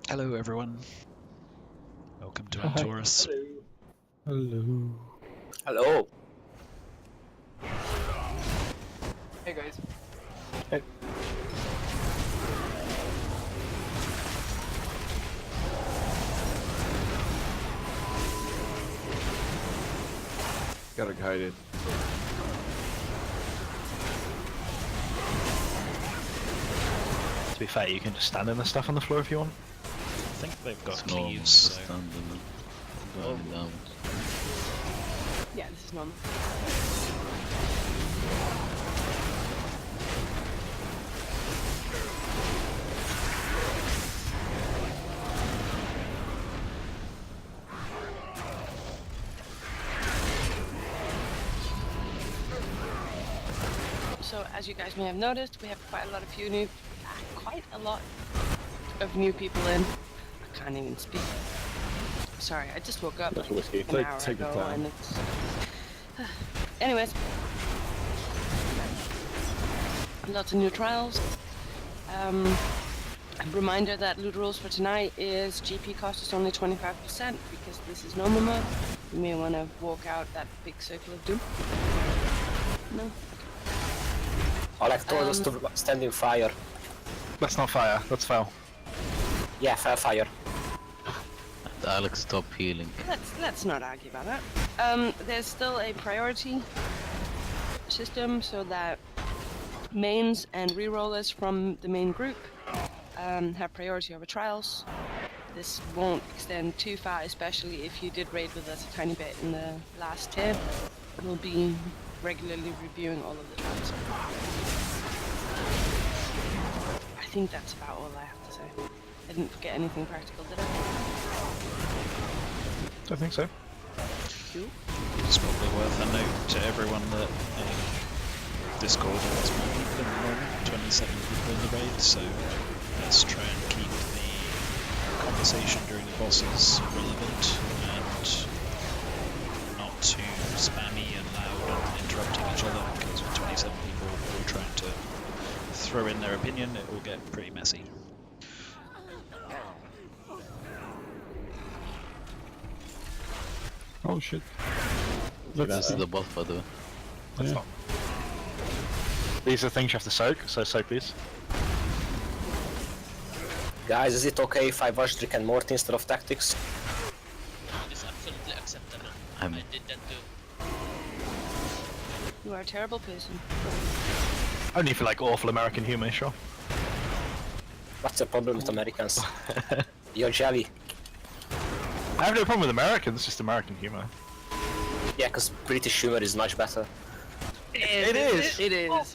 Hello everyone. Welcome to Antorus. Hello. Hello. Hey guys. Hey. Gotta hide it. To be fair, you can just stand in the stuff on the floor if you want. I think they've got It's normal cleaves. to So. stand in them. Going down. Yeah, this is normal. So, as you guys may have noticed, we have quite a lot of new people in. I can't even speak. Sorry, I just woke up That's whiskey. an hour Take your ago, time. and it's. Anyways, lots of new trials. A reminder that loot rules for tonight is GP cost is only 25% because this is normal mode. You may want to walk out that big circle of doom. No. Oleg told us to stand in fire. Let's not fire, let's fail. Yeah, fire. And Alex, stop healing. Let's not argue about that. There's still a priority system so that mains and rerollers from the main group have priority over trials. This won't extend too far, especially if you did raid with us a tiny bit in the last tier. We'll be regularly reviewing all of the trials. I think that's about all I have to say. I didn't forget anything practical, did I? Don't think so. Cool. It's probably worth a note to everyone that Discord has more people in the moment, 27 people in the raid, so let's try and keep the conversation during the bosses relevant and not too spammy and loud and interrupting each other, because with 27 people all trying to throw in their opinion, it will get pretty messy. Oh shit. This is the boss, by the way. Let's not. These are things you have to soak, so soak these. Guys, is it okay if I watch Rick and Morty instead of Tactics? It's absolutely acceptable. I'm- I did that too. You are a terrible person. Only for like awful American humour, sure. What's the problem with Americans? You're jelly. I have no problem with Americans, just American humour. Yeah, because British humor is much better. It is! It is.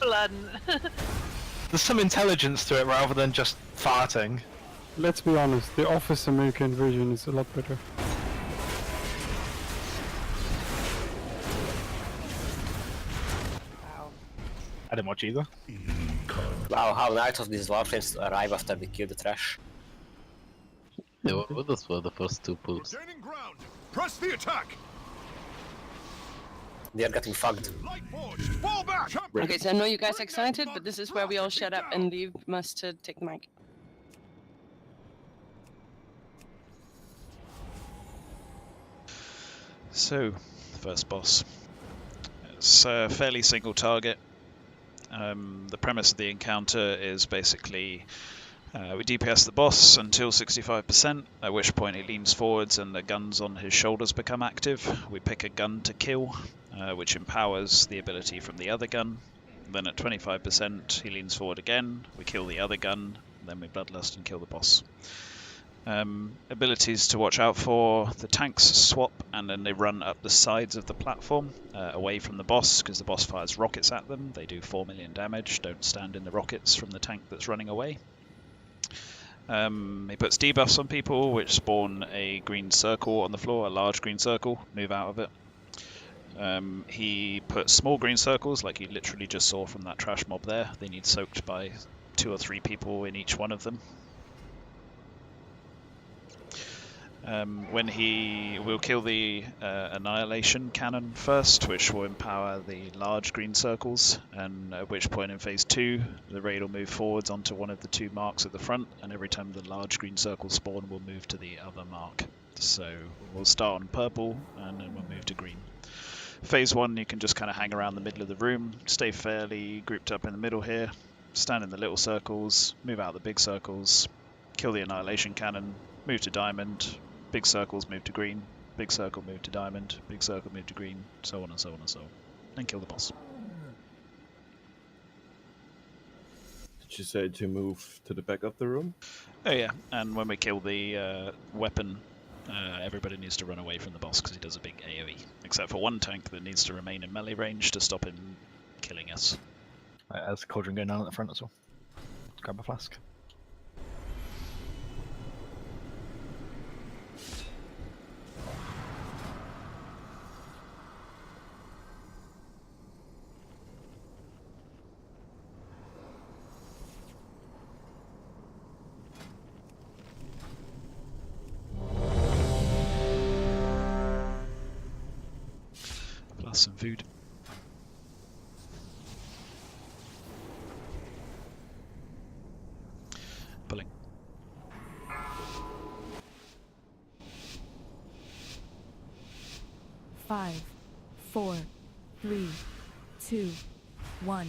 There's some intelligence to it rather than just farting. Let's be honest, the Office American version is a lot better. Wow. I didn't watch either. Wow, how nice of these warframes to arrive after we kill the trash. They were with us for the first two pulls. Gaining ground. Press the attack. They're getting fucked. Light forged. Fall back. Okay, so I know you guys are excited, but this is where we all shut up and leave Must to take the mic. So, first boss. It's a fairly single target. The premise of the encounter is basically we DPS the boss until 65%, at which point he leans forwards and the guns on his shoulders become active. We pick a gun to kill, which empowers the ability from the other gun. Then at 25% he leans forward again, we kill the other gun, then we bloodlust and kill the boss. Abilities to watch out for: the tanks swap and then they run up the sides of the platform away from the boss, because the boss fires rockets at them. They do 4 million damage. Don't stand in the rockets from the tank that's running away. He puts debuffs on people which spawn a green circle on the floor, a large green circle. Move out of it. He puts small green circles like you literally just saw from that trash mob there. They need soaked by 2 or 3 people in each one of them. We'll kill the Annihilation Cannon first, which will empower the large green circles, and at which point in phase 2 the raid will move forwards onto one of the 2 marks at the front, and every time the large green circles spawn we'll move to the other mark. So we'll start on purple and then we'll move to green. Phase 1 you can just kind of hang around the middle of the room, stay fairly grouped up in the middle here, stand in the little circles, move out the big circles, kill the Annihilation Cannon, move to diamond, big circles move to green, big circle move to diamond, big circle move to green, so on and so on and so on. And kill the boss. Did you say to move to the back of the room? Oh yeah, and when we kill the weapon, everybody needs to run away from the boss because he does a big AoE. Except for one tank that needs to remain in melee range to stop him killing us. There's a cauldron going down at the front as well. Grab a flask. Plus some food. Pulling. Five, 4, 3, 2, 1.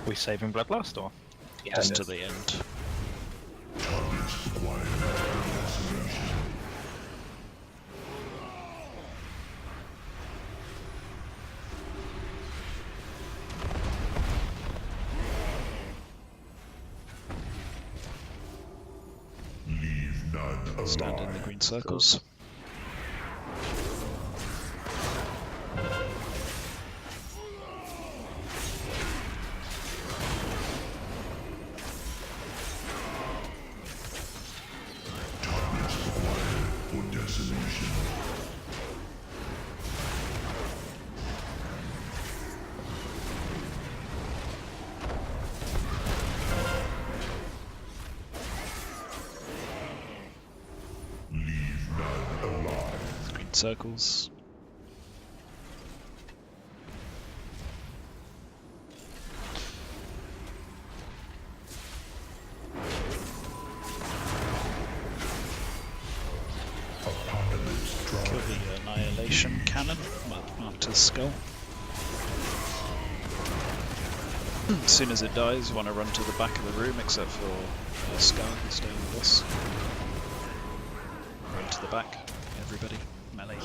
We saving Bloodlust or? Yeah, Just to the end. Stand in the green circles. Circles. Kill the Annihilation Cannon, marked his skull. As soon as it dies, you want to run to the back of the room, except for Scar, who's staying with us. Run to the back, everybody. Melee 2.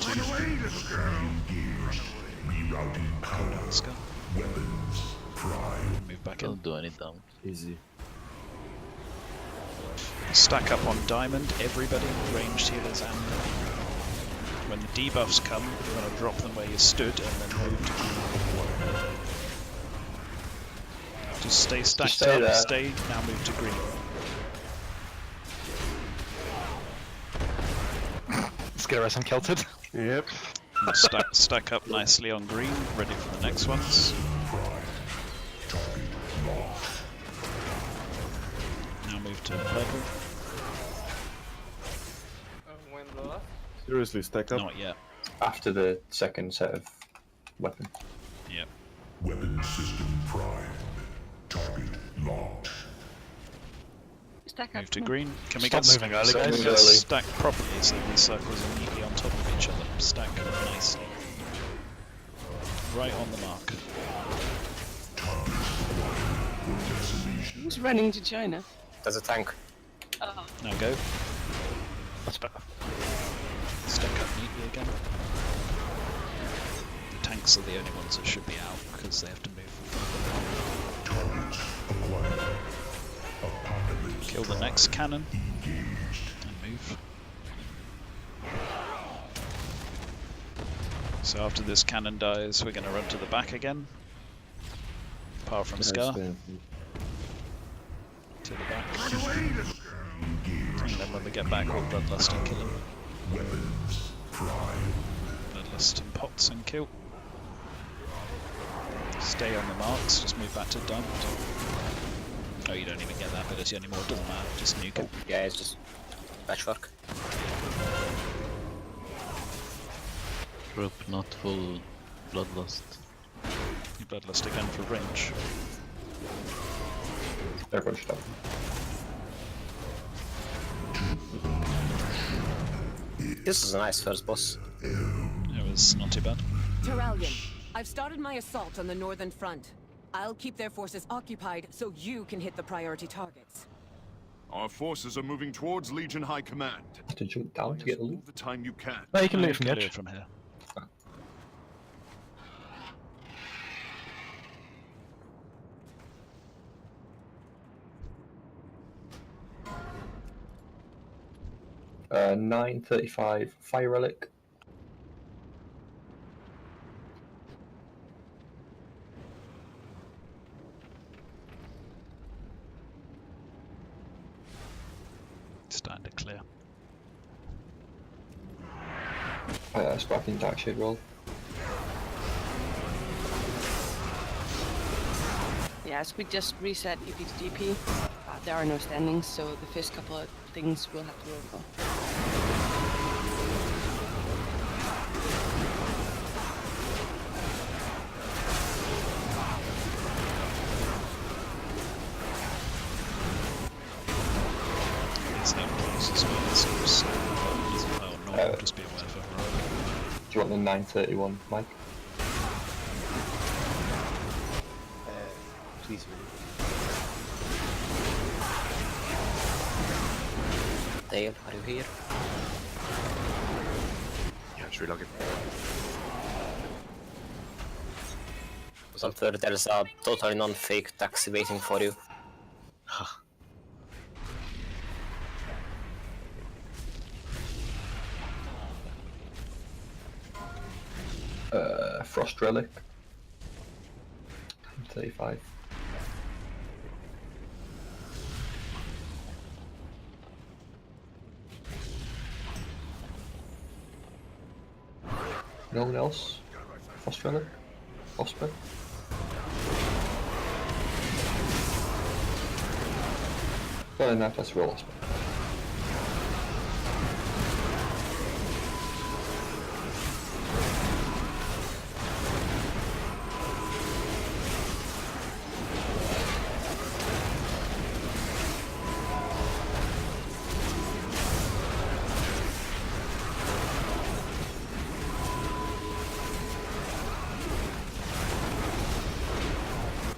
Scar. Move back in. Don't do any damage. Easy. Stack up on diamond, everybody, ranged healers and when the debuffs come, you want to drop them where you stood and then move to green. Just stay stacked up, there. stay, now move to green. Let's get our some kilted. Yep. And stack up nicely on green, ready for the next ones. Now move to purple. Seriously, stack up. Not yet. After the second set of weapon. Yep. Weapon system primed. Target locked. Stack up. Move to green. Can we Stop get moving early, guys. get stacked properly so these circles are neatly on top of each other? Stack nicely. Right on the mark. Who's running to China? There's a tank. Oh. Now go. That's better. Stack up neatly again. The tanks are the only ones that should be out because they have to move. Kill the next cannon and move. So after this cannon dies, we're going to run to the back again. Apart from Scar. To the back. And then when we get back, we'll Bloodlust and kill him. Bloodlust and pots and kill. Stay on the marks, just move back to diamond. Oh, you don't even get that ability anymore, it doesn't matter, just nuke it. Yeah, it's just patchwork. Group not full bloodlust. You bloodlust again for range. Everyone stop. This is a nice first boss. It was not too bad. Terralion, I've started my assault on the northern front. I'll keep their forces occupied so you can hit the priority targets. Our forces are moving towards Legion High Command. To jump down to get the All loot. the time you can. No, you can loot from the Can do edge. it from here. Uh, 935 Fire Relic. Starting to clear. Sparking Dark Shade roll. Yes, we just reset EP's GP. There are no standings, so the first couple of things we'll have to roll for. It's no close as well, so it's well, normal, just be aware for heroic. Do you want the 931, Mike? Please. Dale, are you here? Yeah, just relog it. I'm sure there's a totally non-fake taxi waiting for you. Frost Relic. 35. No one else? Frost Relic? Osprey? Well enough, let's roll Osprey.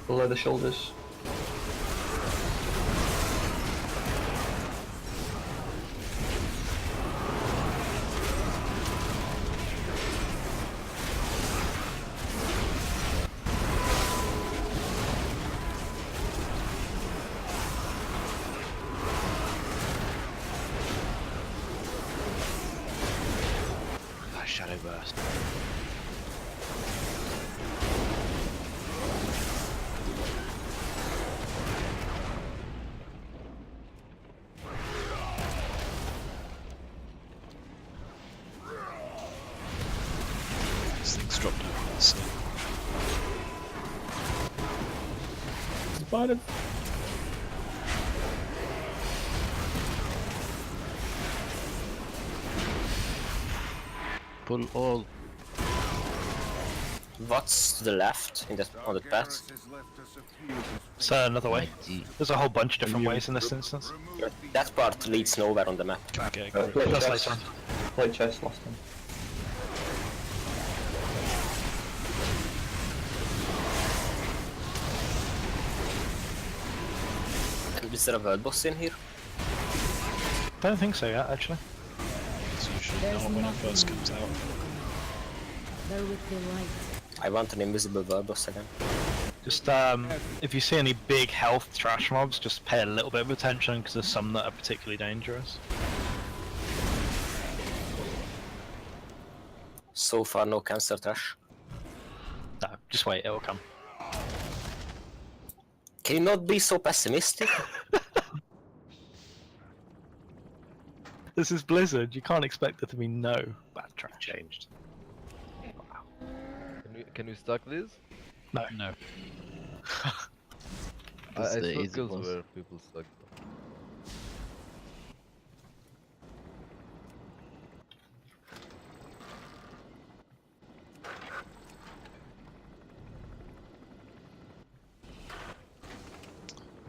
Below the shoulders. Shadow Burst. These things drop down so Spotted. Pull all. What's to the left in the on the path? So another way. Mighty. There's a whole bunch of different ways in this instance. That part leads nowhere on the map. okay, Play That's chess. later on. Play chess last time. Is there a world boss in here? Don't think so yet, actually. it's usually There's not when it nothing. first comes out. Though with delight. I want an invisible world boss again. Just if you see any big health trash mobs, just pay a little bit of attention because there's some that are particularly dangerous. So far, no cancer trash. No, just wait, it'll come. Can you not be so pessimistic? This is Blizzard, you can't expect there to be no bad trash. Changed. Can we stack this? No. No. That's I the saw easy kills boss. where people suck.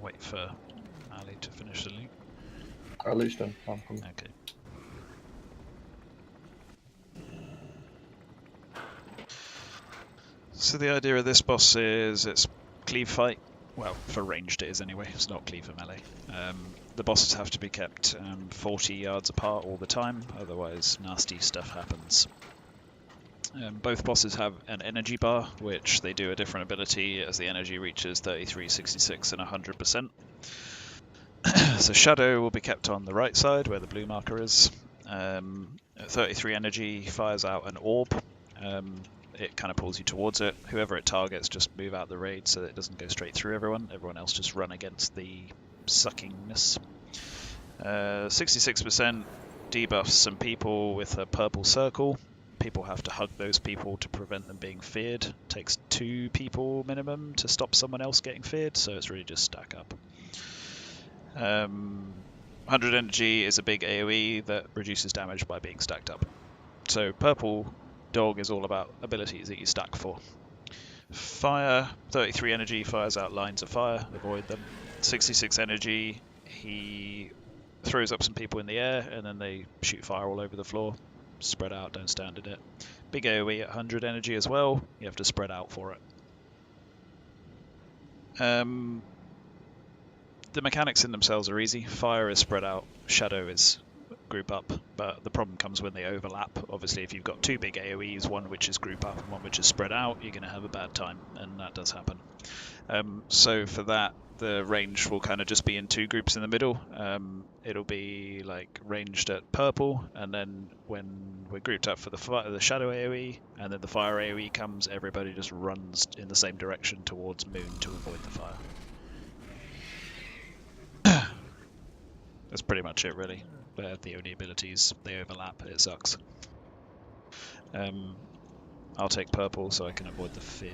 Wait for Ali to finish the loop. I'll leash them. I'm coming. Okay. So the idea of this boss is it's cleave fight. Well, for ranged it is anyway. It's not cleave for melee. The bosses have to be kept 40 yards apart all the time, otherwise nasty stuff happens. Both bosses have an energy bar, which they do a different ability as the energy reaches 33, 66 and 100%. So Shadow will be kept on the right side where the blue marker is. 33 energy fires out an orb. It kind of pulls you towards it. Whoever it targets, just move out the raid so that it doesn't go straight through everyone. Everyone else just run against the suckingness. 66% debuffs some people with a purple circle. People have to hug those people to prevent them being feared. Takes 2 people minimum to stop someone else getting feared, so it's really just stack up. 100 energy is a big AoE that reduces damage by being stacked up. So purple dog is all about abilities that you stack for. Fire, 33 energy, fires out lines of fire, avoid them. 66 energy, he throws up some people in the air and then they shoot fire all over the floor. Spread out, don't stand in it. Big AoE at 100 energy as well, you have to spread out for it. The mechanics in themselves are easy. Fire is spread out, Shadow is group up, but the problem comes when they overlap. Obviously if you've got 2 big AoEs, one which is group up and one which is spread out, you're going to have a bad time, and that does happen. So for that, the range will kind of just be in 2 groups in the middle. It'll be like ranged at purple, and then when we're grouped up for the Shadow AoE and then the Fire AoE comes, everybody just runs in the same direction towards Moon to avoid the fire. That's pretty much it really. They're the only abilities, they overlap, it sucks. I'll take purple so I can avoid the fear.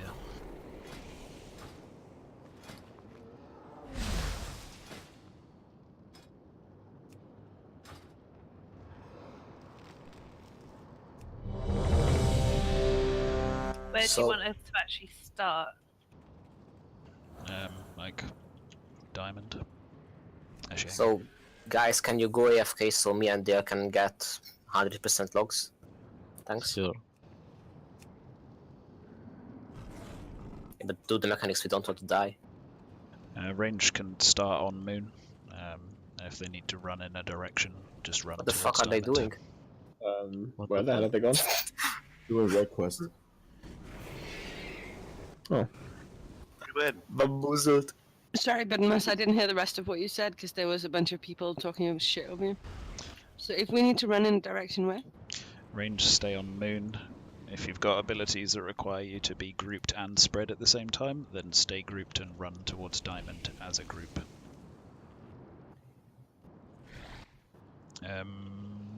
Where do you want us to actually start? Like diamond. Actually, So, guys, can you go AFK so me and Dale can get 100% logs? Thanks. Sure. Yeah, but do the mechanics, we don't want to die. range can start on Moon. If they need to run in a direction, just run. What the fuck are they doing? Where the hell are they gone? Doing red quest. Oh. Bamboozled. Sorry, Bedmus, I didn't hear the rest of what you said because there was a bunch of people talking shit over you. So if we need to run in a direction where? Range stay on Moon. If you've got abilities that require you to be grouped and spread at the same time, then stay grouped and run towards Diamond as a group.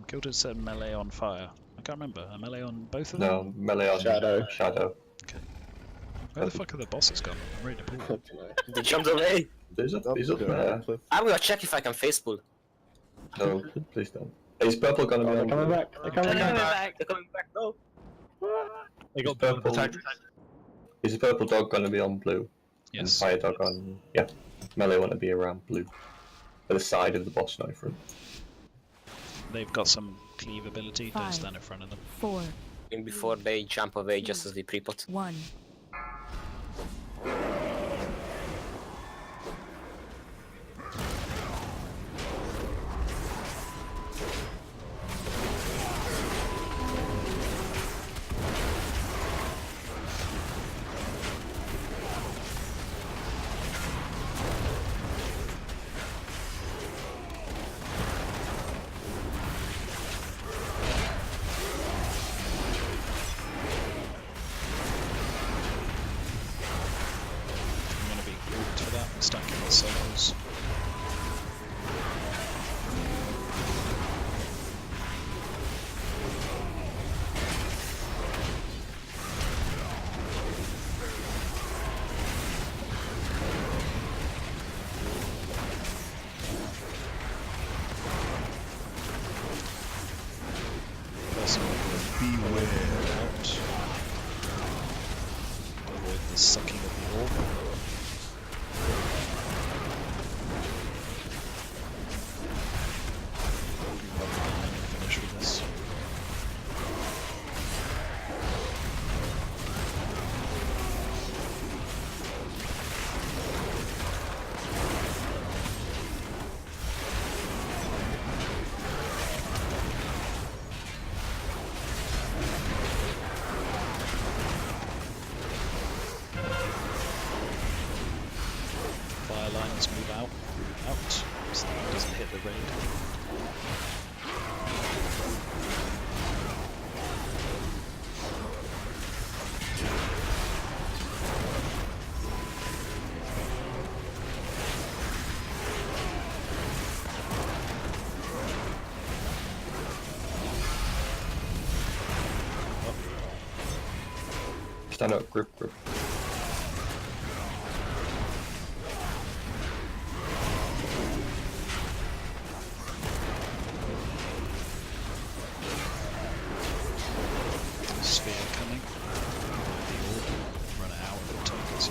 Gilded said melee on fire. I can't remember. A melee on both of them? No, melee on Shadow. Okay. Where the fuck are the bosses gone? I'm ready to pull. They jumped away. He's up there. I'm gonna check if I can face pull. No, please don't. Is purple gonna be on coming blue? back. They're coming back. They're coming back. No. They got purple. Is the purple dog gonna be on blue? Yes. And fire dog on. Yeah. Melee want to be around blue. At the side of the boss, not in front. They've got some cleave ability. Don't stand in front of them. 4. And before they jump away, just as we pre-pot. 1. Beware. Avoid the sucking of the orb. Finish with this. Fire lines move out, so that it doesn't hit the raid. Stand up, group. Sphere coming. The orb. Run it out of the tokens.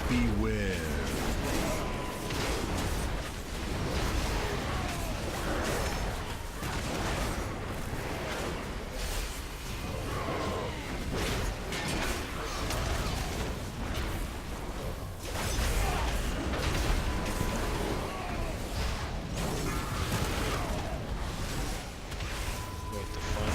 Beware. Wait the fight.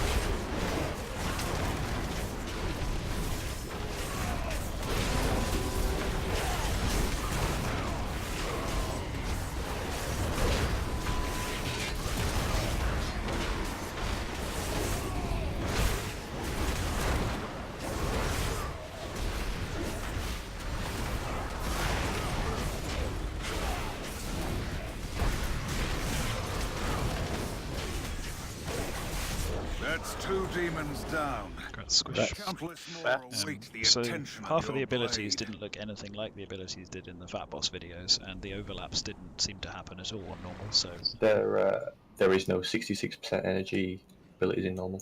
That's 2 demons down. Great squish. Countless more await the So attention half of your the abilities blade. didn't look anything like the abilities did in the Fat Boss videos, and the overlaps didn't seem to happen at all on normal, so... There is no 66% energy abilities in normal.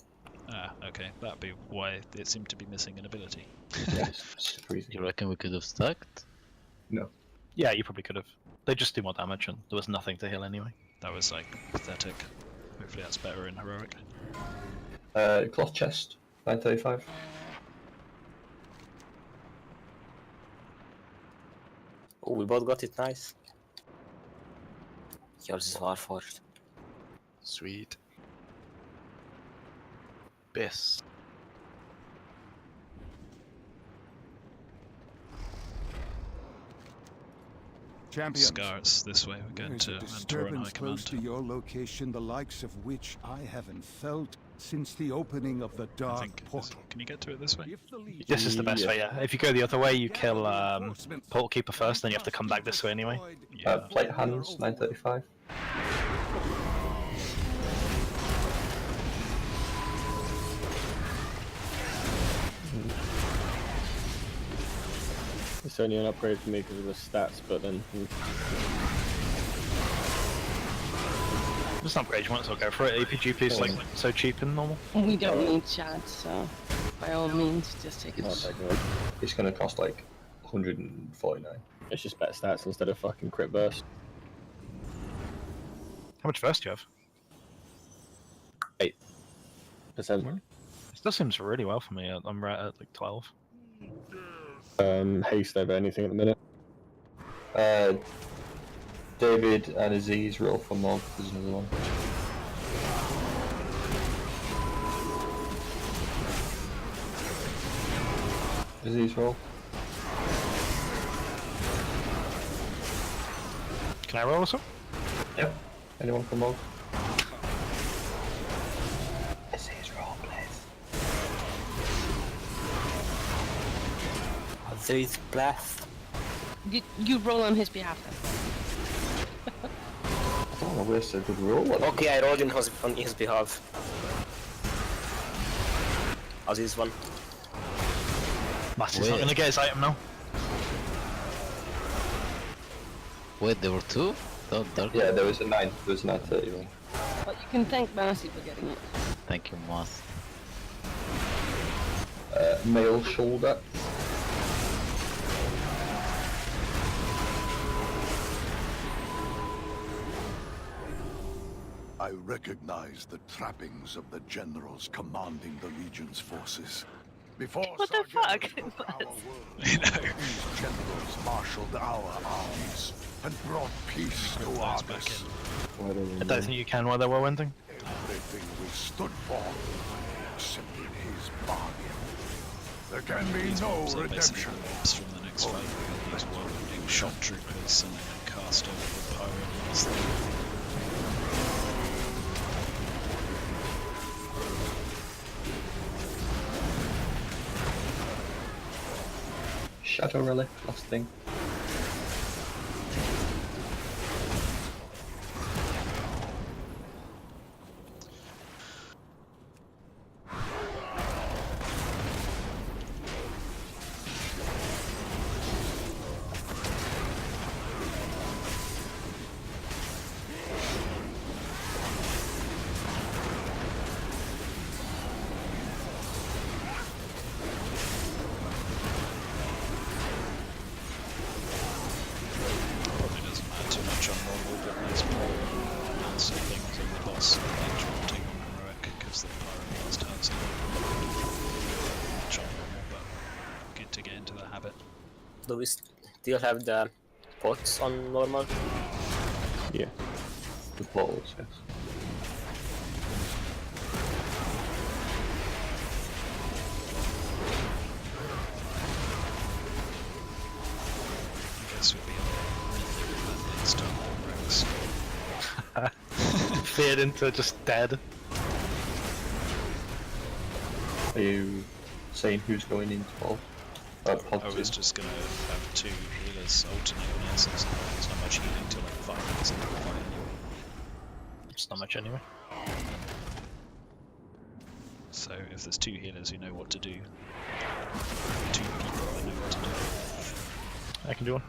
Ah, okay, that'd be why it seemed to be missing an ability. Yeah, it's super easy. You reckon we could have stacked? No. Yeah, you probably could have. They just do more damage, and there was nothing to heal anyway. That was, like, pathetic. Hopefully that's better in Heroic. Cloth chest, 935. Oh, we both got it, nice. Yours is Warforged. Sweet. Biss. Champions. Scars this way, we're going to Antorus High Disturbance close to Command. your location, the likes of which I haven't felt since the opening of the I dark think this, portal. can you get to it this way? If the Legion This is the best way, yeah. If you go the other way, you kill Portal Keeper first, then you have to come back this way anyway. Yeah. Plate hands, 935. It's only an upgrade for me because of the stats, but then... It's not great, you might as well go for it. APGP is like so cheap and normal. We don't need shots, so by all means, just take it. It's gonna cost like 149. It's just better stats instead of fucking crit burst. How much burst do you have? 8%. This does seems really well for me. I'm right at like 12. Haste over anything at the minute. David and Aziz roll for Mog. There's another one. Aziz roll. Can I roll or something? Yep. Anyone for Mog? Aziz roll, please. Aziz breath. You roll on his behalf then. I don't know where's a good roll. Okay, I rolled on his behalf. Aziz one. Master's not gonna get his item now. Wait, there were 2? Yeah, there was a 9. There was a 931. But you can thank Marcy for getting it. Thank you, Moss. Male shoulder. I recognize the trappings of the generals commanding the Legion's forces. Before What the fuck? these generals marshaled our armies and brought peace to Argus. I don't think you can while they're winding. Everything we stood for, I accepted his bargain. There can be no redemption. Mobs from the next fight. These whirlwinding shot troopers and then cast over the pirate last thing. Shadow relic, last thing. Do we still have the pots on normal? Yeah. The balls, yes. I guess we'd be on the Fade into just dead. Are you saying who's going into ball? I was just going to have 2 healers alternate on it, since there's not much healing until like 5 minutes into the fight anyway. It's not much anyway. So if there's 2 healers who know what to do, 2 people who know what to do. I can do one.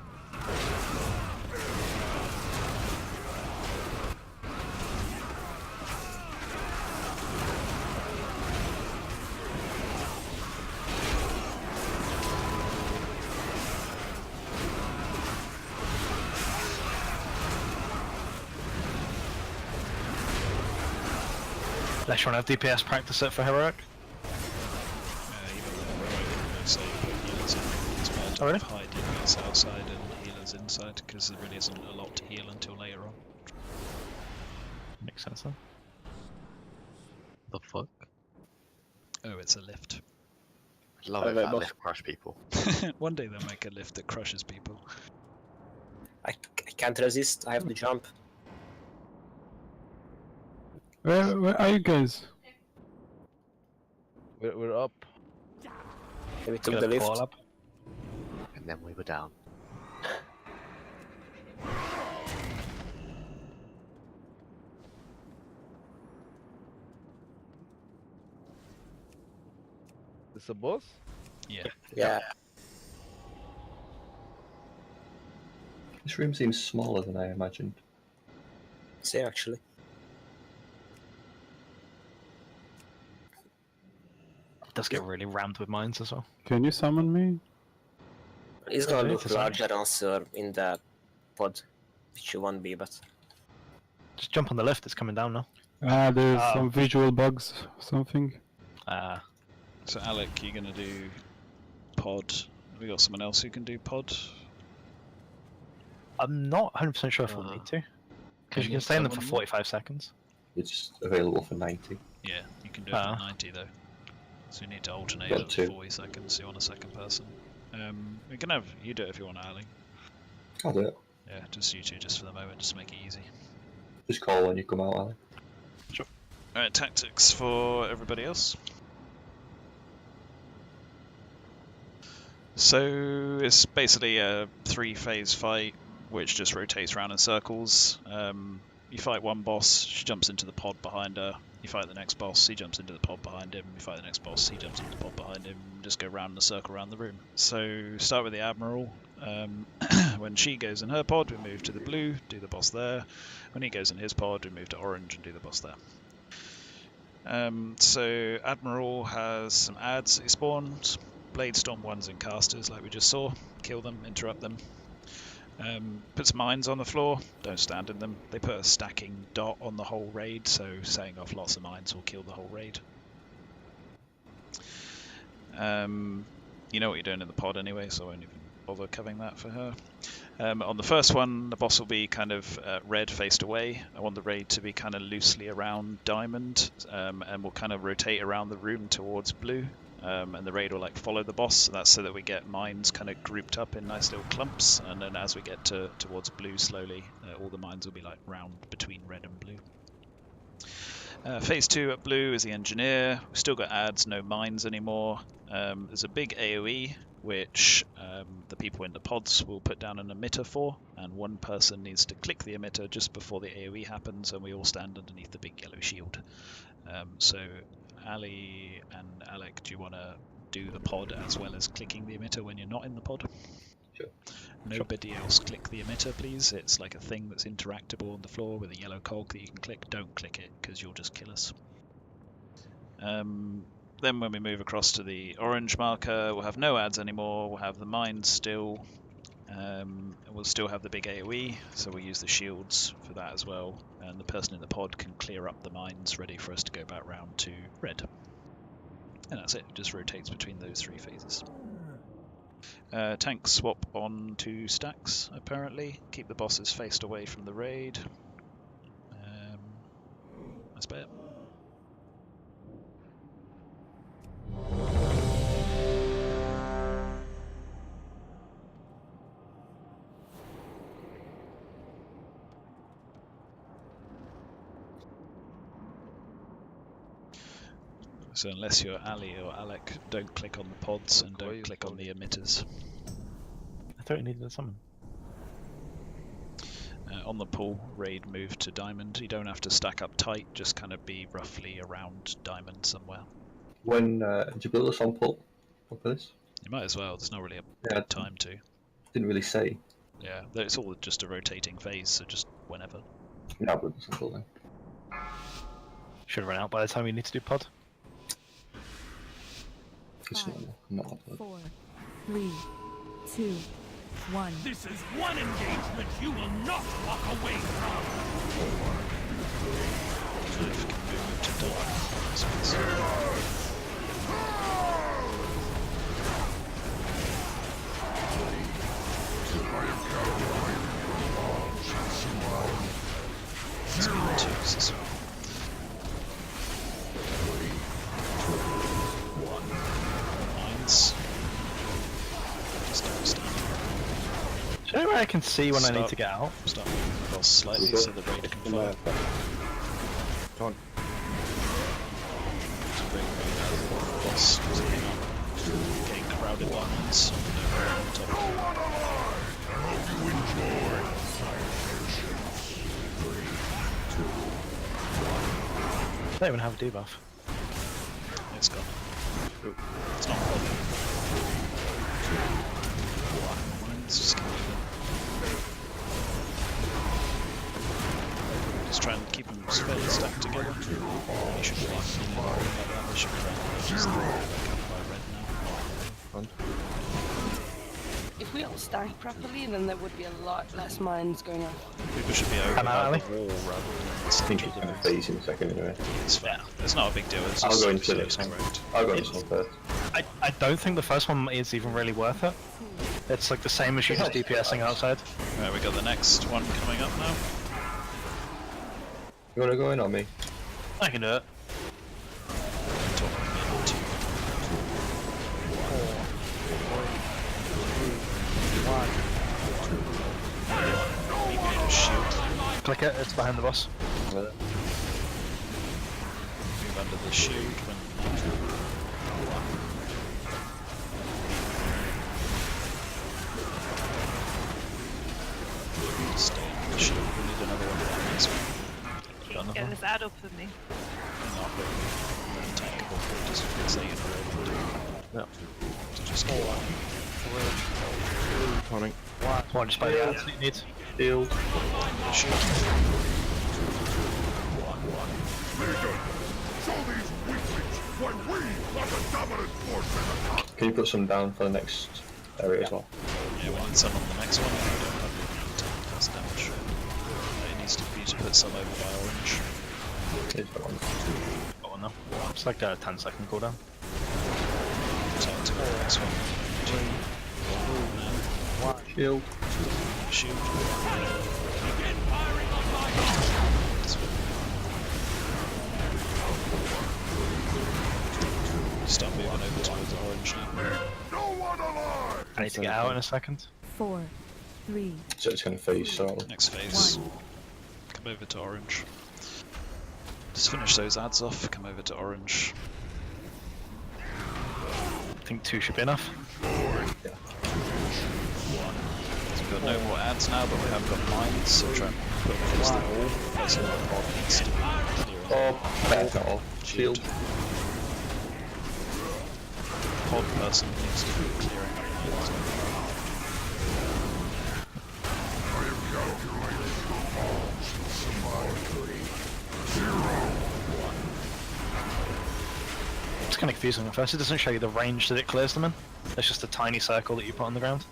Unless you want to have DPS practice it for heroic. Even heroic, I'd say put healers in. It's better to really? have high DPS outside and healers inside, because there really isn't a lot to heal until later on. Makes sense then. The fuck? Oh, it's a lift. Love it, that lift crush people. One day they'll make a lift that crushes people. I can't resist, I have the jump. Where are you guys? We're up. We took the lift. Up. And then we were down. This a boss? Yeah. Yeah. This room seems smaller than I imagined. Same actually. It does get really rammed with mines as well. Can you summon me? It's gonna Okay, look it's a larger answer in the pod, which you won't be, but... Just jump on the lift, it's coming down now. Ah, there's some visual bugs, something. So Alec, you're gonna do pod. Have we got someone else who can do pod? I'm not 100% sure if we'll need to. Because you can stay in them for 45 seconds. It's available for 90. Yeah, you can do it for 90 though. So you need to alternate Got at 2. 40 seconds, you want a second person. We can have you do it if you want, Ali. I'll do it. Yeah, just you two, just for the moment, just to make it easy. Just call when you come out, Ali. Sure. Alright, tactics for everybody else. So it's basically a 3-phase fight, which just rotates around in circles. You fight one boss, she jumps into the pod behind her, You fight the next boss, he jumps into the pod behind him. You fight the next boss, he jumps into the pod behind him. Just go round in a circle around the room. So start with the Admiral. When she goes in her pod, we move to the blue, do the boss there. When he goes in his pod, we move to orange and do the boss there. So Admiral has some adds that he spawns. Blade Storm 1s and casters like we just saw. Kill them, interrupt them. Puts mines on the floor, don't stand in them. They put a stacking dot on the whole raid, so setting off lots of mines will kill the whole raid. You know what you're doing in the pod anyway, so I won't even bother covering that for her. On the first one, the boss will be kind of red faced away. I want the raid to be kind of loosely around diamond, and we'll kind of rotate around the room towards blue. And the raid will like follow the boss, so that's so that we get mines kind of grouped up in nice little clumps, and then as we get towards blue slowly, all the mines will be like round between red and blue. Phase 2 at blue is the engineer. We've still got adds, no mines anymore. There's a big AoE which the people in the pods will put down an emitter for, and one person needs to click the emitter just before the AoE happens, and we all stand underneath the big yellow shield. So Ali and Alec, do you want to do the pod as well as clicking the emitter when you're not in the pod? Sure. Nobody else click the emitter, please. It's like a thing that's interactable on the floor with a yellow cog that you can click. Don't click it, because you'll just kill us. Then when we move across to the orange marker, we'll have no ads anymore. We'll have the mines still. We'll still have the big AoE, so we'll use the shields for that as well. And the person in the pod can clear up the mines, ready for us to go back round to red. And that's it. It just rotates between those three phases. Tanks swap on to stacks, apparently. Keep the bosses faced away from the raid. That's about it. So unless you're Ali or Alec, don't click on the pods and don't click on the emitters. I thought you needed a summon. On the pool, raid move to diamond. You don't have to stack up tight, just kind of be roughly around diamond somewhere. When did you build us on pull for this? You might as well, there's not really a good time to. Didn't really say. Yeah, it's all just a rotating phase, so just whenever. No, but it's pull then. Should have run out by the time you need to do pod. It's not 4, 3, 2, 1. This is one engagement you will not walk away from. Is there any way I can see when I need to get out? Start moving across slightly so the raid can fire. Come on. Boss getting crowded diamonds on top. I don't even have a debuff. It's gone. It's not a problem. Just try and keep them fairly stacked together. You should be like that. They should be just back up by red now. If we all stack properly, then there would be a lot less mines going off. People should be over by the wall rather than I think it's going to phase in a second anyway. It's fair. It's not a big deal. It's I'll go just into this one. I'll go into this one first. I don't think the first one is even really worth it. It's like the same as you just DPSing outside. Right, we got the next one coming up now. You want to go in on me? I can do it. Click it, it's behind the boss. Move under the shield when stay on the shield. We need another one of these. Got Get this ad up for me. Not very tankable, just say in a row. Yeah. So just kill one. Tonic. One just by the ads you need. Shield. Shoot. Legion, show these weaklings why we are the dominant force in the top. Can you put some down for the next area as well? Yeah, we need some on the next one if you don't have your tank plus damage. It needs to be to put some over by orange. Here's the one. Got one now. It's like a 10-second cooldown. Turn to the next one. Shield. Shoot. Start moving over towards orange now. No one alive. I need to get out in a second. 4, 3. So it's going to phase, so. Next phase. Come over to orange. Just finish those ads off, come over to orange. I think 2 should be enough. Yeah. So we've got no more ads now, but we have got mines, so try and put across the wall. That's all the pod needs to be clear. Oh, better not all. Shield. Pod person needs to be clearing up mines. It's kind of confusing at first. It doesn't show you the range that it clears them in. It's just a tiny circle that you put on the ground.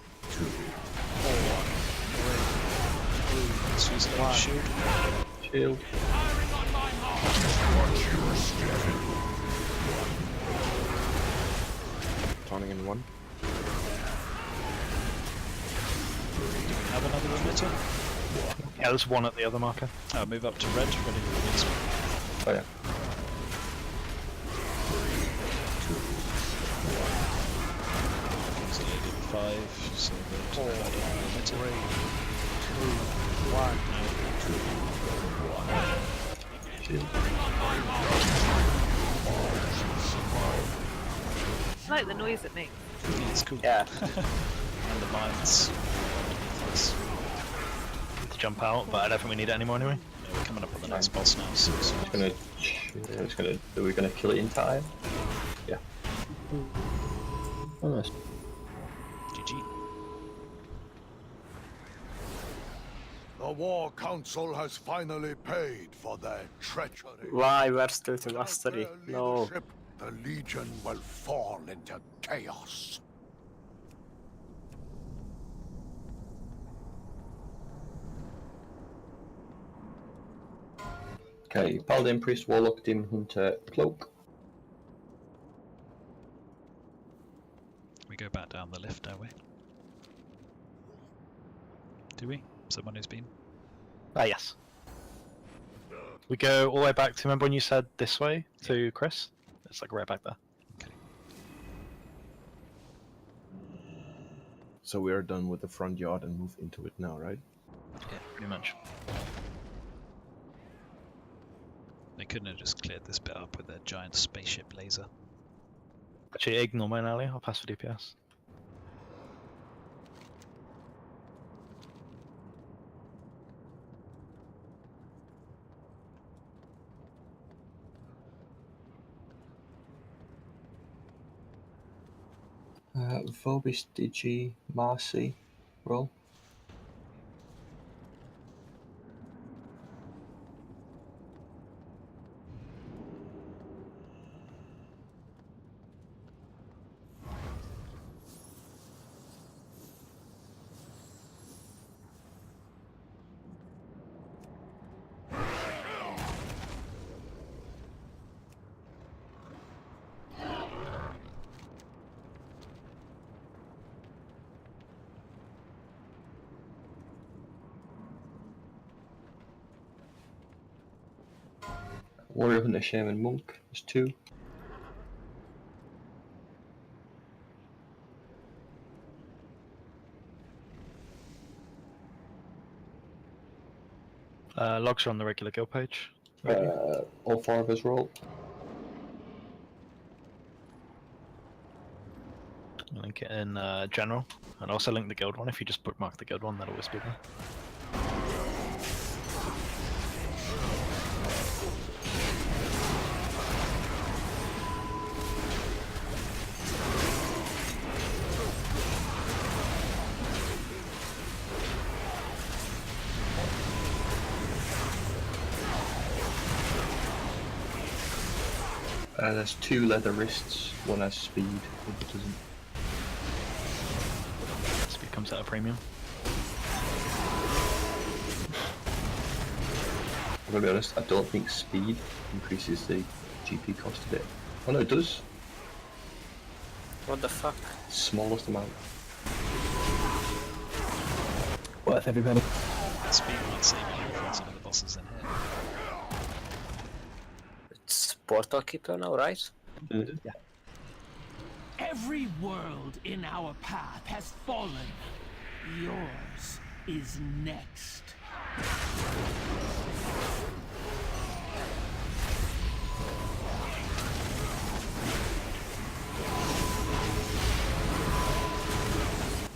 Let's use the shield. Shield. Tonic in 1. Have another emitter? Yeah, there's one at the other marker. Move up to red, ready for the next one. Oh yeah. It's delayed in 5, so we'll go to red emitter. 3, 2, 1. Shield. I like the noise it makes. Yeah, it's cool. Yeah. And the mines. Need to jump out, but I don't think we need it anymore anyway. Yeah, we're coming up on the next boss now, so It's gonna. Are we gonna kill it in time? Yeah. Oh, nice. GG. The War Council has finally paid for their treachery. Why we're still to mastery? Under their No. leadership, the Legion will fall into chaos. Okay, Paladin, Priest, Warlock, Demon Hunter, Cloak. We go back down the lift, don't we? Do we? Someone who's been? Yes. We go all the way back to, remember when you said this way to Chris? It's like right back there. Okay. So we are done with the front yard and move into it now, right? Yeah, pretty much. They couldn't have just cleared this bit up with their giant spaceship laser. Actually, ignore mine, Ali. I'll pass for DPS. Vobis, Digi, Marcy, roll. Warrior, Hunter, Shaman, Monk. There's 2. Logs are on the regular guild page. All 4 of us roll. Link it in general, and also link the guild one. If you just bookmark the guild one, that'll always be there. There's 2 leather wrists, one has speed, the other doesn't. Speed comes at a premium. I'm gonna be honest, I don't think speed increases the GP cost a bit. Oh no, it does. What the fuck? Smallest amount. Worth every penny. Speed might save you from some of the bosses in here. It's Portal Keeper now, right? Yeah. Every world in our path has fallen. Yours is next.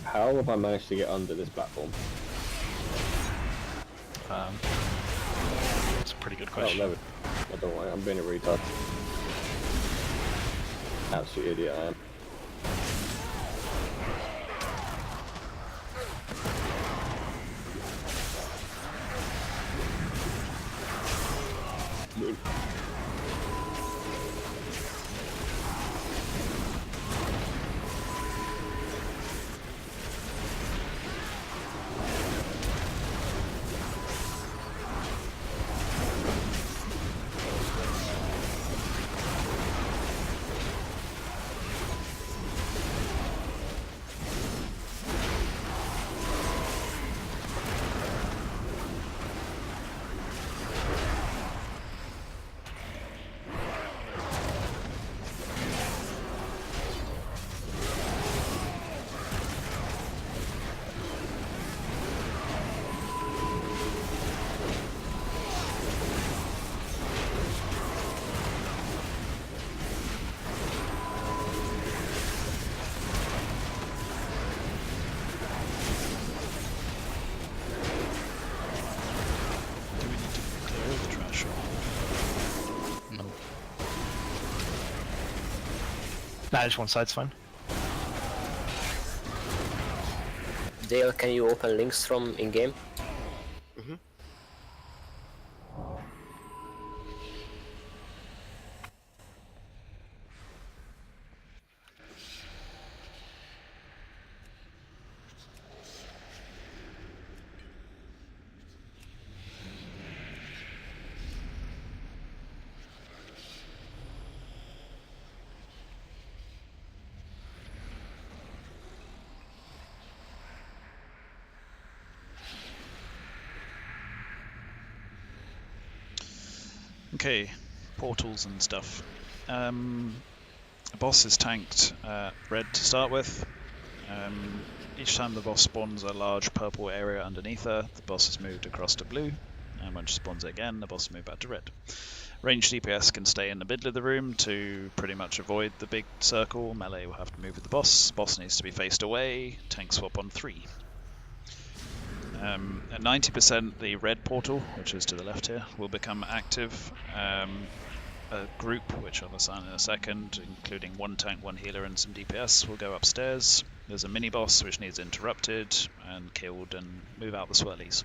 How have I managed to get under this platform? That's a pretty good question. Oh, no, I don't worry, I'm being a retard. Absolute idiot I am. Nah, just one side's fine. Dale, can you open links from in-game? Okay, portals and stuff. A boss is tanked red to start with. Each time the boss spawns a large purple area underneath her, the boss is moved across to blue, and when she spawns it again, the boss is moved back to red. Ranged DPS can stay in the middle of the room to pretty much avoid the big circle. Melee will have to move with the boss. Boss needs to be faced away. Tank swap on 3. At 90%, the red portal, which is to the left here, will become active. A group, which I'll assign in a second, including 1 tank, 1 healer and some DPS, will go upstairs. There's a mini-boss which needs interrupted and killed and move out the swirlies.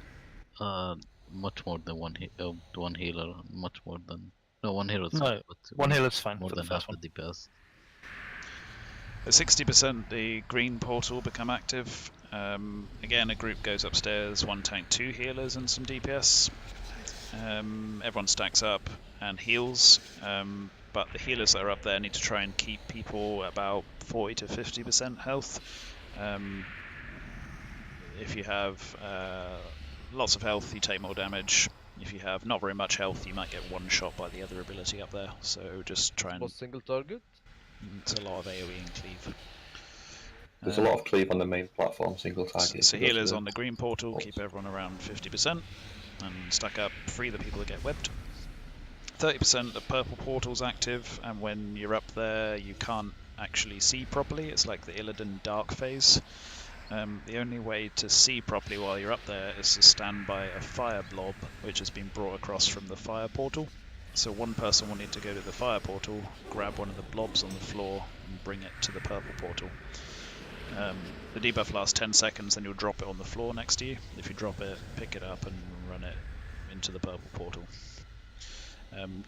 Much more than one healer, much more than... No, 1 healer is No, fine, but one healer's fine more for than the first half the DPS. At 60%, the green portal will become active. Again, a group goes upstairs, 1 tank, 2 healers and some DPS. Everyone stacks up and heals, but the healers that are up there need to try and keep people about 40 to 50% health. If you have lots of health, you take more damage. If you have not very much health, you might get one shot by the other ability up there. So just try and... Was single target? It's a lot of AoE and cleave. There's a lot of cleave on the main platform, single target. So healers on the green portal, keep everyone around 50% and stack up, free the people that get webbed. 30% the purple portal's active, and when you're up there you can't actually see properly. It's like the Illidan dark phase. The only way to see properly while you're up there is to stand by a fire blob which has been brought across from the fire portal. So one person will need to go to the fire portal, grab one of the blobs on the floor and bring it to the purple portal. The debuff lasts 10 seconds, then you'll drop it on the floor next to you. If you drop it, pick it up and run it into the purple portal.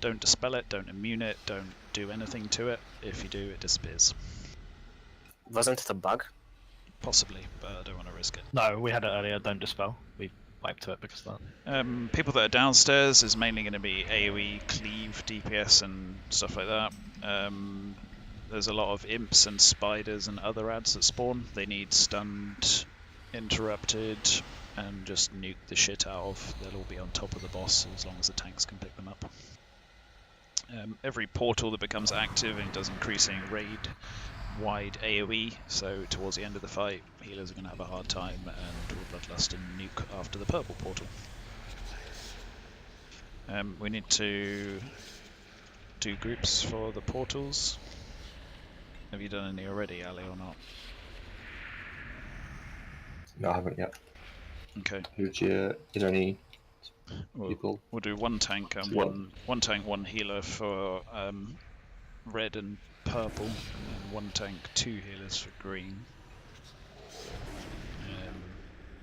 Don't dispel it, don't immune it, don't do anything to it. If you do, it disappears. Wasn't it a bug? Possibly, but I don't want to risk it. No, we had it earlier. Don't dispel. We wiped it because of that. People that are downstairs is mainly going to be AoE, cleave, DPS, and stuff like that. There's a lot of imps and spiders and other ads that spawn. They need stunned, interrupted, and just nuke the shit out of. They'll all be on top of the boss as long as the tanks can pick them up. Every portal that becomes active and does increasing raid-wide AoE, so towards the end of the fight, healers are going to have a hard time and will Bloodlust and nuke after the purple portal. We need to do groups for the portals. Have you done any already, Ali, or not? No, I haven't yet. Okay. Is there any people? We'll do one tank and one tank, one healer for red and purple, and one tank, 2 healers for green.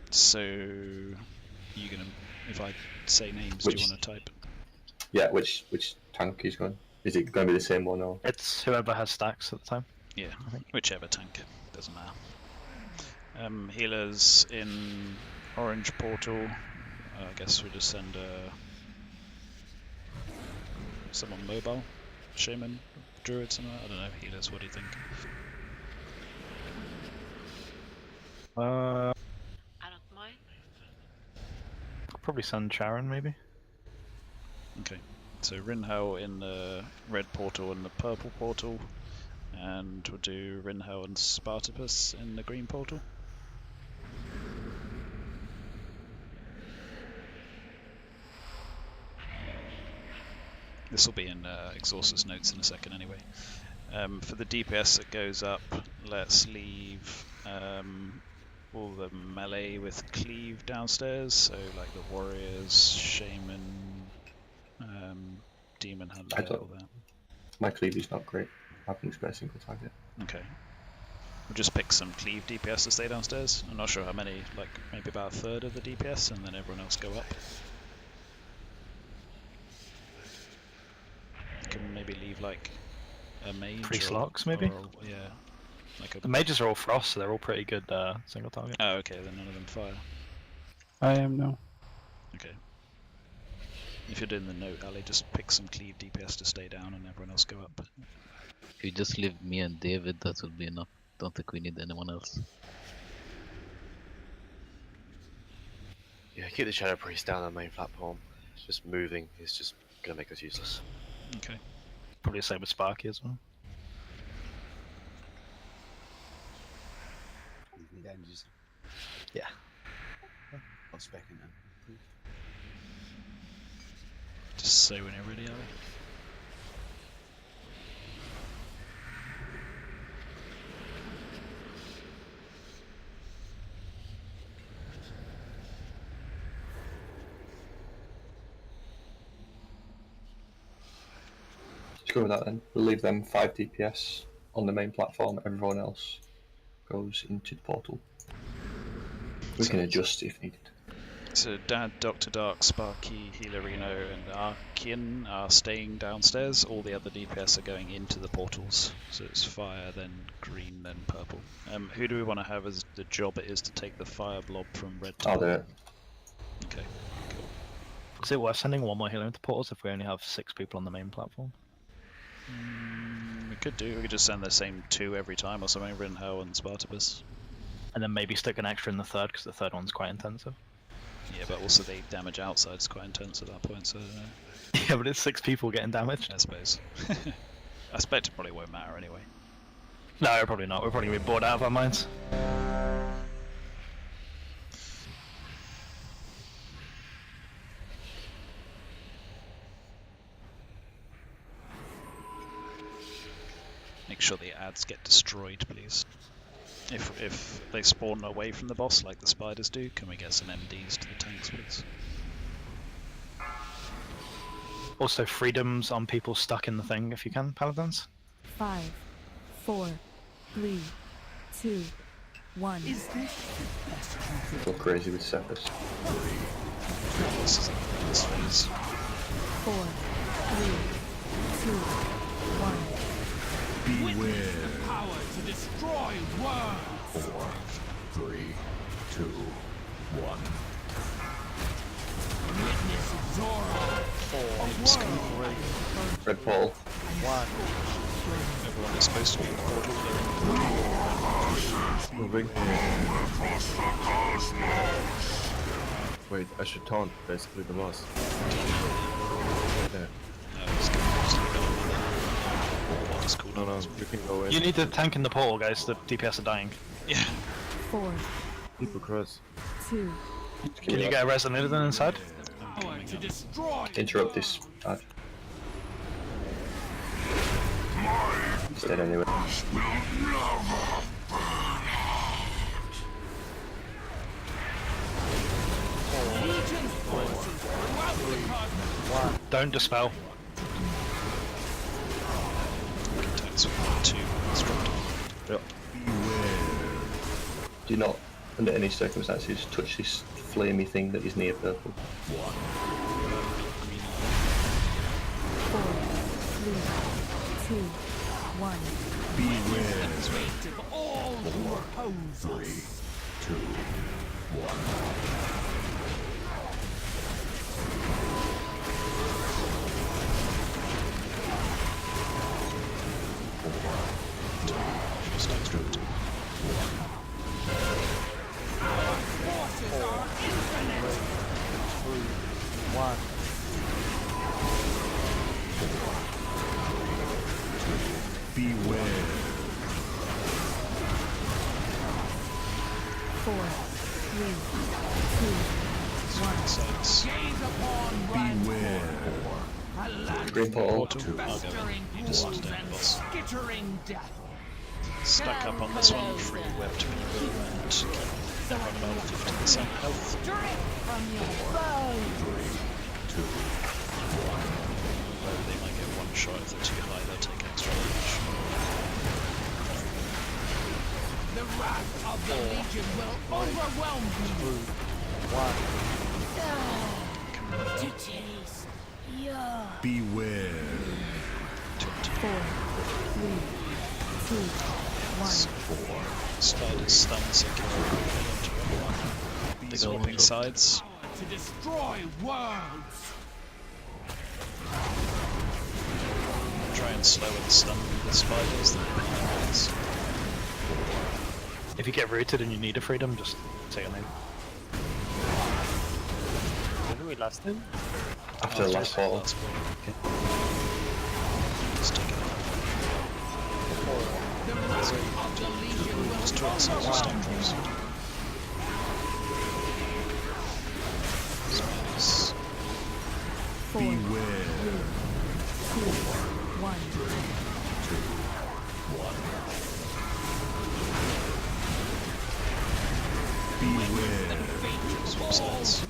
So you gonna, if I say names, do you want to type? Yeah, which tank is going? Is it going to be the same one or? It's whoever has stacks at the time. Yeah, whichever tank, doesn't matter. Healers in orange portal. I guess we just send someone mobile, shaman, druid, something. I don't know. Healers, what do you think? I don't mind. Probably send Sharon, maybe. Okay, so Rinhao in the red portal and the purple portal, and we'll do Rinhao and Spartacus in the green portal. This will be in Exhaustus notes in a second anyway. For the DPS that goes up, let's leave all the melee with cleave downstairs, so like the warriors, shaman, demon hunter, all that. My cleave is not great. I haven't spent a single target. Okay. We'll just pick some cleave DPS to stay downstairs. I'm not sure how many, like maybe about a third of the DPS, and then everyone else go up. Can maybe leave like a mage. 3 slots, maybe? Yeah. Like The mages are all frost, so they're all pretty good single target. Oh, okay, then none of them fire. I am now. Okay. If you're doing the note, Ali, just pick some cleave DPS to stay down and everyone else go up. If you just leave me and David, that would be enough. Don't think we need anyone else. Yeah, keep the Shadow Priest down on the main platform. Just moving is just gonna make us useless. Okay. Probably the same with Sparky as well. Yeah. I'll spec in then. Just say when you're ready, Ali. Let's go with that then. We'll leave them 5 DPS on the main platform. Everyone else goes into the portal. We can adjust if needed. So Dad, Dr. Dark, Sparky, Healerino, and Arkian are staying downstairs. All the other DPS are going into the portals. So it's fire, then green, then purple. Who do we want to have as the job it is to take the fire blob from red to I'll do purple? it. Okay, cool. Is it worth sending one more healer into portals if we only have 6 people on the main platform? We could do. We could just send the same 2 every time or something, Rinhao and Spartacus. And then maybe stick an extra in the third, because the third one's quite intensive. Yeah, but also the damage outside is quite intense at that point, so I don't know. Yeah, but it's 6 people getting damaged. I suppose. I expect it probably won't matter anyway. No, probably not. We're probably going to be bored out of our minds. Make sure the ads get destroyed, please. If they spawn away from the boss like the spiders do, can we get some MDs to the tanks, please? Also, freedoms on people stuck in the thing if you can, Paladins. 5, 4, 3, 2, 1. Is this the best Go crazy with Cephas. This is this phase. 4, Beware. Power to destroy worlds. 4, 3, 2, 1. Witness Zoro. Red Paul. 1. Everyone is supposed to be in the portal. Moving. Wait, I should taunt basically the boss. There. No, no, you can go in. You need to tank in the portal, guys. The DPS are dying. Yeah. 4, People cross. 2. Can you get a resonator inside? Interrupt this ad. He's dead anyway. Don't dispel. Yep. Do not, under any circumstances, touch this flamey thing that is near purple. 4, 3, 2, 1. Beware. Of all who oppose us. 3, 2, 1. Beware. 4, 3, 2, 1. Beware. Green portal. Skittering death. Stack up on this one, free web to people, and keep everyone about 50% health. 4, 3, 2, 1. Although they might get one shot if they're too high, they'll take extra damage. The wrath of the Legion will overwhelm you. 1. To taste. Yeah. Beware. 4, 3, 2, 1. Slide is stun, so give it to everyone. Developing sides. To destroy worlds. Try and slow and stun the spiders that are behind. If you get rooted and you need a freedom, just say your name. When did we last time? After the last portal. Okay. Just take it out. Just try and see what stun drops. Spiders. 4, 3, 2, 1. Beware. Swap sides.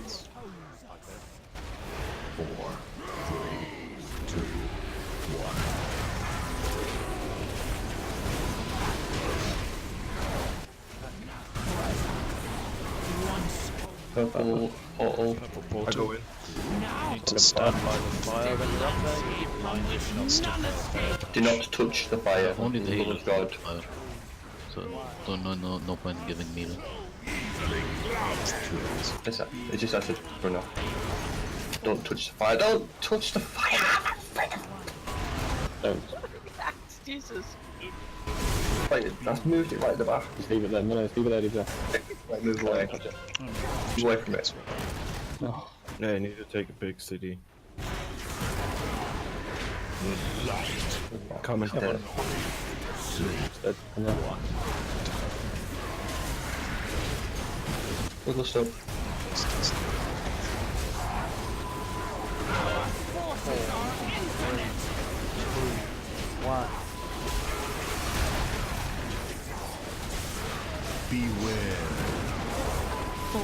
4, 3, 2, 1. Purple portal. Purple portal. I go in. You need to stand by the fire when you're up there. Keep mind if you're not stood by the fire. Do not touch the fire. Only the Lord healers of God. fire. So no point in giving melee. It just has to run off. Don't touch the fire. Don't touch the fire. Don't. Jesus. Wait, that's moved it right at the back. Just leave it there. No, just leave it there. Leave it there. Right, move away. Move away from it. No. Yeah, you need to take a big city. Coming. Dead. Dead. No. Little stuff. Beware. 4,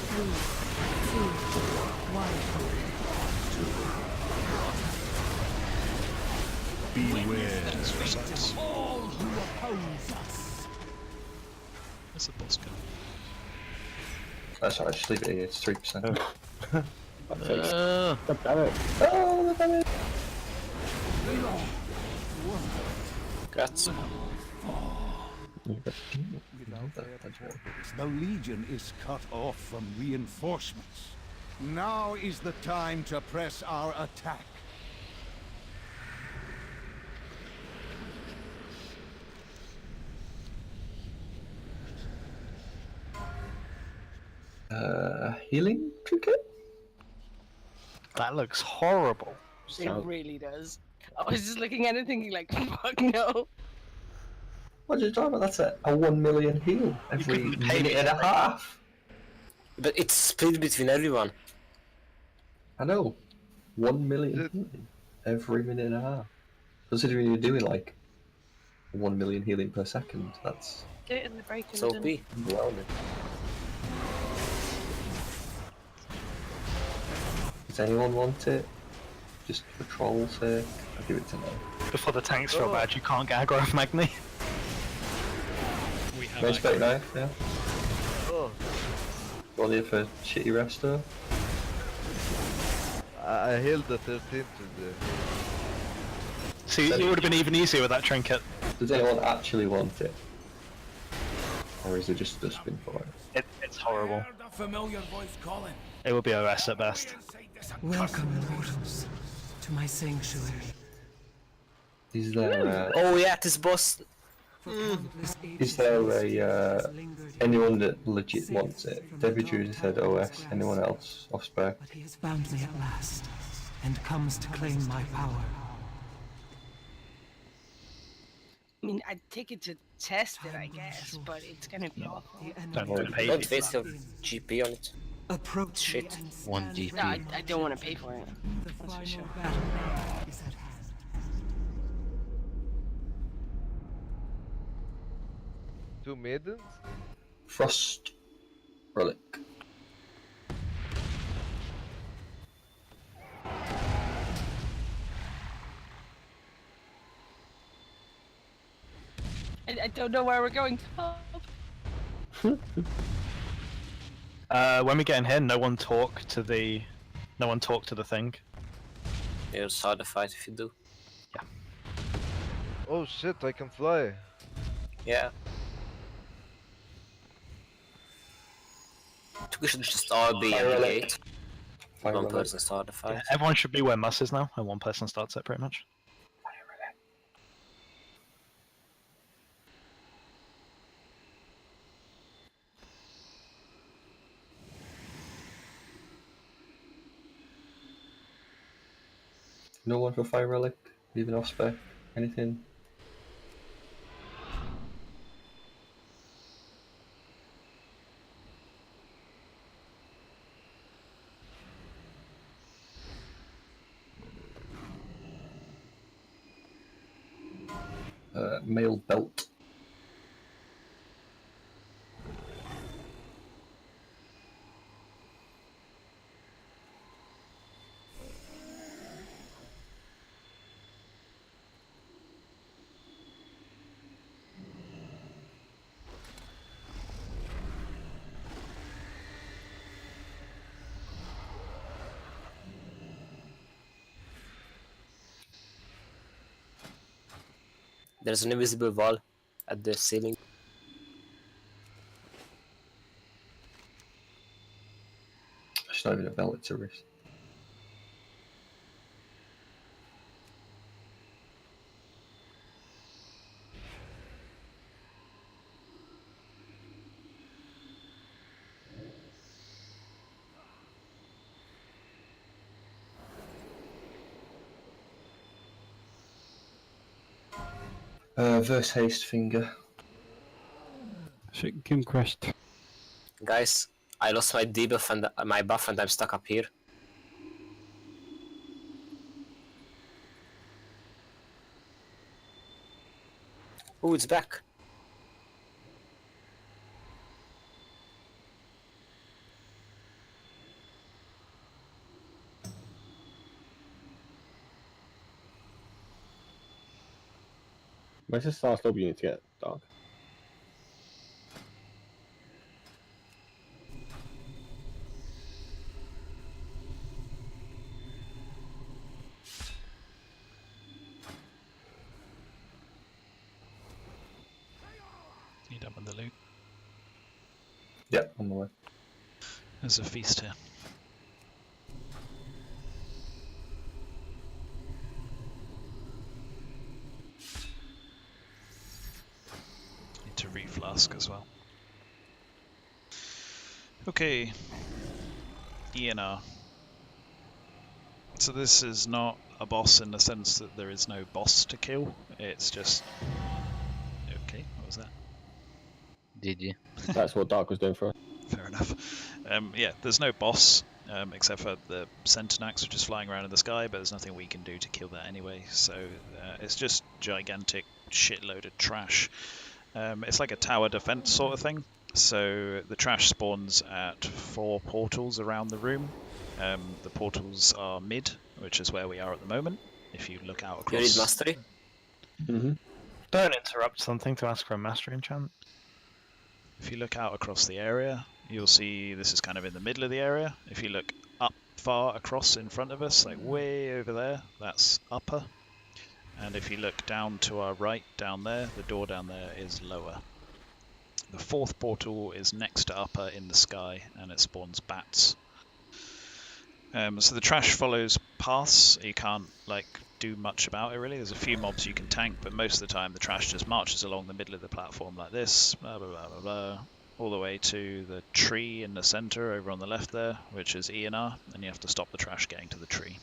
3, 2, 1. Beware. All who oppose us. Where's the boss gun? That's alright, just leave it here, it's 3%. Uh, God damn it. Oh, damn it! Grazie. The Legion is cut off from reinforcements. Now is the time to press our attack. Healing trinket? That looks horrible. It really does. I was just looking at it thinking like, fuck no. What are you talking about? That's a 1 million heal every minute and a half. But it's split between everyone. I know. 1 million healing every minute and a half. Considering you're doing like 1 million healing per second, that's Do it in the break. so OP. overwhelming. Does anyone want it? Just for troll's sake? I'll give it to no. Before the tanks feel bad, you can't get aggro off Magni. We have Respect aggro. knife, yeah. Oh, Going here for shitty resto. I healed the 13th today. See, it would have been even easier with that trinket. Does anyone actually want it? Or is it just a dustbin for it? It's horrible. A familiar voice calling. It would be OS at best. Welcome, mortals, to my sanctuary. Is there Oh yeah, this boss. is there a anyone that legit wants it? David Judy said OS. Anyone else off spec? But he has found me at last, and comes to claim my power. I mean, I'd take it to test it, I guess, but it's gonna be awful. Don't pay Don't for waste your GP on it. Approach Shit. 1 GP. No, I don't want to pay for it. That's for sure. is at hand. Two maidens? Frost relic. I don't know where we're going. When we get in here, no one talk to the thing. You'll start the fight if you do. Oh shit, I can fly. Yeah. I think we should just all be at the gate. One person start the fight. Yeah, everyone should be where Mus is now, and one person starts it pretty much. No one for fire relic, even off spec, anything. Mail belt. There's an invisible wall at the ceiling. It's not even a belt, it's a wrist. Verse haste finger. Shit, Kim crashed. Guys, I lost my debuff and my buff and I'm stuck up here. Oh, it's back. Where's the last lobby you need to get, Dark? Yeah, on the way. There's a feast here. Need to reflask as well. Okay. ENR. So this is not a boss in the sense that there is no boss to kill. It's just... Okay, what was that? GG. That's what Dark was doing for us. Fair enough. Yeah, there's no boss, except for the Centenax, which is flying around in the sky, but there's nothing we can do to kill that anyway, so it's just gigantic shitload of trash. It's like a tower defense sort of thing, so the trash spawns at 4 portals around the room. The portals are mid, which is where we are at the moment. If you look out across... You need mastery? Mm-hmm. Don't interrupt something to ask for a mastery enchant. If you look out across the area, you'll see this is kind of in the middle of the area. If you look up far across in front of us, like way over there, that's upper. And if you look down to our right, down there, the door down there is lower. The 4th portal is next to upper in the sky, and it spawns bats. So the trash follows paths. You can't do much about it really. There's a few mobs you can tank, but most of the time the trash just marches along the middle of the platform like this, blah blah blah blah blah, all the way to the tree in the center over on the left there, which is ENR, and you have to stop the trash getting to the tree.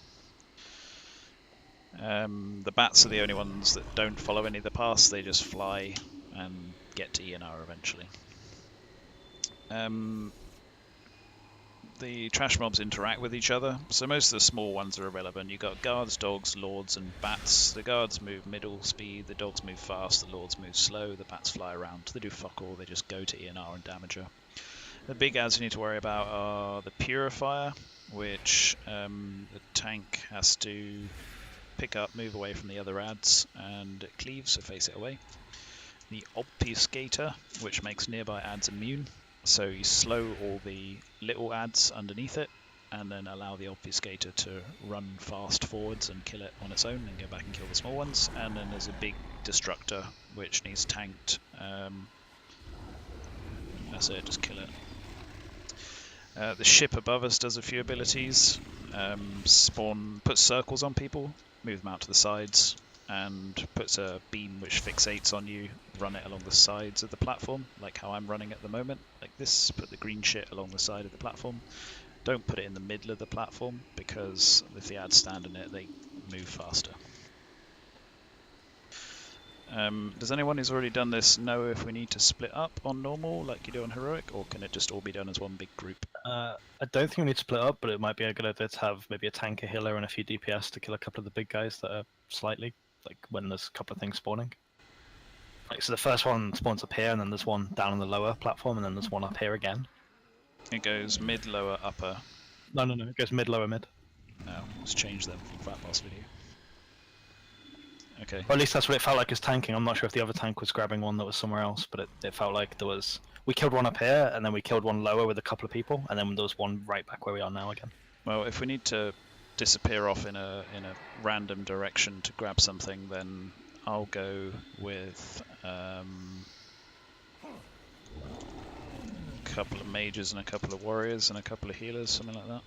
The bats are the only ones that don't follow any of the paths. They just fly and get to ENR eventually. The trash mobs interact with each other, so most of the small ones are irrelevant. You've got guards, dogs, lords, and bats. The guards move middle speed, the dogs move fast, the lords move slow, the bats fly around. They do fuck all, they just go to ENR and damage her. The big ads you need to worry about are the Purifier, which the tank has to pick up, move away from the other ads, and it cleaves, so face it away. The Obfuscator, which makes nearby ads immune. So you slow all the little ads underneath it, and then allow the Obfuscator to run fast forwards and kill it on its own, and go back and kill the small ones. And then there's a big Destructor, which needs tanked. That's it, just kill it. The ship above us does a few abilities. Puts circles on people, move them out to the sides, and puts a beam which fixates on you, run it along the sides of the platform, like how I'm running at the moment, like this. Put the green shit along the side of the platform. Don't put it in the middle of the platform, because if the ads stand in it, they move faster. Does anyone who's already done this know if we need to split up on normal, like you do on heroic, or can it just all be done as one big group? I don't think we need to split up, but it might be a good idea to have maybe a tank, a healer, and a few DPS to kill a couple of the big guys that are slightly, like when there's a couple of things spawning. Like, so the first one spawns up here, and then there's one down on the lower platform, and then there's one up here again. It goes mid, lower, upper. No, it goes mid, lower, mid. No, let's change them from that last video. Okay. Or at least that's what it felt like as tanking. I'm not sure if the other tank was grabbing one that was somewhere else, but it felt like there was... We killed one up here, and then we killed one lower with a couple of people, and then there was one right back where we are now again. Well, if we need to disappear off in a random direction to grab something, then I'll go with a couple of mages and a couple of warriors and a couple of healers, something like that.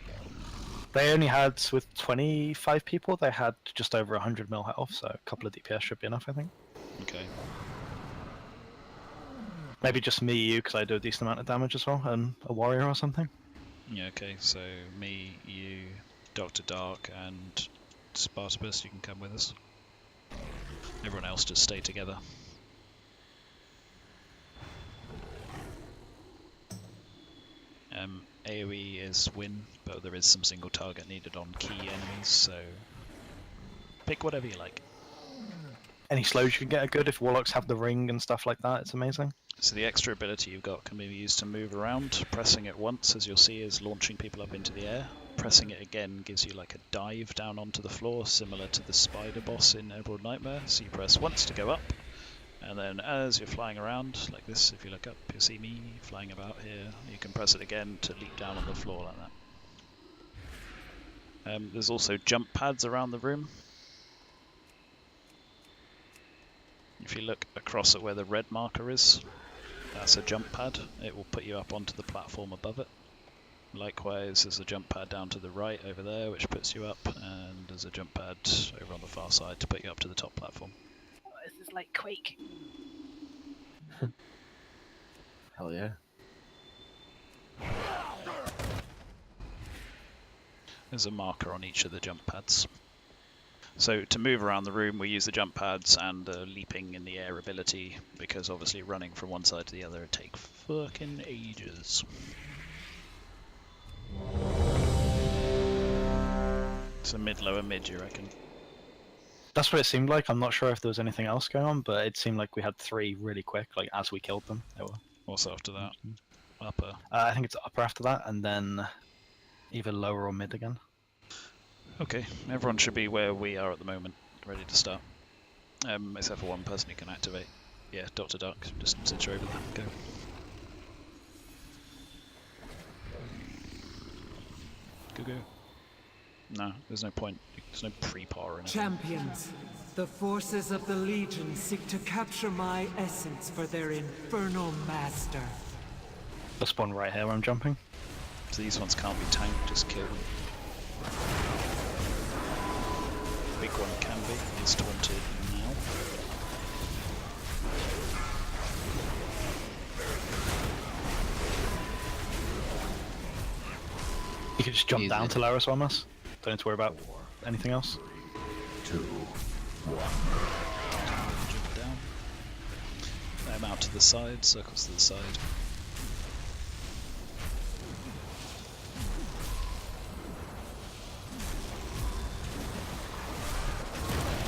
They only had, with 25 people, they had just over 100 mil health, so a couple of DPS should be enough, I think. Okay. Maybe just me, you, because I do a decent amount of damage as well, and a warrior or something. Yeah, okay, so me, you, Dr. Dark, and Spartacus, you can come with us. Everyone else just stay together. AoE is win, but there is some single target needed on key enemies, so pick whatever you like. Any slows you can get are good. If warlocks have the ring and stuff like that, it's amazing. So the extra ability you've got can be used to move around. Pressing it once, as you'll see, is launching people up into the air. Pressing it again gives you like a dive down onto the floor, similar to the spider boss in Emerald Nightmare. So you press once to go up, and then as you're flying around, like this, if you look up, you'll see me flying about here. You can press it again to leap down on the floor like that. There's also jump pads around the room. If you look across at where the red marker is, That's a jump pad. It will put you up onto the platform above it. Likewise, there's a jump pad down to the right over there, which puts you up, and there's a jump pad over on the far side to put you up to the top platform. Oh, this is like Quake. Hell yeah. There's a marker on each of the jump pads. So to move around the room, we use the jump pads and the leaping in the air ability, because obviously running from one side to the other would take fucking ages. So mid, lower, mid, you reckon? That's what it seemed like. I'm not sure if there was anything else going on, but it seemed like we had 3 really quick, like as we killed them. They were. What's after that? Upper? I think it's upper after that, and then either lower or mid again. Okay, everyone should be where we are at the moment, ready to start. Except for one person who can activate. Yeah, Dr. Duck, just sit you over there. Go. Go. No, there's no point. There's no pre-par or anything. Champions, the forces of the Legion seek to capture my essence for their infernal master. They'll spawn right here where I'm jumping. So these ones can't be tanked, just kill them. Big one can be, he's taunted now. You can just jump down to lower us on us. Don't need to worry about anything else. 2, 1. Jump down. Let him out to the side, circles to the side.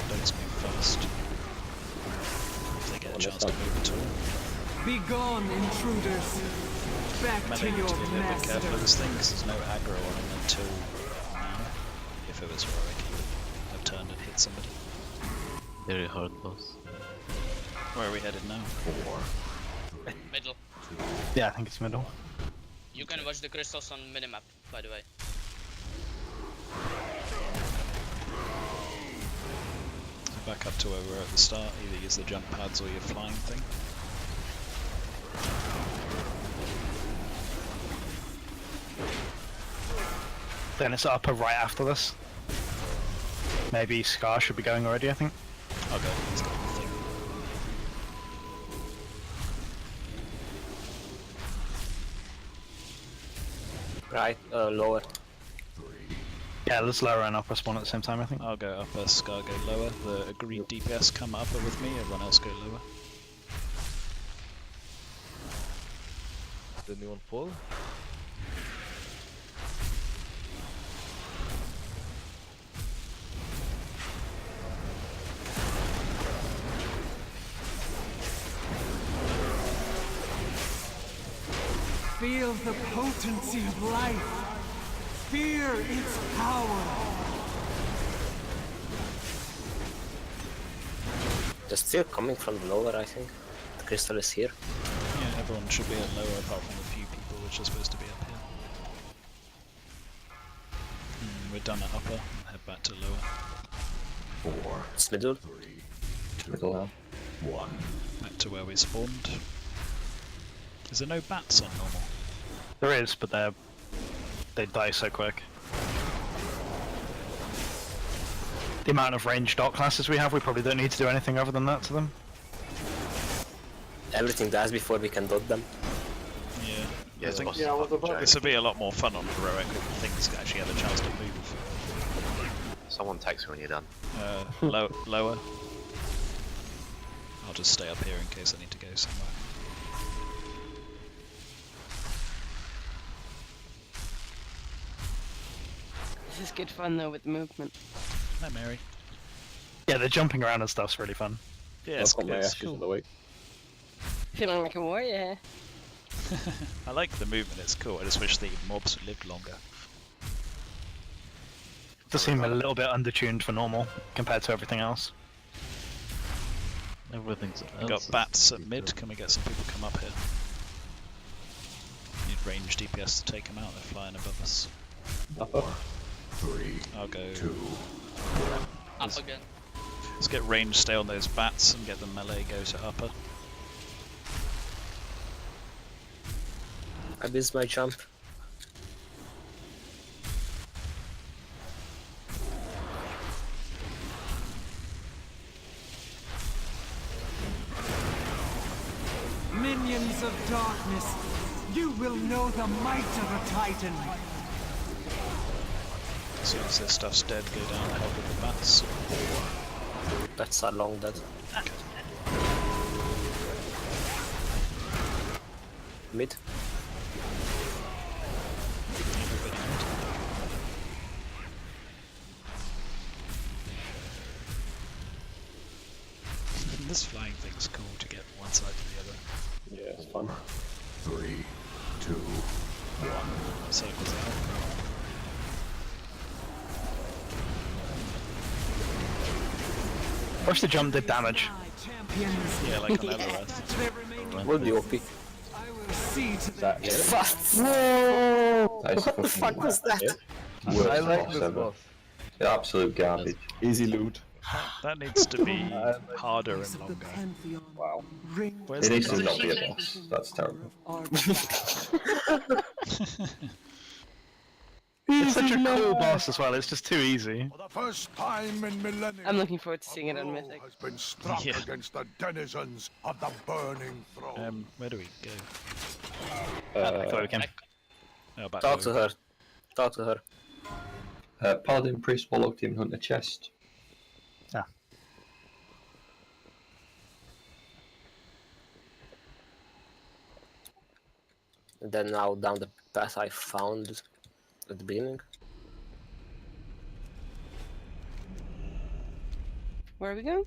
Don't move fast. If they get a chance to move at all. Begone, intruders! Back Melee to need your to be a little bit master. careful of this thing because there's no aggro on him until now. If it was heroic, he would have turned and hit somebody. Very hard boss. Where are we headed now? 4. Middle. Yeah, I think it's middle. You can watch the crystals on minimap, by the way. So back up to where we were at the start. Either use the jump pads or your flying thing. Then it's upper right after this. Maybe Scar should be going already, I think. I'll go. Let's go. Right, lower. Yeah, let's lower and upper spawn at the same time, I think. I'll go upper, Scar go lower. The agreed DPS come upper with me, everyone else go lower. Did anyone fall? Feel the potency of life. Fear its power. They're still coming from the lower, I think. The crystal is here. Yeah, everyone should be at lower apart from a few people which are supposed to be up here. We're done at upper, head back to lower. 4. It's middle. 3, 2, Middle now. 1. Back to where we spawned. Is there no bats on normal? There is, but they die so quick. The amount of ranged dot classes we have, we probably don't need to do anything other than that to them. Everything dies before we can dot them. Yeah, I think this would be a lot more fun on heroic if things actually have a chance to move. Someone text me when you're done. Lower. I'll just stay up here in case I need to go somewhere. This is good fun though with the movement. Hi, Mary. Yeah, the jumping around and stuff's really fun. Yeah, I've got my ashes cool. on the way. Feeling like a warrior. I like the movement, it's cool. I just wish the mobs lived longer. Does seem a little bit undertuned for normal compared to everything else. Everything's We've got bats at mid. Can we get some people come up here? Need range DPS to take them out. They're flying above us. Upper. 3. I'll go 2. Up again. Let's get range stay on those bats and get the melee go to upper. I missed my jump. Minions of darkness, you will know the might of a titan. As soon as this stuff's dead, go down and help with the bats. Bats are long dead. Mid. This flying thing's cool to get from one side to the other. Yeah, it's fun. 3, 2, 1. Circles out. Wish the jump did damage. Yeah, like an Antorus. Would be OP. That Whoa! What the fuck was that? I like this boss. Absolute garbage. Easy loot. That needs to be harder and longer. Wow. Where's It the needs to guy? not be a boss. That's terrible. It's such a cool boss as well, it's just too easy. For the first time in millennia, I'm looking forward to seeing it on Mythic. has been struck Yeah. against the denizens of the burning throne. Where do we go? I thought we can. Oh, back Talk there. to her. Talk to her. Paladin, Priest, Warlock, Demon Hunter, Chest. Ah. And then now down the path I found at the beginning. Where are we going?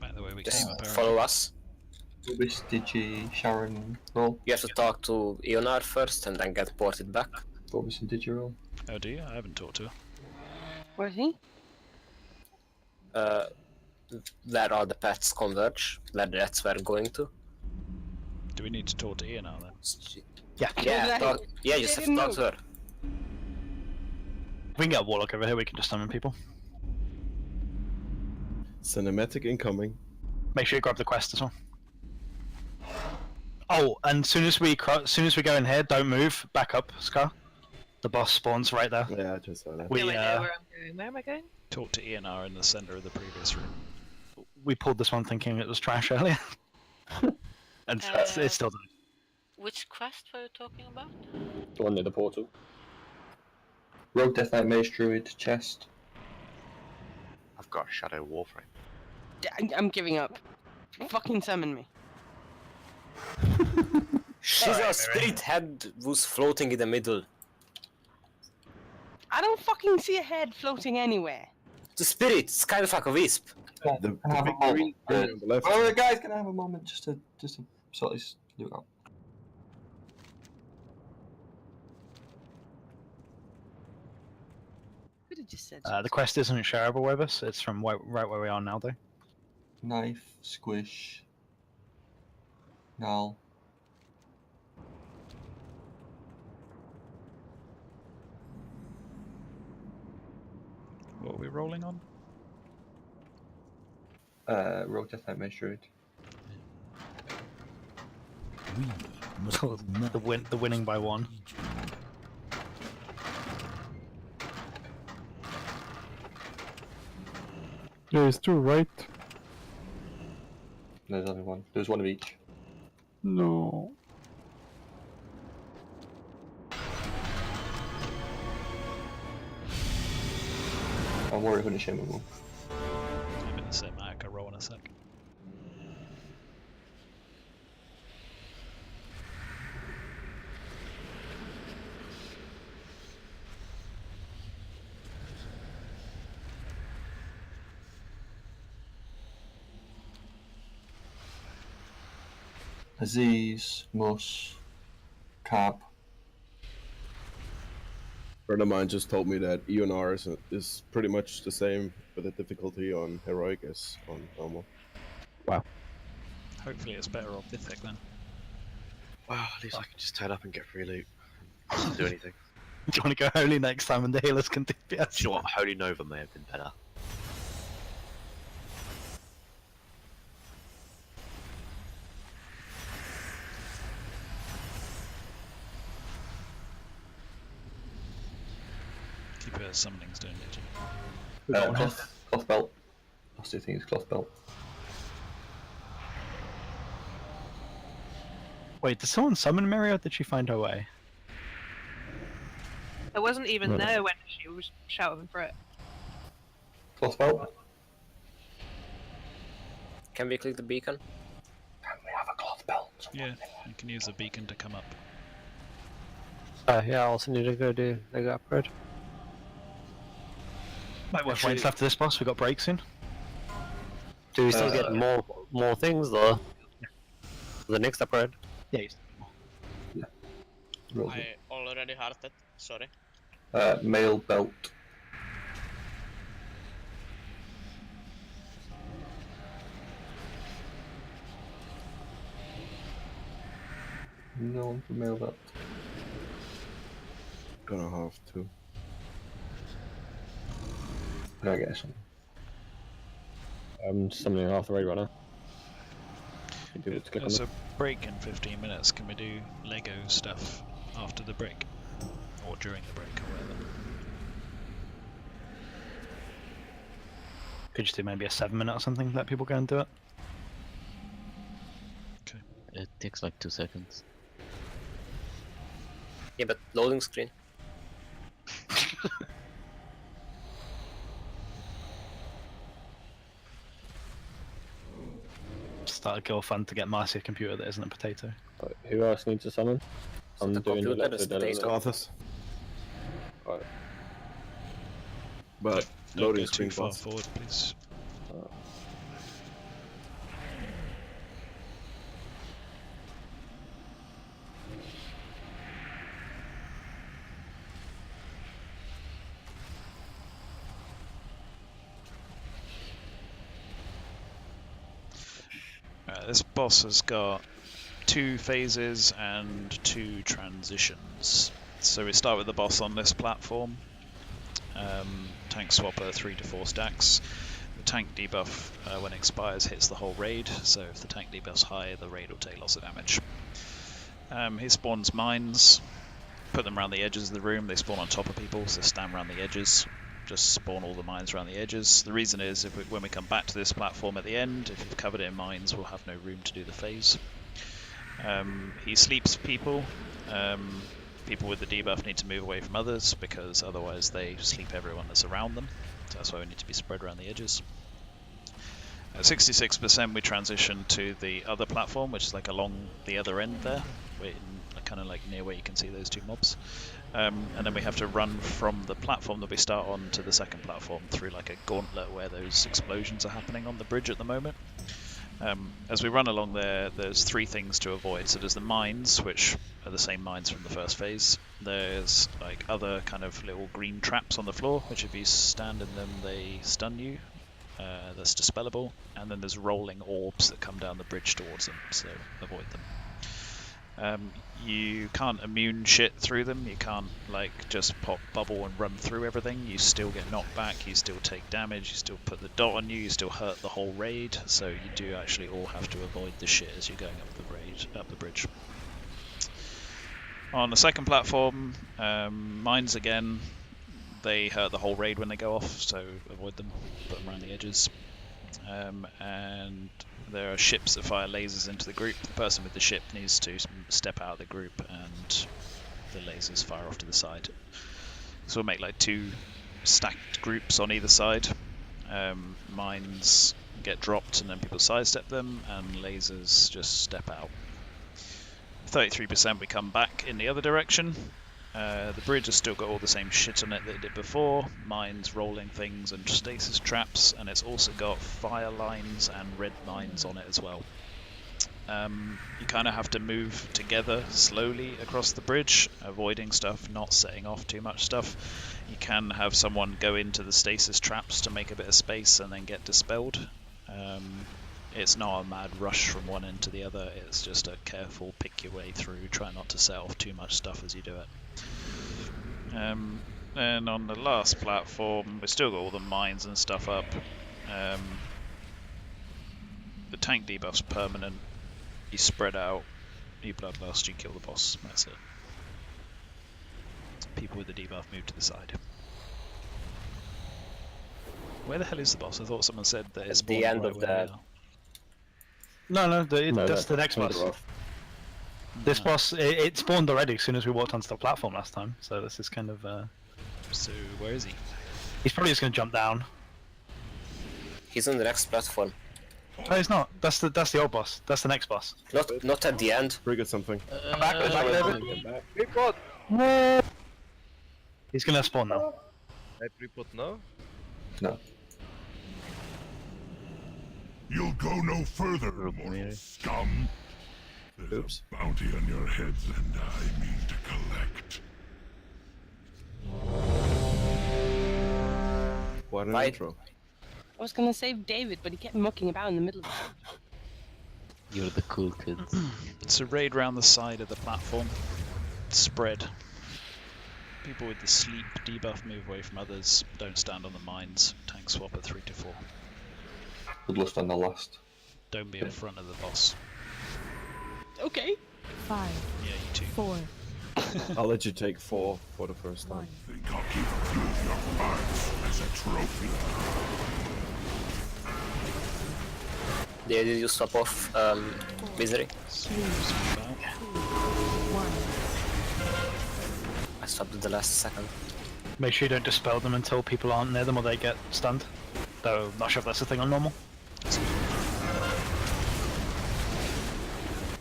Back the way we Just came, apparently. follow us. Rubis, Digi, Sharon, roll. You have to talk to Ionar first and then get ported back. Rubis and Digi roll. Oh, do you? I haven't talked to her. Where's he? Where all the paths converge, where that's where we're going to. Do we need to talk to Ian now then? Yeah. Yeah, you just have to talk to her. If we can get a Warlock over here, we can just summon people. Cinematic incoming. Make sure you grab the quest as well. Oh, and soon as we go in here, don't move. Back up, Scar. The boss spawns right there. Yeah, I just saw that. We No, I know where I'm going. Where am I going? Talk to Ian in the centre of the previous room. we pulled this one thinking it was trash earlier, and it's still doing. Which quest were you talking about? The one near the portal. Rogue Death Knight, Mage Druid, Chest. I've got a Shadow Warframe. I'm giving up. Fucking summon me. She's a spirit head who's floating in the middle. I don't fucking see a head floating anywhere. The spirit, it's kind of like a wisp. Can I have a moment? Alright, guys, can I have a moment just to sort this loot out? Could have just said. The quest isn't shareable with us. It's from right where we are now, though. Knife, squish, null. What are we rolling on? Rogue Death Knight, Mage Druid. The winning by one. There's two, right? There's only one. There's one of each. No. I'm worried when it's shameable. I'm in the cinematic, I'll roll in a sec. Aziz, Mus, Cab. A friend of mine just told me that Antorus is pretty much the same with the difficulty on heroic as on normal. Wow. Hopefully it's better on Mythic then. Well, at least I can just turn up and get free loot. I don't have to do anything. Do you want to go Holy next time and the healers can DPS? Do you know what? Holy Nova may have been better. summoning's doing it. Cloth belt. Last two things, cloth belt. Wait, did someone summon Mary or did she find her way? I wasn't even No. there when she was shouting for it. Cloth belt. Can we click the beacon? Can we have a cloth belt? Yeah, you can use the beacon to come up. Yeah, I also need to go do the upgrade. Might worth waiting after this boss, we got breaks in. Do we still get more things though? The next upgrade? Yeah, you still I already hearted, sorry. Mail belt. No one for mail belt. Gonna have to. I get something. I'm summoning half the raid right now. There's a break in 15 minutes. Can we do Lego stuff after the break? Or during the break, or whatever? Could you do maybe a 7-minute or something, let people go and do it? Okay. It takes like 2 seconds. Yeah, but loading screen. Start a kill fund to get Marcy a computer that isn't a potato. But who else needs to summon? I'm doing computer the is potato. Arthas. Alright. But Don't loading go too screen far fast. forward, please. This boss has got 2 phases and 2 transitions. So we start with the boss on this platform. Tank swapper 3 to 4 stacks. The tank debuff when it expires hits the whole raid, so if the tank debuff's high, the raid will take lots of damage. He spawns mines, put them around the edges of the room. They spawn on top of people, so stand around the edges. Just spawn all the mines around the edges. The reason is when we come back to this platform at the end, if you've covered it in mines, we'll have no room to do the phase. He sleeps people. People with the debuff need to move away from others because otherwise they sleep everyone that's around them. So that's why we need to be spread around the edges. At 66% we transition to the other platform, which is like along the other end there, kind of like near where you can see those 2 mobs. And then we have to run from the platform that we start on to the second platform through like a gauntlet where those explosions are happening on the bridge at the moment. As we run along there, there's 3 things to avoid. So there's the mines, which are the same mines from the first phase. There's like other kind of little green traps on the floor, which if you stand in them, they stun you. That's dispellable. And then there's rolling orbs that come down the bridge towards them, so avoid them. You can't immune shit through them. You can't like just pop bubble and run through everything. You still get knocked back, you still take damage, you still put the dot on you, you still hurt the whole raid, so you do actually all have to avoid the shit as you're going up the bridge. On the second platform, mines again, they hurt the whole raid when they go off, so avoid them, put them around the edges. And there are ships that fire lasers into the group. The person with the ship needs to step out of the group and the lasers fire off to the side. So we'll make like 2 stacked groups on either side. Mines get dropped and then people sidestep them, and lasers just step out. 33% we come back in the other direction. The bridge has still got all the same shit on it that it did before, mines, rolling things and stasis traps, and it's also got fire lines and red mines on it as well. You kind of have to move together slowly across the bridge, avoiding stuff, not setting off too much stuff. You can have someone go into the stasis traps to make a bit of space and then get dispelled. It's not a mad rush from one end to the other, it's just a careful pick your way through, try not to set off too much stuff as you do it. And on the last platform, we've still got all the mines and stuff up. The tank debuff's permanent, you spread out, you bloodlust, you kill the boss, that's it. People with the debuff move to the side. Where the hell is the boss? I thought someone said that it's At the end of the. No, that's the next boss. This boss, it spawned already as soon as we walked onto the platform last time, so this is kind of... So, where is he? He's probably just going to jump down. He's on the next platform. Oh, he's not. That's the old boss. That's the next boss. Not at the end. Trigger something. Come back, David. Hey, Prot! He's going to spawn now. Hey, Prot, no? No. You'll go no further, mortal scum. There's a bounty on your heads, and I mean to collect. What an intro. I was gonna save David, but he kept mucking about in the middle of it. You're the cool kids. It's a raid round the side of the platform. Spread. People with the sleep debuff move away from others. Don't stand on the mines. Tank swap at 3 to 4. Bloodlust on the last. Don't be in front of the boss. Okay. 5. Yeah, you too. 4. I'll let you take 4 for the first time. Think I'll keep a few of your parts as a trophy. Did you swap off Misery? 3. 2. 1. I swapped at the last second. Make sure you don't dispel them until people aren't near them or they get stunned. Though, not sure if that's a thing on normal.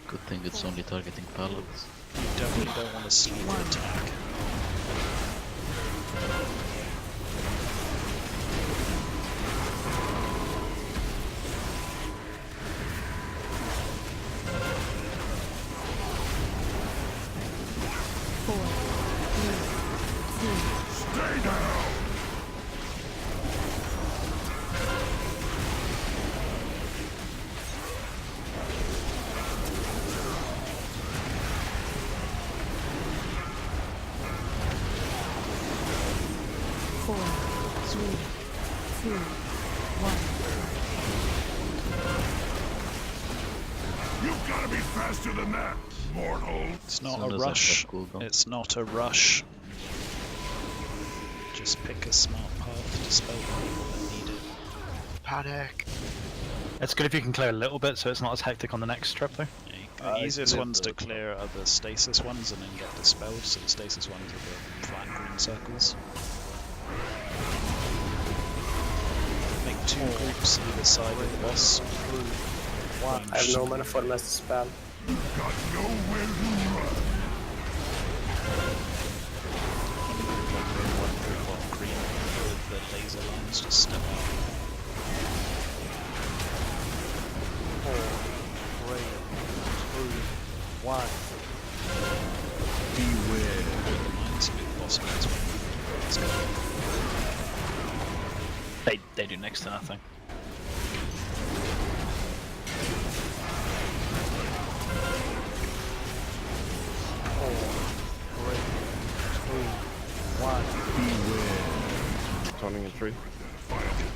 Good thing it's only targeting paladins. You definitely don't want to sleep attack. Stay down! You've got to be faster than that, mortal. It's not a rush. It's not a rush. Just pick a smart path to dispel the people that need it. Panic! It's good if you can clear a little bit so it's not as hectic on the next trip though. The easiest ones to clear are the stasis ones and then get dispelled, so the stasis ones are the flat green circles. Make 2 groups either side of the boss. I have no mana for mass spell. You've got nowhere to run. One group on green with the laser lines, just step out. 4, 3, 2, 1. Beware. Mines with boss guys. They do next to nothing. Beware. Turning in 3.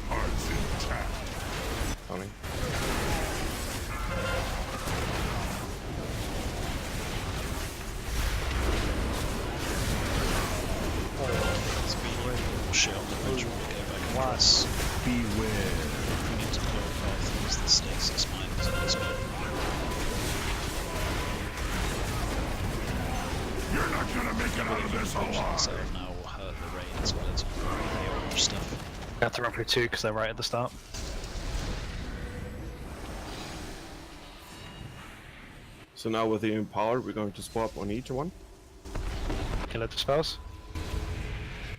Hearts intact. Turning. Shit on the bridge when we go back across. Beware. We need to clear a path, use the stasis mines and dispel. You're not gonna make it out of this alive. Now will hurt the raid as well as the orange stuff. You have to run through 2 because they're right at the start. So now with the empowered, we're going to swap on each one. Killer dispels.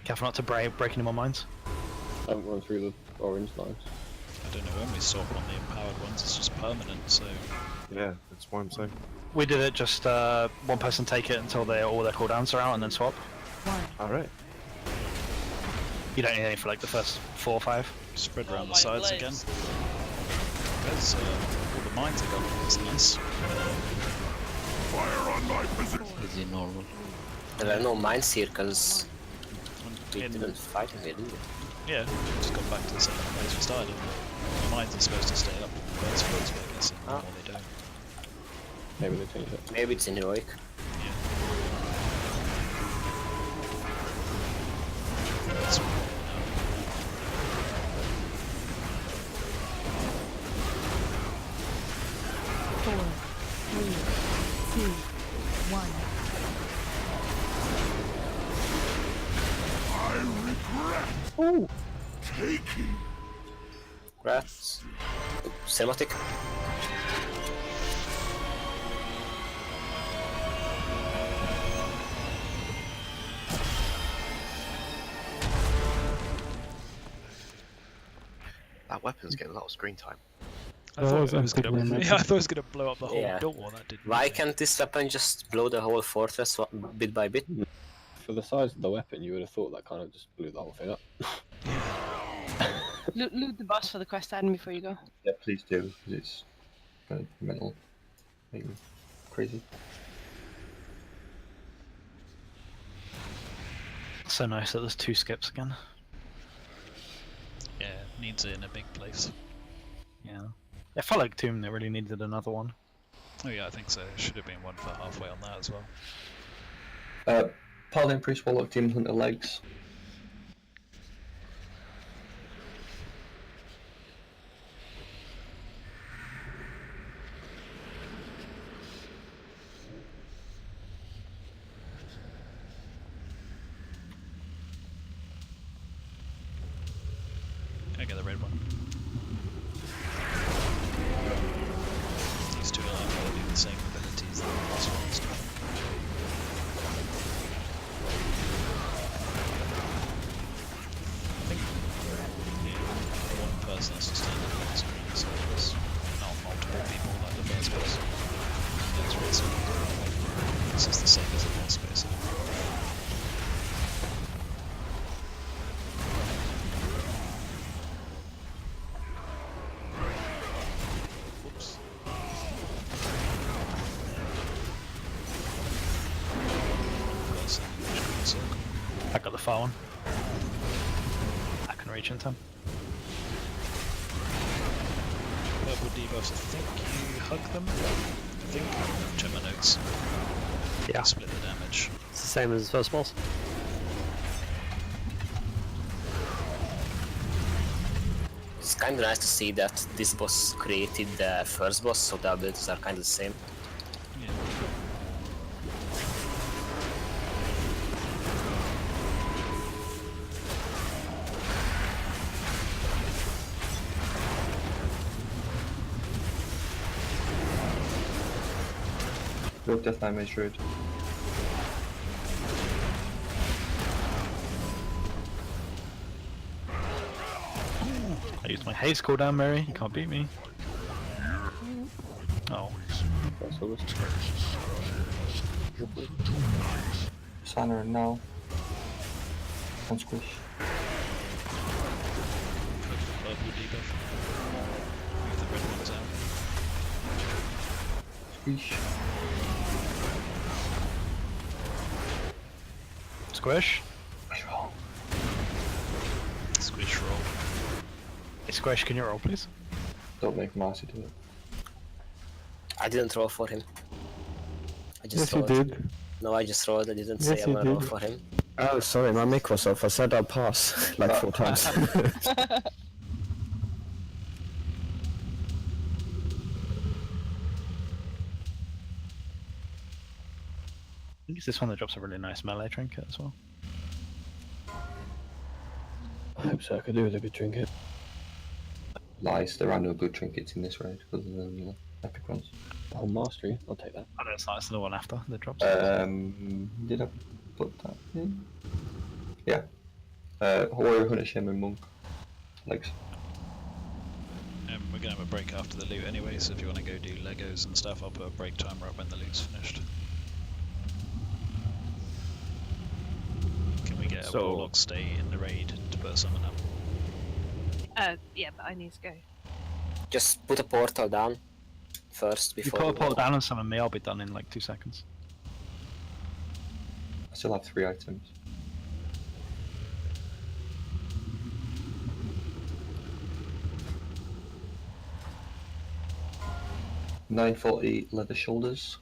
Careful not to break any more mines. I haven't run through the orange lines. I don't know when we swap on the empowered ones, it's just permanent, so... Yeah, that's what I'm saying. We did it just one person take it until all their cooldowns are out and then swap. Alright. You don't need any for like the first 4 or 5. Spread around the sides again. There's all the mines are gone, that's nice. Fire on my position. Is it normal? There are no mine circles. We didn't fight in it either. Yeah, we just got back to the same place we started. The mines are supposed to stay up first floors, but I guess anymore they don't. Maybe they changed it. Maybe it's in heroic. That's Ooh! Taking. Rats. Cinematic. That weapon's getting a lot of screen time. I thought it was gonna blow up the whole Yeah. door. That didn't. Why can't this weapon just blow the whole fortress bit by bit? For the size of the weapon, you would have thought that kind of just blew the whole thing up. Loot the boss for the quest item before you go. Yeah, please do, because it's kind of mental. Maybe crazy. So nice that there's 2 skips again. Yeah, needs it in a big place. Yeah. I felt like Tomb they really needed another one. Oh yeah, I think so. Should have been one for halfway on that as well. Paladin Priest Warlock Demon Hunter legs. Can I get the red one? These two are probably the same abilities that the last ones do. I think one person has to stand on the screen, so it's not multiple people like the first person. That's really simple. This is the same as the boss, basically. I got the far one. I can reach into him. Purple debuffs, I think you hug them. I think. Check my notes. Yeah. Split the damage. It's the same as the first boss. It's kind of nice to see that this boss created the first boss, so the abilities are kind of the same. Yeah. Broke Death Nightmare's Druid. I used my haste cooldown, Mary. You can't beat me. Oh. Signer and now. And Squish. Purple debuff. Move the red ones out. Squish. Squish. Squish roll. Hey, Squish, can you roll, please? Don't make Marcy do it. I didn't roll for him. I just Yes, you rolled. did. No, I just rolled. I didn't Yes, say I'm you gonna roll did. for him. Oh, sorry, my mic was off. I said I'll pass like 4 times. I think it's this one that drops a really nice melee trinket as well. I hope so. I could do with a good trinket. Lies, there are no good trinkets in this raid other than the epic ones. Oh, mastery. I'll take that. Oh, no, it's not. It's the one after that drops. Did I put that in? Yeah. Warrior, Hunter, Shaman, Monk. Legs. We're gonna have a break after the loot anyway, so if you want to go do Legos and stuff, I'll put a break timer up when the loot's finished. Can we get a Warlock stay in the raid to put someone up? Yeah, but I need to go. Just put a portal down first You before. put a portal down and summon me, I'll be done in like 2 seconds. I still have 3 items. $940 leather shoulders.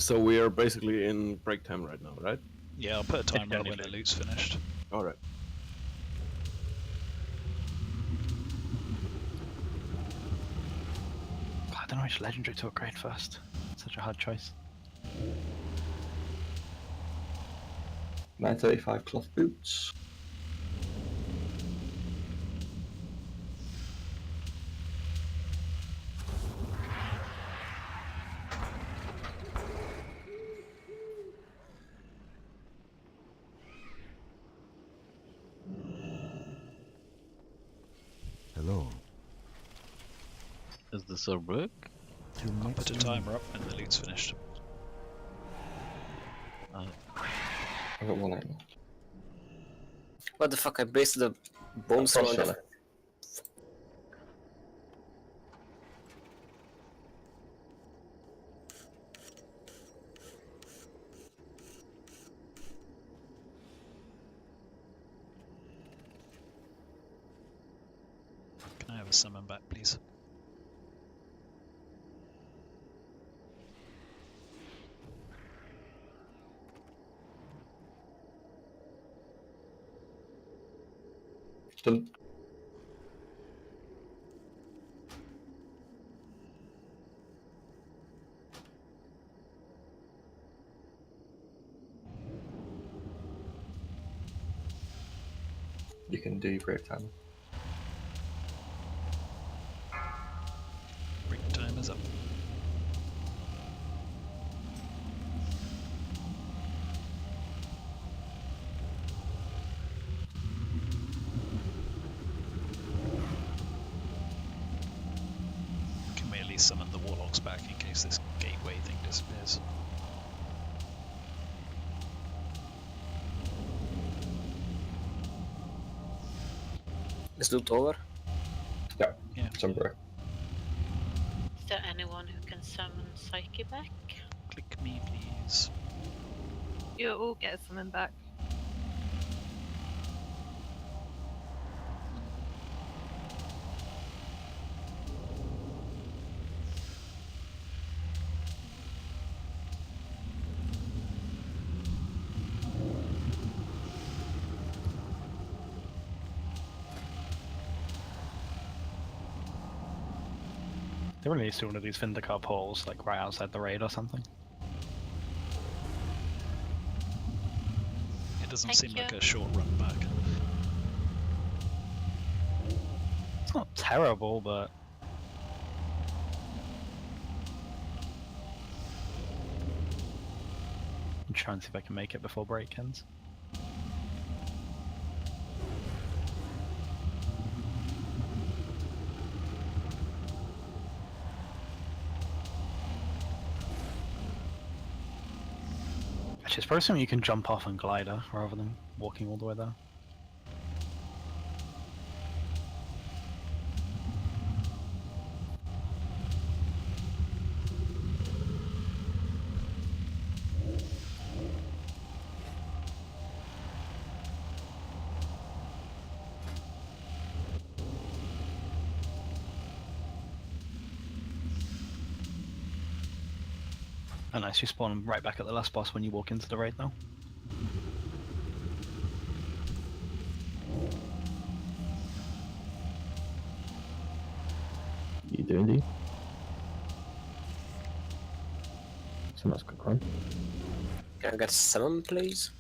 So we are basically in break time right now, right? Yeah, I'll put a timer on when the loot's finished. Alright. I don't know which legendary to upgrade first. Such a hard choice. 935 cloth boots. Hello. Is this our break? I'll put a timer up when the loot's finished. I got one item. What the fuck? I based the bone sword on the... Can I have a summon back, please? Still. You can do your break time. Break time is up. Can we at least summon the warlocks back in case this gateway thing disappears? Is loot over? Yeah. Yeah. Some break. Is there anyone who can summon Psyche back? Click me, please. You'll all get something back. They really needs to one of these Vindicar portals, like right outside the raid or something. It doesn't Thank seem you. like a short run back. It's not terrible, but I'm trying to see if I can make it before break ends. Actually, it's probably something you can jump off and glider rather than walking all the way there. Oh nice, you spawn right back at the last boss when you walk into the raid now. You doing, D? So that's a quick one. Can I get summon, please?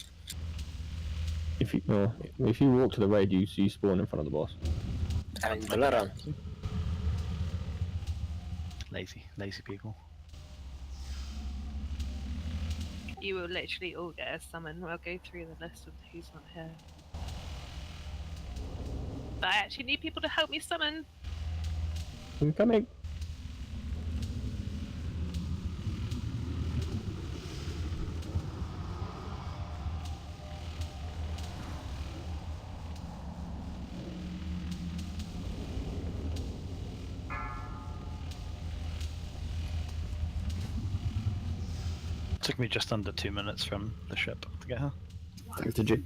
If you if you walk to the raid, you spawn in front of the boss. Lazy people. You will literally all get a summon. I'll go through the list of who's not here. But I actually need people to help me summon. I'm coming. Took me just under 2 minutes from the ship to get her. Thanks to G.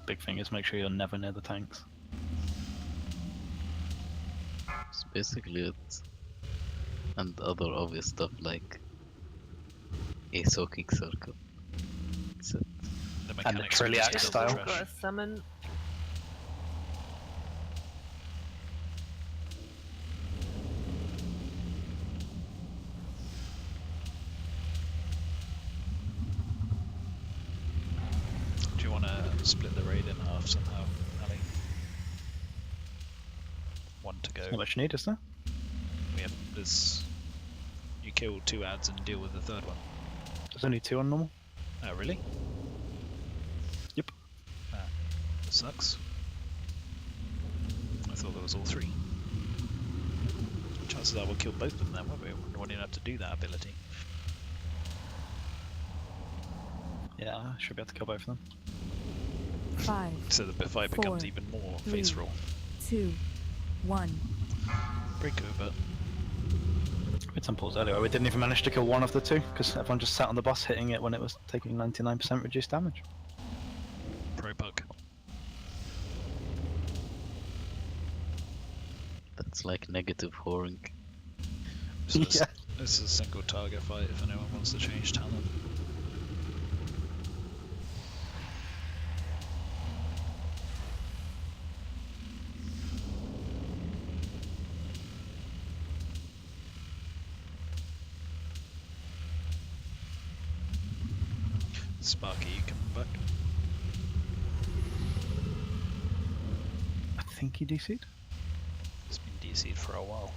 big thing is make sure you're never near the tanks. So basically it's... And other obvious stuff like a soaking circle. That's it. The And the mechanics are Trilliac just style. double trash. Got a summon. Do you want to split the raid in half somehow, Ali? One to go. Not much need, is there? We have this. You kill 2 ads and deal with the third one. There's only 2 on normal. Oh, really? Yep. Ah, that sucks. I thought there was all 3. Chances are we'll kill both of them then, won't we? We won't even have to do that ability. Yeah, I should be able to kill both of them. 5. So the fight becomes 4, even more 3, face roll. 2, 1. Break over. We had some pulls earlier. We didn't even manage to kill one of the 2 because everyone just sat on the boss hitting it when it was taking 99% reduced damage. Pro bug. That's like negative whoring. So this is a single target fight if anyone wants to change talent. Sparky, you coming back? I think he DC'd. It's been DC'd for a while.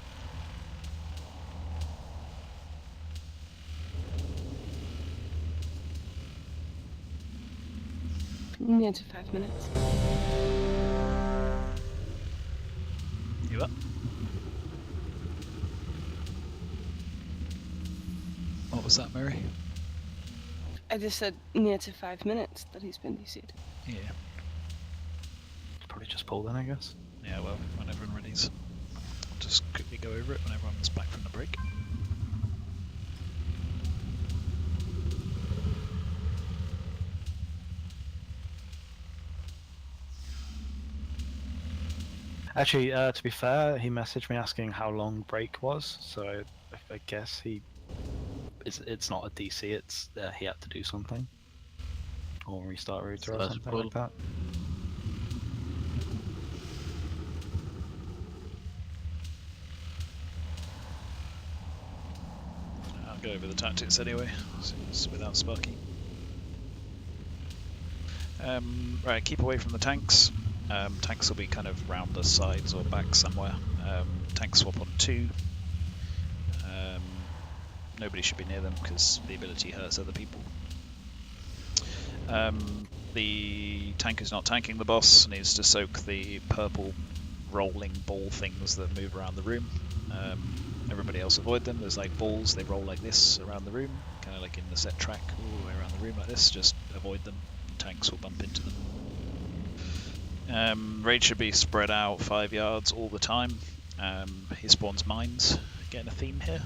Near to 5 minutes. You up? What was that, Mary? I just said near to 5 minutes that he's been DC'd. Yeah. Probably just pull then, I guess. Yeah, well, when everyone ready's. I'll just quickly go over it when everyone's back from the break. Actually, to be fair, he messaged me asking how long break was, so I guess it's not a DC, it's he had to do something. Or restart router or something like that. I'll go over the tactics anyway, it's without Sparky. Right, keep away from the tanks. Tanks will be kind of round the sides or back somewhere. Tank swap on 2. Nobody should be near them because the ability hurts other people. The tank who's not tanking the boss needs to soak the purple rolling ball things that move around the room. Everybody else avoid them. There's like balls, they roll like this around the room, kind of like in the set track all the way around the room like this. Just avoid them. Tanks will bump into them. Raid should be spread out 5 yards all the time. He spawns mines. Getting a theme here.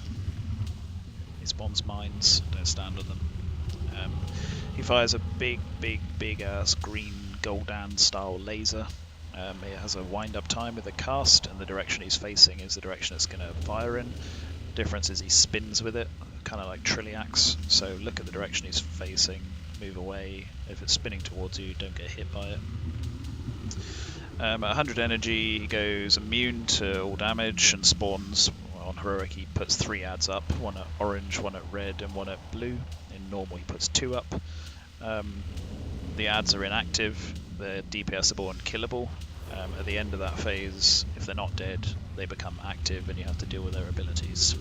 He spawns mines, don't stand on them. He fires a big ass green Goldan style laser. It has a wind up time with a cast, and the direction he's facing is the direction it's going to fire in. The difference is he spins with it, kind of like Trilliacs. So look at the direction he's facing, move away. If it's spinning towards you, don't get hit by it. At 100 energy, he goes immune to all damage and spawns. On heroic, he puts 3 ads up, one at orange, one at red, and one at blue. In normal, he puts 2 up. The ads are inactive, they're DPSable and killable. At the end of that phase, if they're not dead, they become active and you have to deal with their abilities.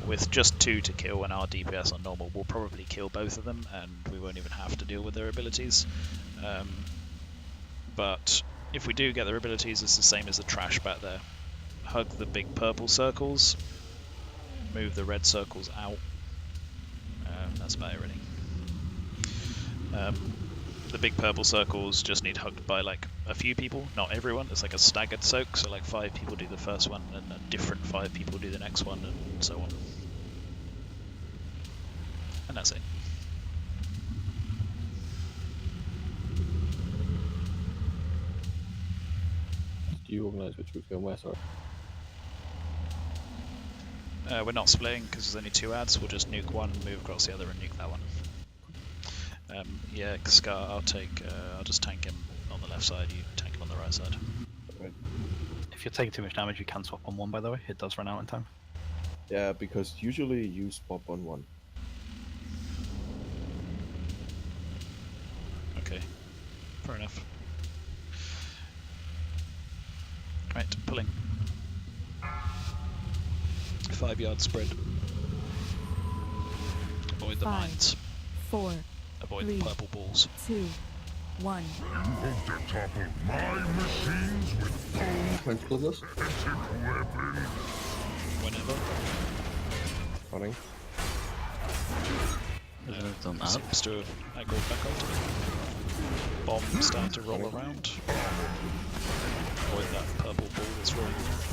With just 2 to kill and our DPS on normal, we'll probably kill both of them and we won't even have to deal with their abilities. But if we do get their abilities, it's the same as the trash back there. Hug the big purple circles, move the red circles out. That's about it really. The big purple circles just need hugged by like a few people, not everyone. It's like a staggered soak, so like 5 people do the first one and a different 5 people do the next one and so on. And that's it. you organise which route going where, sorry? We're not splitting because there's only 2 ads. We'll just nuke one, move across the other, and nuke that one. Yeah, Scar, I'll just tank him on the left side. You tank him on the right side. Right. If you're taking too much damage, you can swap on 1, by the way. It does run out in time. Yeah, because usually you swap on 1. Okay, fair enough. Right, pulling. 5 yard spread. Avoid the 5, mines. 4, Avoid 3, the purple balls. 2, 1. You want to topple my machines with When's Bloodlust? weapons? Whenever. Running. Seems to have aggroed back onto me. Bombs start to roll around. Avoid that purple ball that's rolling around.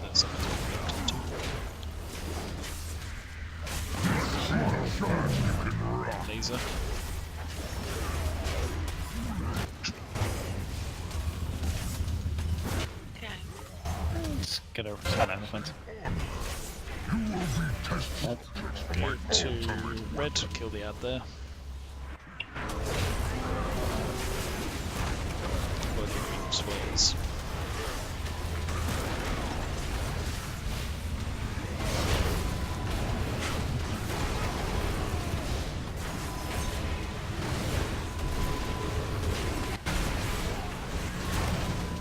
That's something to react to. Laser. Okay. Let's get a scan element. Go to red, kill the ad there. Avoid the green swirls.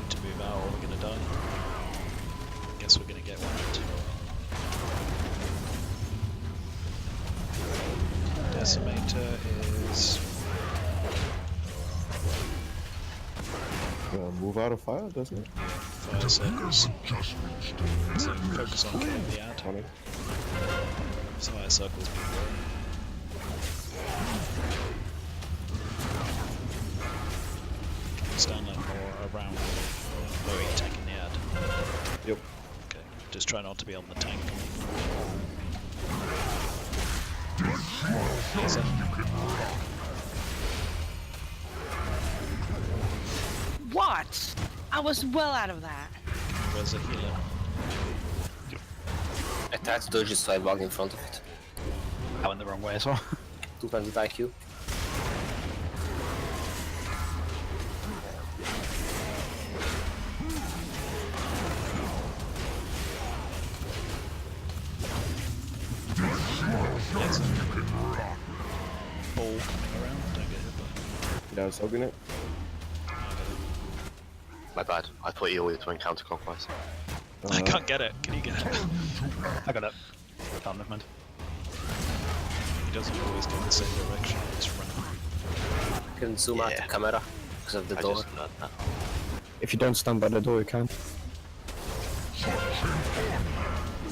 To move out or we're gonna die. Guess we're gonna get one. Decimator is Move out of fire, doesn't it? fire circles. So focus on killing the ad. Fire circles before. Stand up more around where you're taking the ad. Yep. Okay, just try not to be on the tank. Laser. What? I was well out of that. Where's the healer? I tried to dodge it, so I walked in front of it. I went the wrong way as well. 2 times the IQ. Yes. Ball coming around, don't get hit by. Yeah, I was hugging it. My bad. I thought you always went counterclockwise. I can't get it. Can you get it? I got it. Can't movement. He doesn't always go in the same direction. He's running. I can zoom out the camera because of the door. Just learned that. If you don't stand by the door, you can't.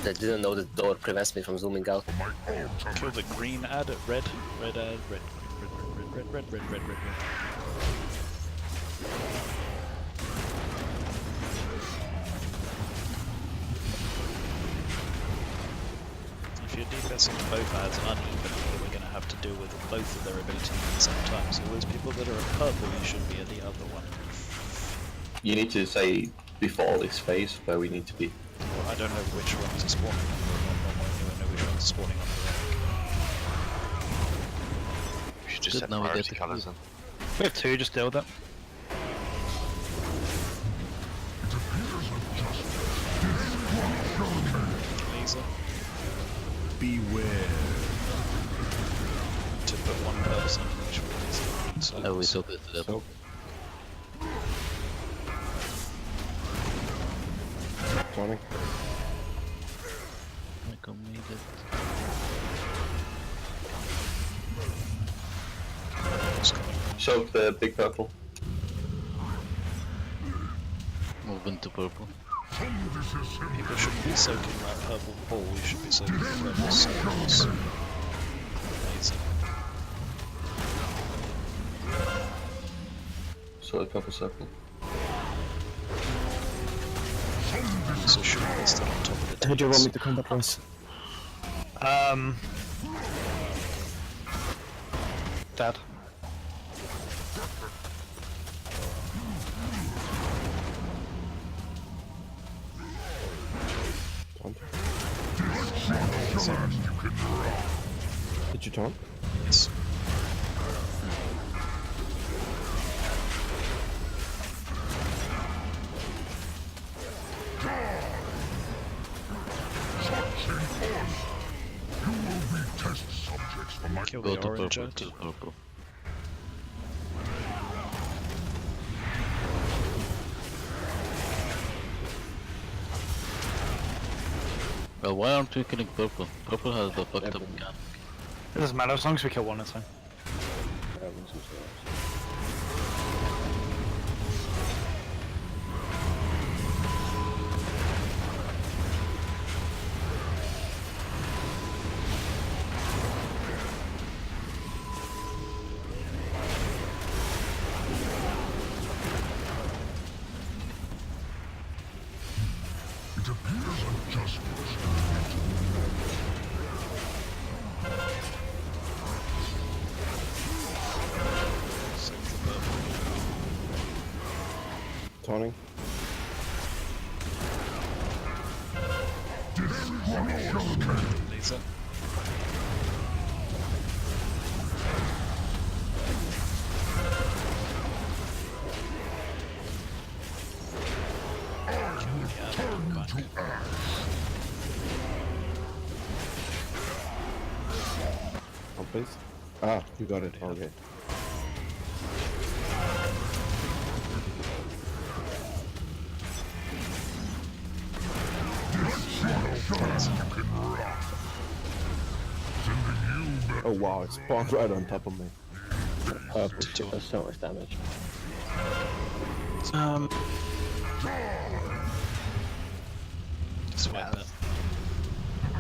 I didn't know the door prevents me from zooming out. Kill the green ad at red. Red ad, red, red, red, red, red, red, red, red, red. If you're DPSing both ads unevenly, we're going to have to deal with both of their abilities at the same time. So those people that are at purple, you should be at the other one. You need to say before this phase where we need to be. Well, I don't know which ones are spawning on the I don't know which ones are spawning on the We should just Good, set now we get priority the colours then. We have 2, just deal with it. laser. Beware. To put one person in each one of these circles. Oh, we took it to the So. Running. I can made it. Soak the big purple. Move into purple. People shouldn't be soaking that purple ball, you should be soaking the purple circles. Amazing. So the purple circle. So should be still on top of the Who do you want me tanks. to combat press? Dad. Did you talk? Yes. You will be test subjects for my Kill Go the to orange purple, out. kill purple. Well, why aren't we killing purple? Purple has the fucked up gun. It doesn't matter as long as we kill one at a time. It appears a just Tony? Lisa. Oh, please. Ah, you got it. Okay. Oh wow, it spawned right on top of me. Purple shit does so much damage. Swipe it.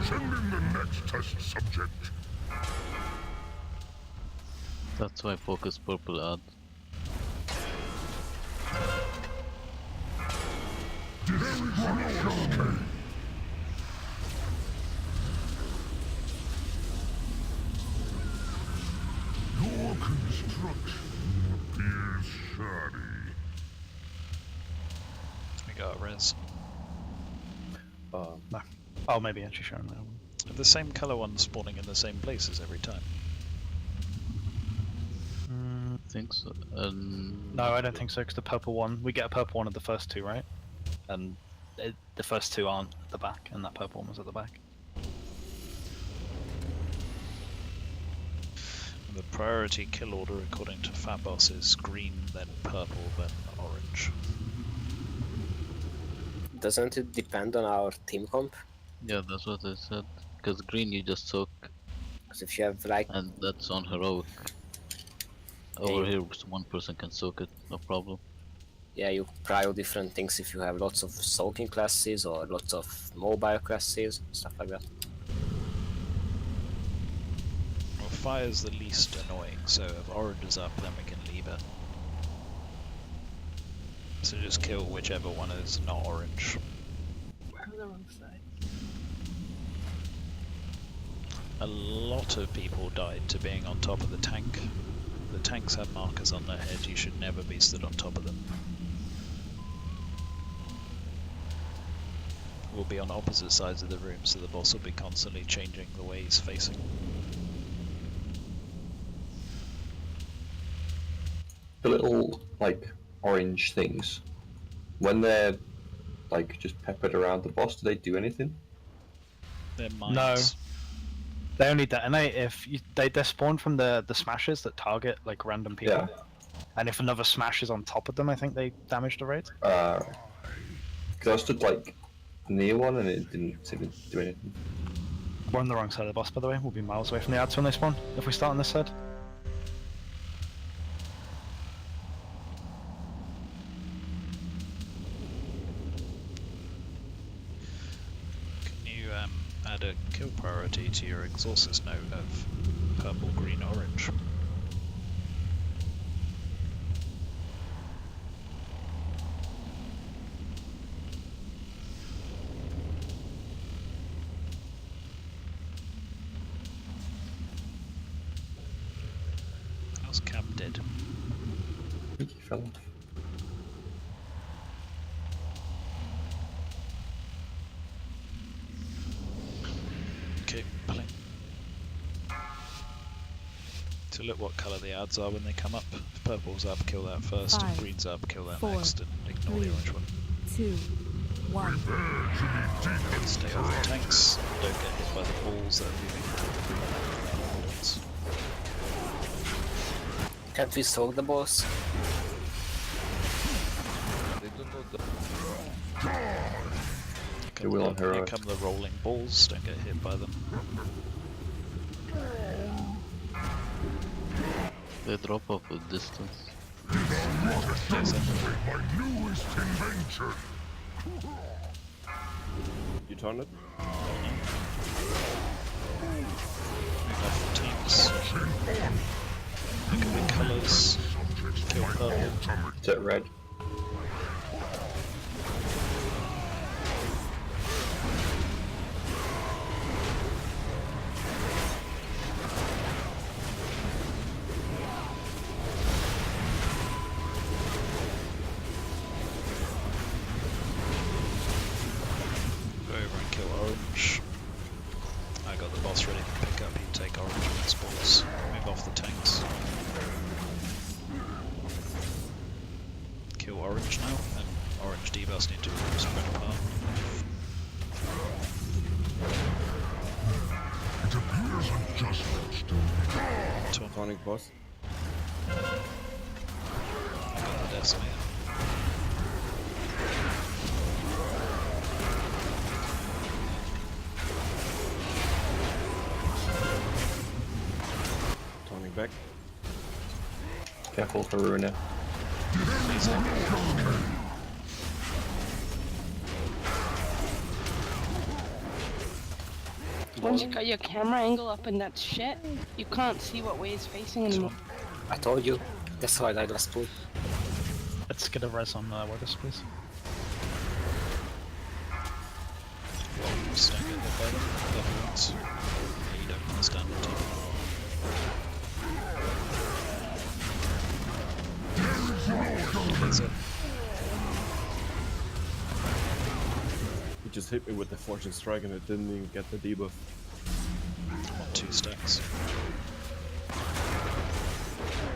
Send in the next test subject. That's why focus purple ad. Your construction appears shoddy. We got a res. No. Oh, maybe actually showing that one. Are the same colour ones spawning in the same places every time? I think so. No, I don't think so, because the purple one, we get a purple one at the first two, right? And the first two aren't at the back, and that purple one was at the back. The priority kill order according to Fat Boss is green, then purple, then orange. Doesn't it depend on our team comp? Yeah, that's what I said. Because green you just soak. Because if you have like... And that's on heroic. Over here, one person can soak it, no problem. Yeah, you prio different things if you have lots of soaking classes or lots of mobile classes, stuff like that. Well, fire's the least annoying, so if orange is up, then we can leave it. So just kill whichever one is not orange. We're on the wrong side. A lot of people died to being on top of the tank. The tanks have markers on their head, you should never be stood on top of them. We'll be on opposite sides of the room, so the boss will be constantly changing the way he's facing. The little, like, orange things, when they're, like, just peppered around the boss, do they do anything? They're mines. No. They only detonate if they spawn from the smashes that target like random people. Yeah. And if another smash is on top of them, I think they damage the raid. Because I stood, like, near one and it didn't seem to do anything. We're on the wrong side of the boss, by the way. We'll be miles away from the ads when they spawn, if we start on this side. Can you add a kill priority to your exhaustus note of purple, green, orange? How's Cam dead? I think he fell off. Okay, play. To look what colour the ads are when they come up. If purple's up, kill that first. If 5, green's up, kill that 4, next, and ignore the 3, orange one. 2, 1. Stay off the tanks. Don't get hit by the balls that are moving. Can't we soak the boss? They don't know the... Here come the rolling balls. Don't get hit by them. They drop off with distance. My newest invention. You turn it? Move off the tanks. Look at the colours. Kill purple. Is it red? Go over and kill orange. I got the boss ready to pick up. He'd take orange with his balls. Move off the tanks. Kill orange now, and orange debuffs need to spread apart. It appears adjustments to be Tonic boss. I got the decimator. Tonic back. Careful for Runa. Once you got your camera angle up in that shit, you can't see what way it's facing anymore. I told you. That's why I died last pool. Let's get a res on Waters, please. Just don't get hit by them. Level ones. You don't understand the team. He just hit me with the Fortune Strike and it didn't even get the debuff. I'm on 2 stacks.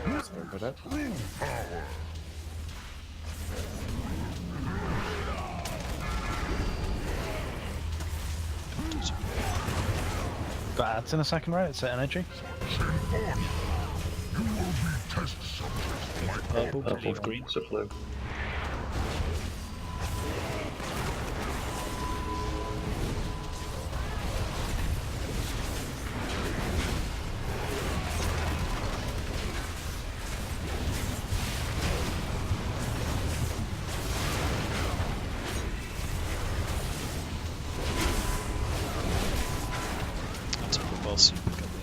Sorry about that. Got ads in a second, right? It's energy. Purple, leave green. Blue. That's a good boss, you pick up the end.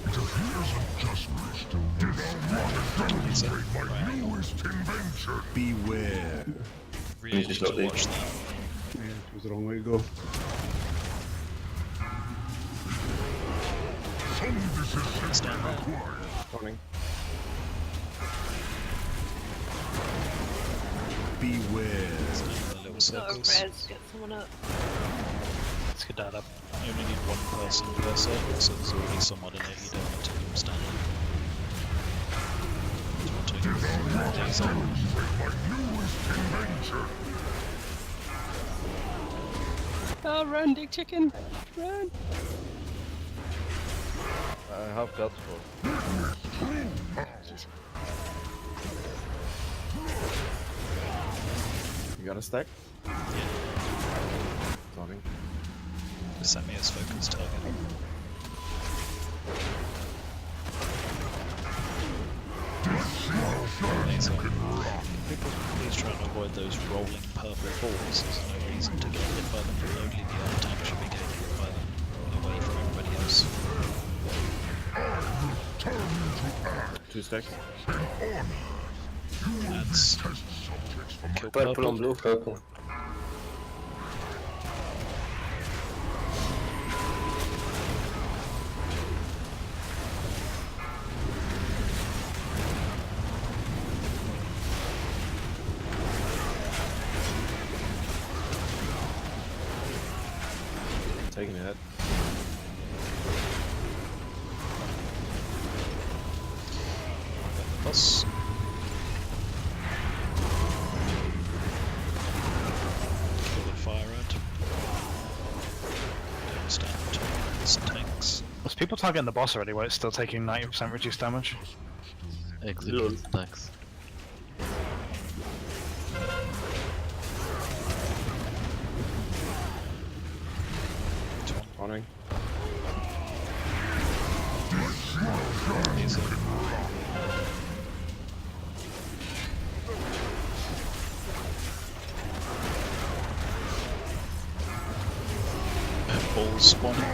It appears adjustments to demonstrate my newest invention. Beware. Really need to watch that. Yeah, it was the wrong way to go. Some decisions Stand there. required. Turning. Beware. Stand in the little Got a circles. res, get someone up. Let's get that up. You only need one person per circle, so there's already someone in it. You don't have to keep them standing. Days on. My newest invention. Oh, run, dick chicken! Run! I have that for. You got a stack? Yeah. Turning. Send me as focus target. Please try and avoid those rolling purple balls. There's no reason to get hit by them. Only the other tank should be getting hit by them. Away from everybody else. 2 stacks. That's kill Purple on blue. Purple. taking a hit. Boss. Kill the fire ant. Stand some tanks. There's people targeting the boss already where it's still taking 90% reduced damage. Execute attacks. Spawning. Easy. Balls spawning.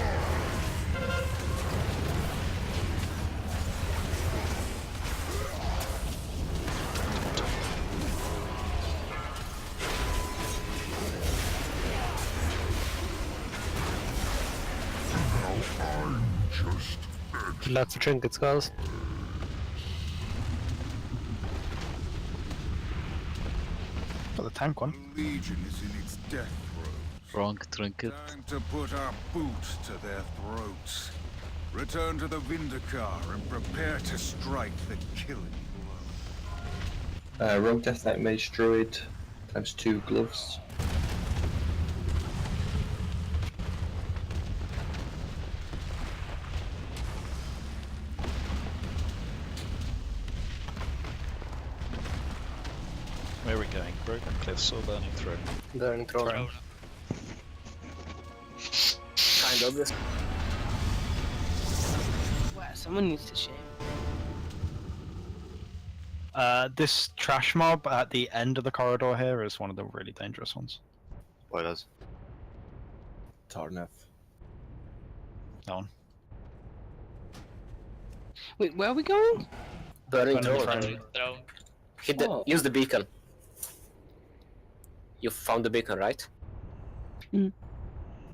Lots of trinkets, guys. Got the tank one. Legion is in its death throes. Wrong trinket. Time to put our boot to their throats. Return to the Vindicar and prepare to strike the killing blow. Rogue Death Knight Mage Druid times 2 gloves. Where are we going? Broken cliffs or burning throne? Burning throne. Kind of obvious. Wow, someone needs to shave. This trash mob at the end of the corridor here is one of the really dangerous ones. What does? Tarnef. That one. Wait, where are we going? Burning Burning throne. throne. Hit the, use the beacon. You found the beacon, right?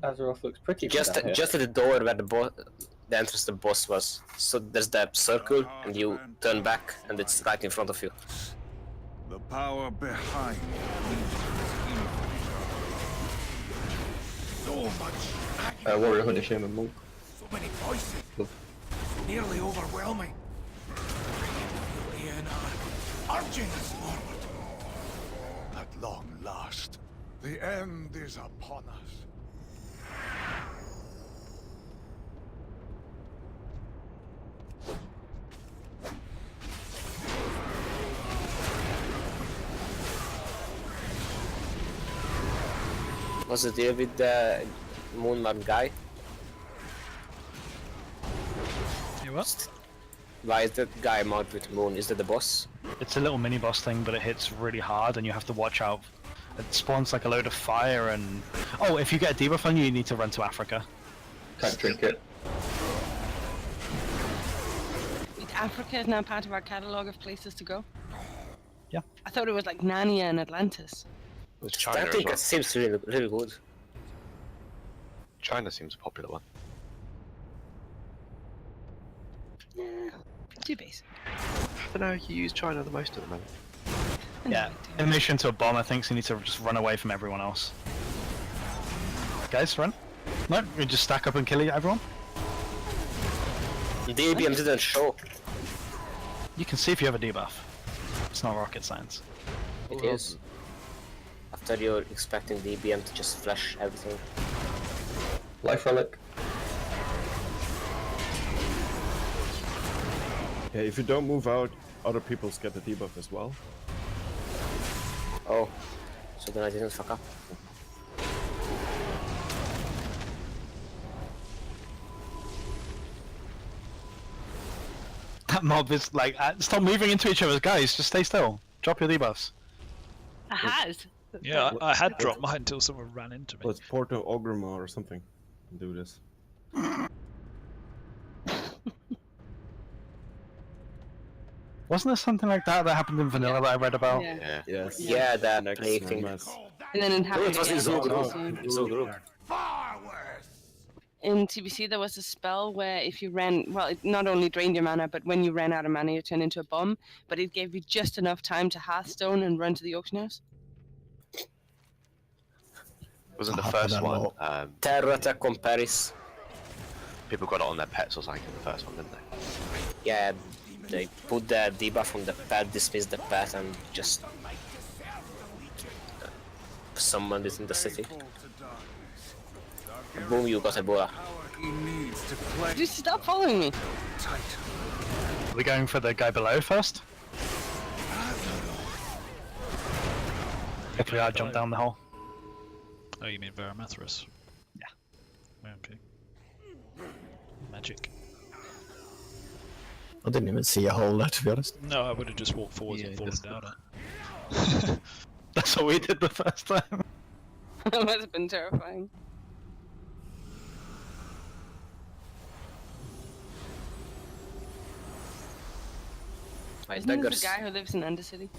Azeroth looks pretty good Just out here. at the door where the entrance to the boss was. So there's that circle, and you turn back, and it's right in front of you. The power behind so much. Warrior Hunter Shaman Monk. So many voices. Nearly overwhelming. Urging us forward. At long last, the end is upon us. What's the deal with the Moonman guy? You what? Why is that guy marked with moon? Is that the boss? It's a little mini boss thing, but it hits really hard, and you have to watch out. It spawns like a load of fire, and oh, if you get a debuff on you, you need to run to Africa. Can't drink it. Africa is now part of our catalogue of places to go. Yeah. I thought it was like Narnia and Atlantis. China I think it seems really good. China seems a popular one. Yeah, too basic. I don't know, you use China the most at the moment. Yeah, in addition to a bomb, I think so you need to just run away from everyone else. Guys, run. No, we just stack up and kill everyone. The DBM didn't show. You can see if you have a debuff. It's not rocket science. It is. After you're expecting DBM to just flash everything. Life Relic. Yeah, if you don't move out, other peoples get the debuff as well. Oh, so then I didn't fuck up. That mob is like, stop moving into each other, guys. Just stay still. Drop your debuffs. I had. Yeah, I had dropped mine until someone ran into me. Let's Porto Ogrima or something and do this. Wasn't there something like that that happened in Vanilla that I read about? Yeah. Yes. Yeah, that Next plague thing. mess. And then in No, it was in TBC, Zul. in TBC there was a spell where if you ran, well, it not only drained your mana, but when you ran out of mana, you turned into a bomb. But it gave you just enough time to Hearthstone and run to the auction house. Wasn't the first one? Terror attack on Paris. People got it on their pets or something in the first one, didn't they? Yeah, they put the debuff on the pet, dismiss the pet, and just summoned it in the city. Boom, you got Ebola. Just stop following me. Are we going for the guy below first? If we are, jump down the hole. Oh, you mean Magtheridon? Yeah. Okay. Magic. I didn't even see a hole there, to be honest. No, I would have just walked forwards and fallen down it. That's what we did the first time. That must have been terrifying. Isn't this the guy who lives in Undercity?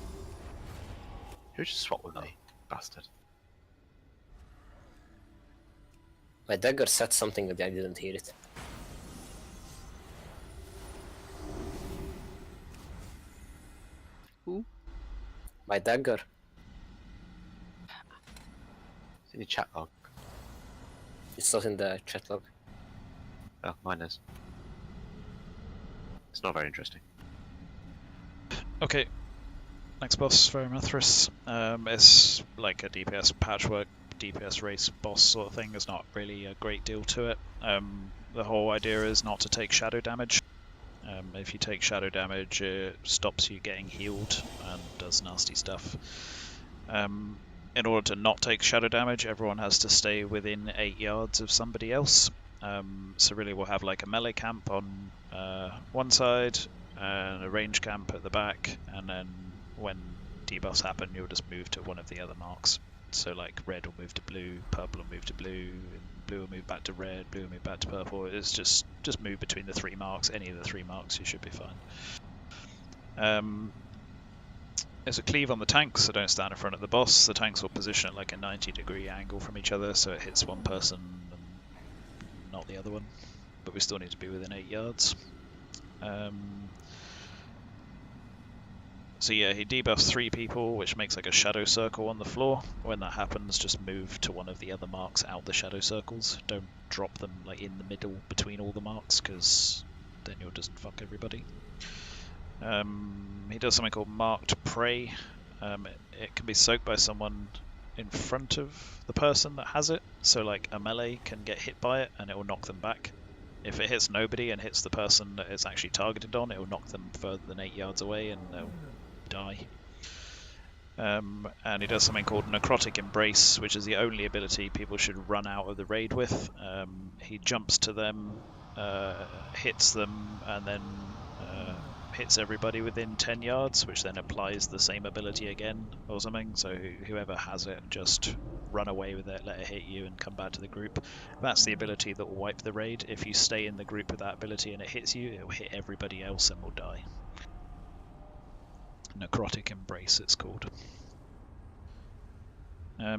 Who just swapped with me? Bastard. My dagger said something and I didn't hear it. Who? My dagger. It's in your chat log. It's not in the chat log. Oh, mine is. It's not very interesting. Okay, next boss for Magtheridon. It's like a DPS patchwork, DPS race boss sort of thing. There's not really a great deal to it. The whole idea is not to take shadow damage. If you take shadow damage, it stops you getting healed and does nasty stuff. In order to not take shadow damage, everyone has to stay within 8 yards of somebody else. So really we'll have like a melee camp on one side, and a range camp at the back, and then when debuffs happen you'll just move to one of the other marks. So like red will move to blue, purple will move to blue, blue will move back to red, blue will move back to purple. It's just move between the 3 marks, any of the 3 marks, you should be fine. There's a cleave on the tanks, so don't stand in front of the boss. The tanks will position at like a 90-degree angle from each other, so it hits one person and not the other one, but we still need to be within 8 yards. So yeah, he debuffs 3 people, which makes like a shadow circle on the floor. When that happens, just move to one of the other marks out the shadow circles. Don't drop them like in the middle between all the marks, because then you'll just fuck everybody. He does something called marked prey. It can be soaked by someone in front of the person that has it, so like a melee can get hit by it and it will knock them back. If it hits nobody and hits the person that it's actually targeted on, it will knock them further than 8 yards away and they'll die. And he does something called Necrotic Embrace, which is the only ability people should run out of the raid with. He jumps to them, hits them, and then hits everybody within 10 yards, which then applies the same ability again or something. So whoever has it, just run away with it, let it hit you and come back to the group. That's the ability that will wipe the raid. If you stay in the group with that ability and it hits you, it will hit everybody else and will die. Necrotic Embrace it's called.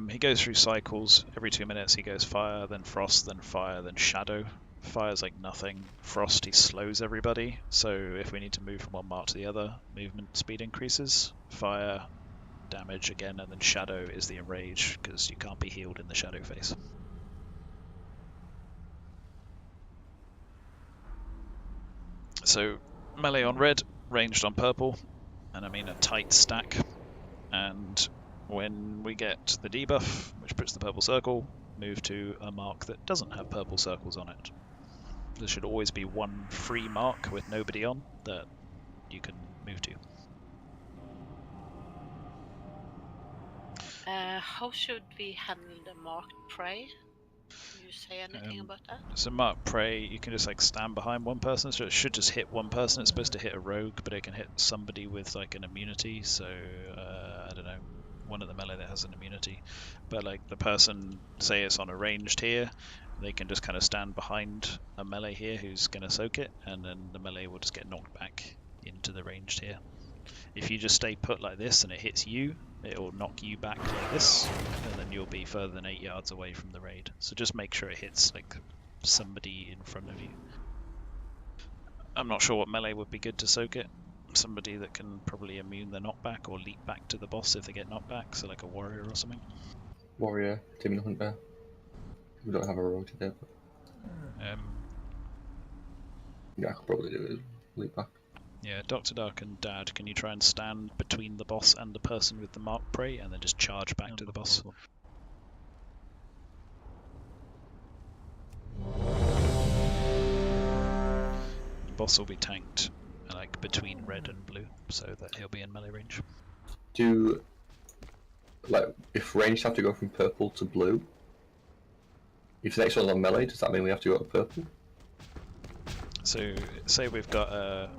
He goes through cycles. Every 2 minutes he goes fire, then frost, then fire, then shadow. Fire's like nothing. Frost, he slows everybody, so if we need to move from one mark to the other, movement speed increases. Fire, damage again, and then shadow is the enrage, because you can't be healed in the shadow phase. So melee on red, ranged on purple, and I mean a tight stack. And when we get the debuff, which puts the purple circle, move to a mark that doesn't have purple circles on it. There should always be one free mark with nobody on that you can move to. How should we handle the marked prey? Can you say anything about that? So marked prey, you can just like stand behind one person, so it should just hit one person. It's supposed to hit a rogue, but it can hit somebody with like an immunity, so I don't know, one of the melee that has an immunity. But like the person, say it's on a ranged here, they can just kind of stand behind a melee here who's going to soak it, and then the melee will just get knocked back into the ranged here. If you just stay put like this and it hits you, it will knock you back like this, and then you'll be further than 8 yards away from the raid. So just make sure it hits like somebody in front of you. I'm not sure what melee would be good to soak it. Somebody that can probably immune the knockback or leap back to the boss if they get knocked back, so like a warrior or something. Warrior, Demon Hunter, We don't have a road today, but yeah, I could probably do it. Leap back. Yeah, Dr. Dark and Dad, can you try and stand between the boss and the person with the marked prey, and then just charge back to the boss? The boss will be tanked, like between red and blue, so that he'll be in melee range. If ranged have to go from purple to blue, if the next one's on melee, does that mean we have to go to purple? So, say we've got a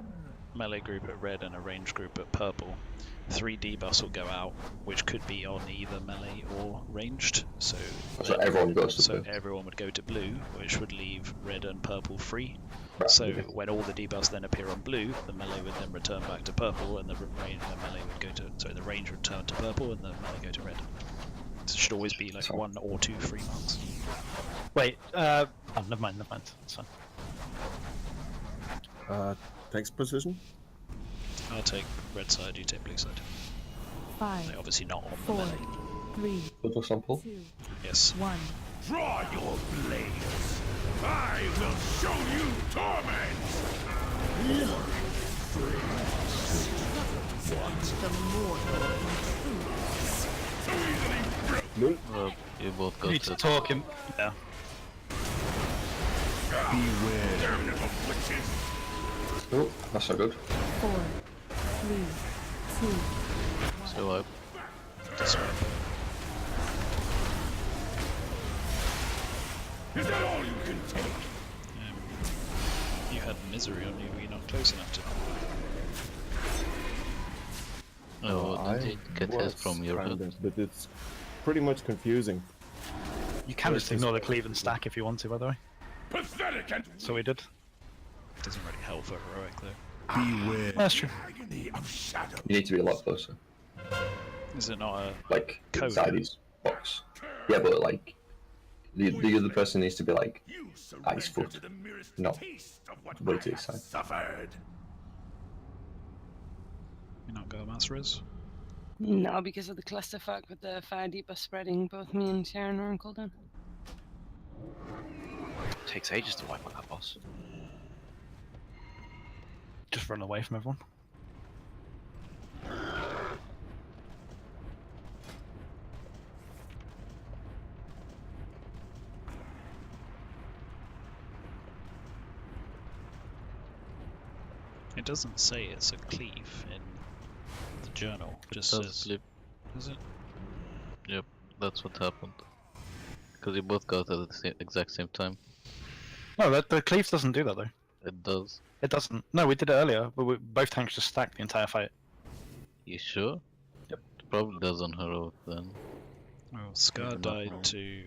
melee group at red and a range group at purple. 3 debuffs will go out, which could be on either melee or ranged. So everyone goes to blue. Everyone would go to blue, which would leave red and purple free. So when all the debuffs then appear on blue, the melee would then return back to purple, and the melee would go to the range would turn to purple, and the melee go to red. So it should always be like 1 or 2 free marks. Wait, oh, never mind. It's fine. Takes position. I'll take red side, you take blue side. 5, They're obviously not on 4, the melee. 3, Purple sample? 2, Yes. 1. Draw your blades. I will show you torment. You both go Need to talk him. Yeah. Beware. Oh, that's not good. 4, 3, 2. Survive. Is that all you can take? You had misery on you, were you not close enough to? Oh, I did it get hit from your head? But it's pretty much confusing. You can just ignore the cleave and stack if you want to, by the way. Pathetic and So we did. Doesn't really help for heroic though. beware. That's true. Agony of shadow. You need to be a lot closer. Is it not a Like, code? inside his box. Yeah, but like, the other person needs to be like, at his foot, not way to his side. Suffered. You not go mass res? No, because of the clusterfuck with the fire debuff spreading, both me and Sharon are on cooldown. Takes ages to wipe out that boss. Just run away from everyone. It doesn't say it's a cleave in the journal. It just Does says. sleep. Does it? Yep, that's what happened. Because you both got at the exact same time. No, the cleave doesn't do that though. It does. It doesn't. No, we did it earlier, but both tanks just stacked the entire fight. You sure? Yep. It probably does on heroic then. Well, Scar Maybe not died wrong. to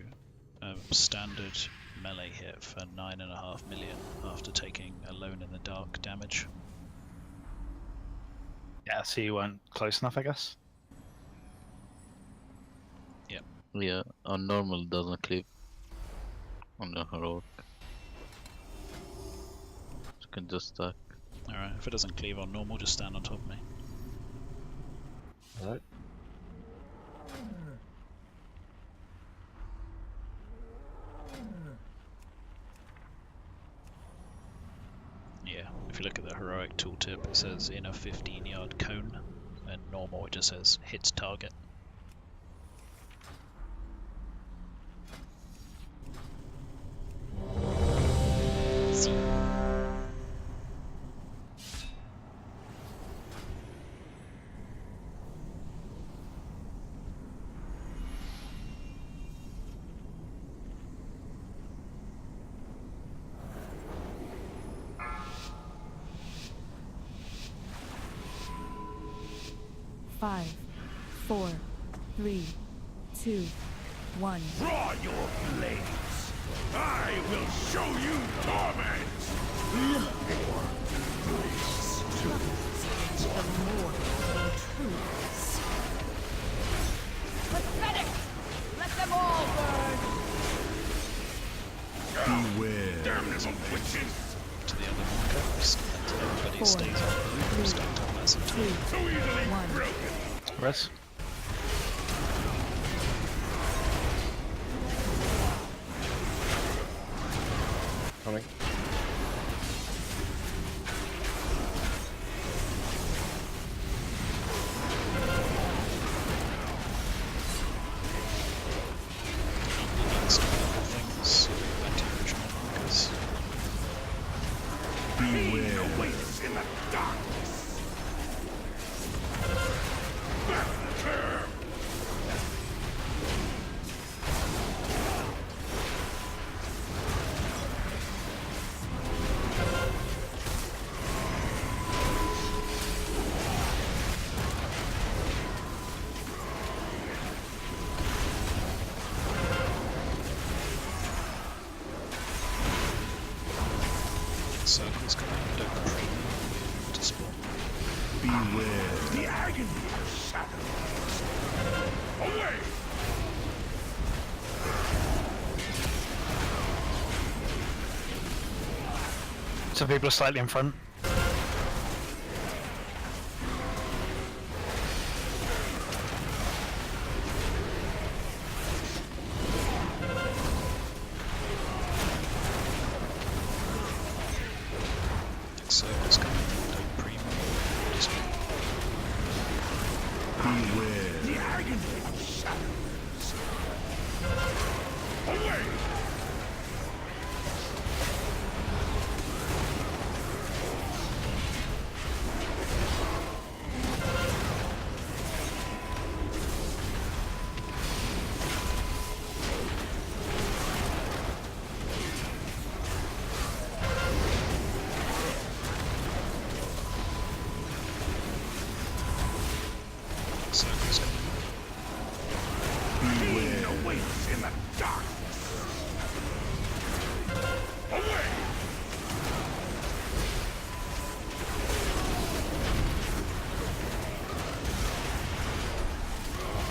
standard melee hit for 9.5 million after taking Alone in the Dark damage. Yeah, so you weren't close enough, I guess. Yep. Yeah, on normal it doesn't cleave. On the heroic. You can just stack. Alright, if it doesn't cleave on normal, just stand on top of me. Alright. Yeah, if you look at the heroic tooltip, it says in a 15-yard cone, and normal it just says hits target. Five, 4, 3, 2, 1. Draw your blades. I will show you torment. Your grace to The mortal intrudes. pathetic. Let them all burn. Beware. Damnable witches. To the other marker, just until everybody 4, stays on the loop, 3, stacked up as a 2, team. So easily 1. broken. Res. Lots of people are slightly in front. Circle's coming. Don't pre-move. Just Beware the agony of shadows. Away! circles coming. Beware awaits in the dark. Away!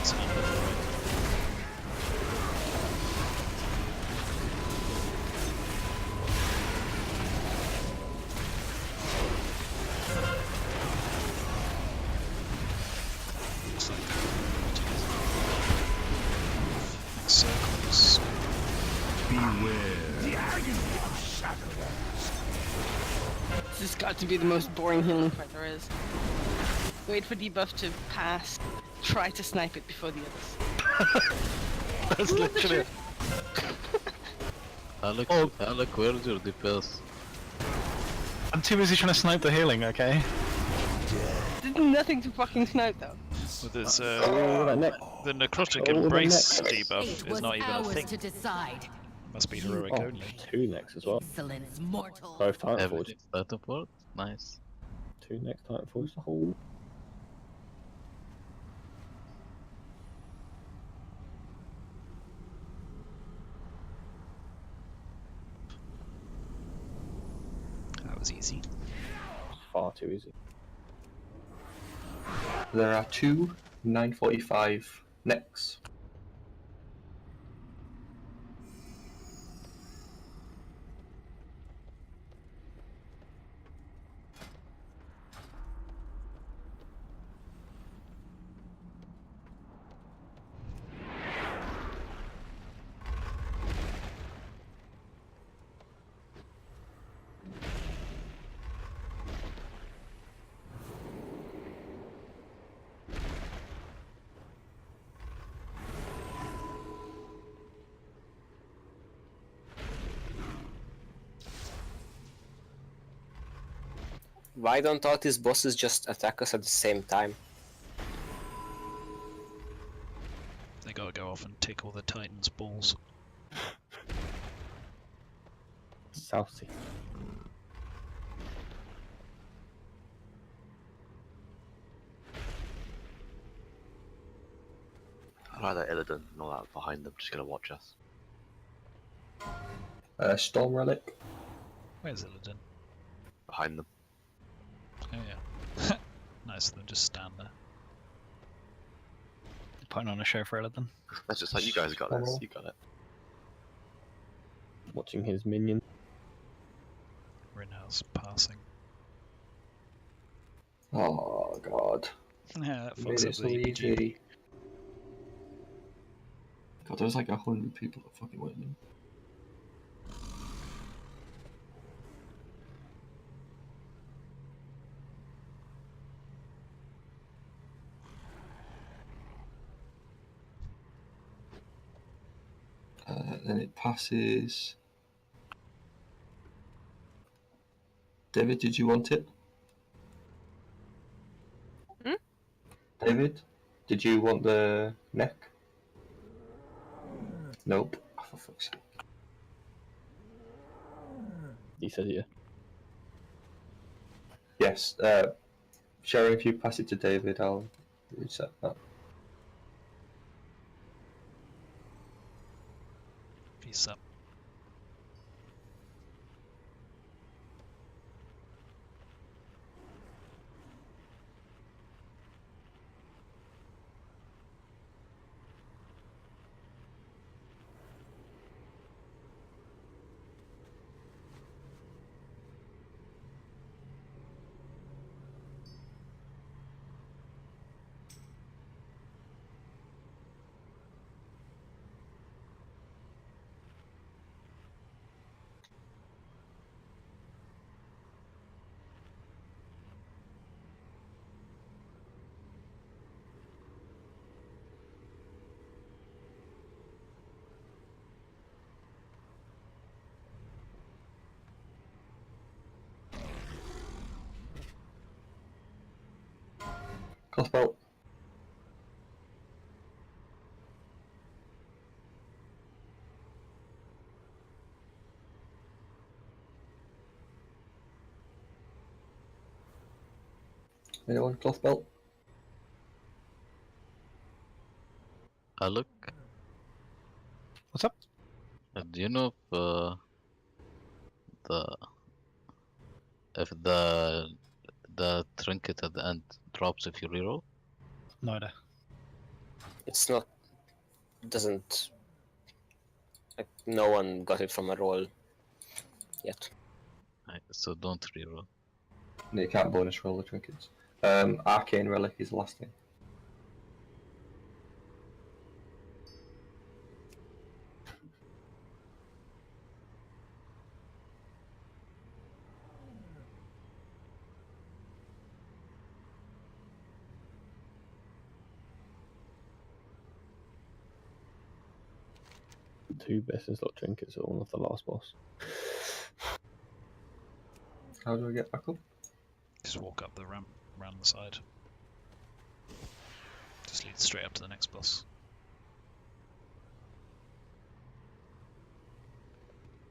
It's an underfoot. Looks like circles. Beware the agony of shadows. This has got to be the most boring healing fight there is. Wait for debuff to pass, try to snipe it before the others. That's literally it. Alec, Alec, where's your DPS? I'm too busy trying to snipe the healing, okay? Did nothing to fucking snipe though. Well, there's the necrotic embrace debuff is not even a thing. To decide. Must be heroic only. 2 next as well. Excellence, mortal. Both Titanfalls. Titanfall? Nice. 2 next Titanfalls the whole. That was easy. Far too easy. There are 2 945 necks. Why don't all these bosses just attack us at the same time? They gotta go off and tickle the Titan's balls. South Sea. I like that Illidan and all that behind them, just gonna watch us. Storm Relic. Where's Illidan? Behind them. Oh yeah. Nice of them just stand there. Putting on a show for Illidan. That's just like, you guys got this, you got it. Watching his minion. Rinhouse passing. Oh god. Yeah, that Made fucks it up so the EPG. easy. God, there's like 100 people that fucking went in. Then it passes. David, did you want it? Hmm? David, did you want the neck? Nope. Oh, for fuck's sake. He said yeah. Yes. Sharon, if you pass it to David, I'll reset that. Peace up. Cloth belt. Anyone? Cloth belt? Look. What's up? Do you know if the trinket at the end drops if you reroll? No idea. It's not. Doesn't. Like, no one got it from a roll yet. Right, so don't reroll. No, you can't bonus roll the trinkets. Arcane Relic is the last thing. Two best in slot trinkets are one of the last boss. How do I get back up? Just walk up the ramp, round the side. Just lead straight up to the next boss.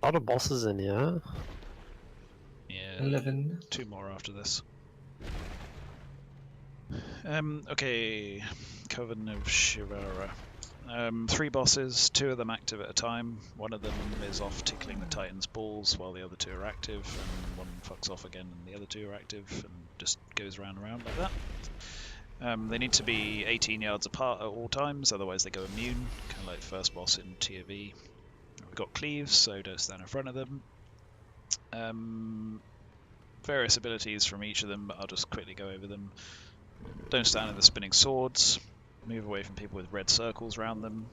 A lot of bosses in here. Yeah, 11. 2 more after this. Okay, Coven of Shivara. 3 bosses, 2 of them active at a time. One of them is off tickling the Titan's balls while the other 2 are active, and one fucks off again and the other 2 are active, and just goes round and round like that. They need to be 18 yards apart at all times, otherwise they go immune, kind of like the first boss in Tier V. We've got cleaves, so don't stand in front of them. Various abilities from each of them, but I'll just quickly go over them. Don't stand in the spinning swords. Move away from people with red circles around them.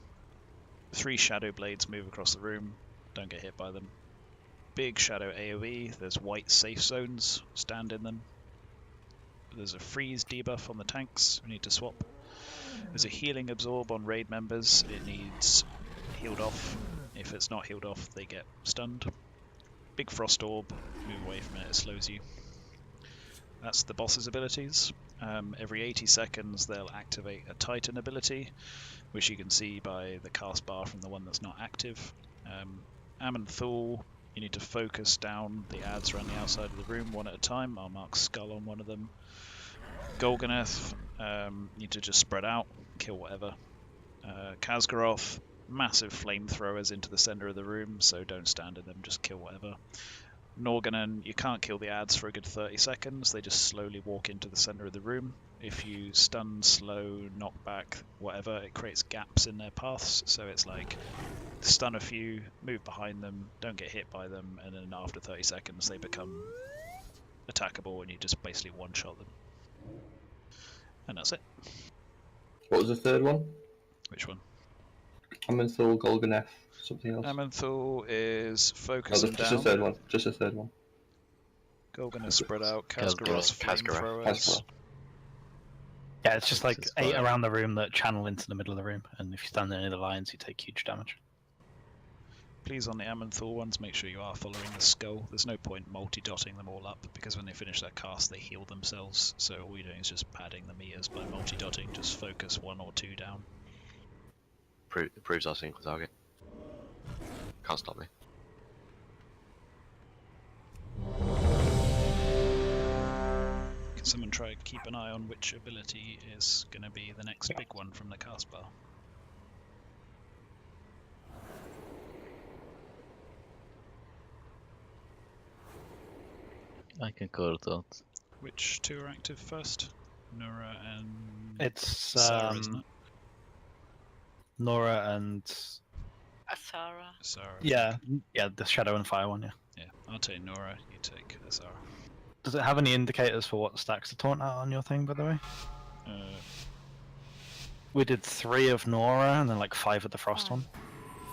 3 shadow blades move across the room. Don't get hit by them. Big shadow AoE. There's white safe zones. Stand in them. There's a freeze debuff on the tanks. We need to swap. There's a healing absorb on raid members. It needs healed off. If it's not healed off, they get stunned. Big frost orb. Move away from it. It slows you. That's the boss's abilities. Every 80 seconds they'll activate a Titan ability, which you can see by the cast bar from the one that's not active. Amanthul, you need to focus down the ads around the outside of the room one at a time. I'll mark Skull on one of them. Golganeth, you need to just spread out, kill whatever. Khazgaroth, massive flamethrowers into the center of the room, so don't stand in them, just kill whatever. Norganon, you can't kill the ads for a good 30 seconds, they just slowly walk into the center of the room. If you stun, slow, knock back, whatever, it creates gaps in their paths, so it's like stun a few, move behind them, don't get hit by them, and then after 30 seconds they become attackable and you just basically one-shot them. And that's it. What was the third one? Which one? Amanthul, Golganeth, something else. Amanthul is focus Oh, and just down. the third one. Just the third one. Golganeth spread out. Khazgaroth's flamethrowers. Khazgaroth. Yeah, it's just like 8 around the room that channel into the middle of the room, and if you stand in any of the lines, you take huge damage. Please, on the Amanthul ones, make sure you are following the skull. There's no point multi-dotting them all up, because when they finish their cast, they heal themselves. So all you're doing is just padding the meters by multi-dotting. Just focus 1 or 2 down. Proves our single target. Can't stop me. Can someone try to keep an eye on which ability is going to be the next big one from the cast bar? I can call it out. Which 2 are active first? Nora and... It's Sarah, isn't it? Nora and Asara. Sarah. yeah, the Shadow and Fire one. Yeah, I'll take Nora, you take Sarah. Does it have any indicators for what stacks to taunt out on your thing, by the way? We did 3 of Nora and then like 5 of the Frost one.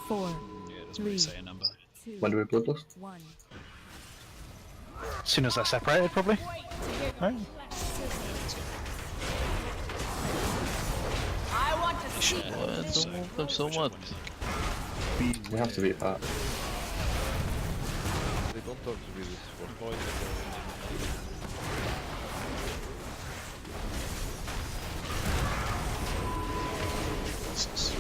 4. Yeah, it doesn't really say a number. 2, When do we bloodlust? 1. As soon as they're separated, probably. Right. I want to see. Don't move them so much. We have to beat that. They don't talk to me this for. forces.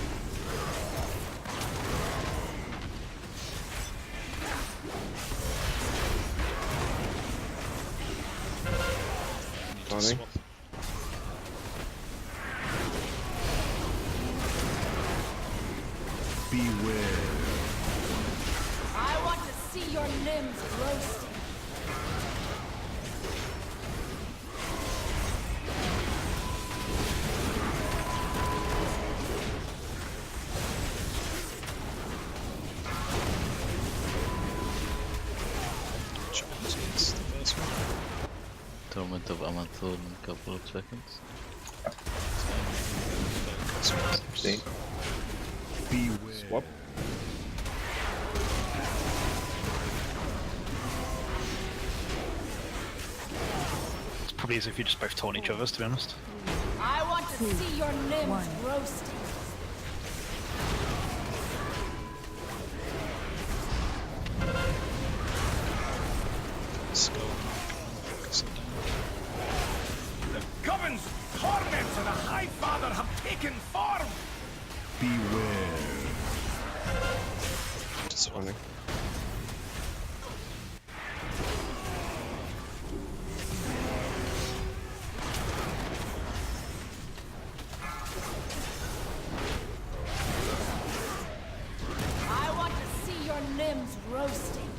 Need to Funny. swap. Beware. I want to see your limbs roasting. It's the first one. Torment of Amanthor in a couple of seconds. Beware. Swap. It's probably easier if you just both taunt each other, to be honest. I want to see your limbs roasting. Skull. Focus it down. The Coven's torments of the High Father have taken form. Beware. Swap. I want to see your limbs roasting.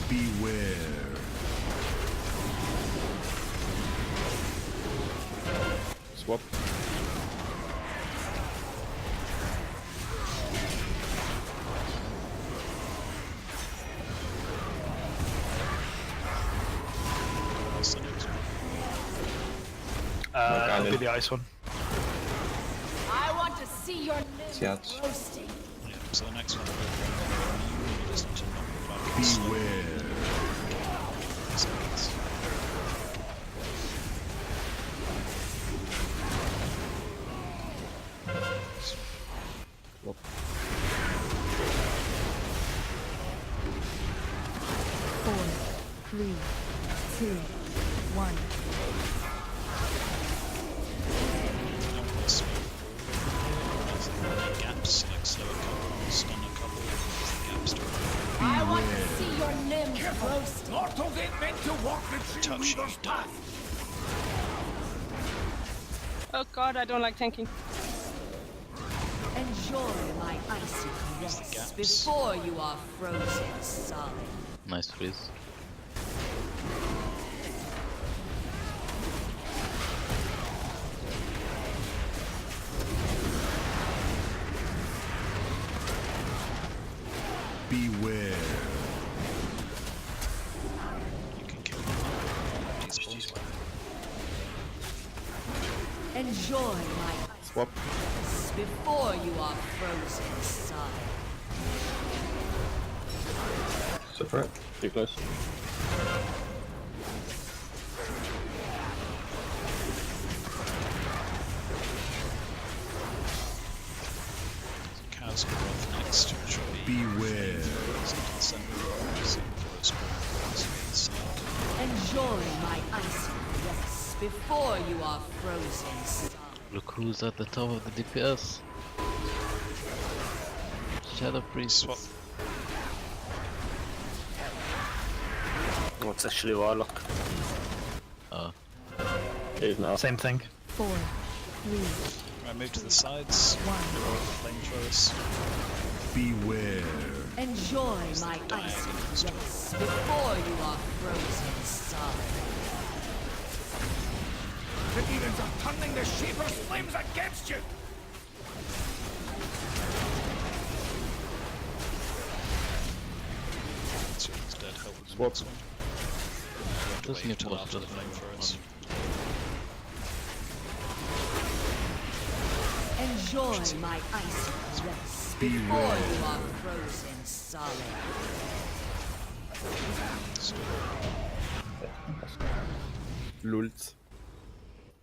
Beware. Swap. What's the next one? That'll be the ice one. I want to see your limbs Yes. roasting. Yeah, so the next one will be just to knock focus. Beware. Seconds. Swap. Four, three, two, one. Gaps, like slow a couple, stun a couple, gaps to I want to see your limbs roasting. Mortals ain't meant to walk the Tree touch Weaver's path. Oh god, I don't like tanking. Enjoy my icy caress before you are frozen solid. Nice freeze. Beware. you can kill these balls. Enjoy my Swap. ice before you are frozen solid. Suffer it. Too close. Cows go off next, which will be Beware. Enjoy my icy caress before you are frozen solid. Look who's at the top of the DPS. Shadow Priest. Swap. Oh, it's actually Warlock. Oh. It is now. Same thing. 4, 3, Right, move to the sides. Roll the flamethrowers. Beware. Enjoy my icy caress before you are frozen solid. The demons are turning the Shaper's flames against you. So he's dead. Help with the Swap. next one. You have to Doesn't wait it until was after the just flamethrowers. Enjoy my icy caress before you are frozen solid. Lult.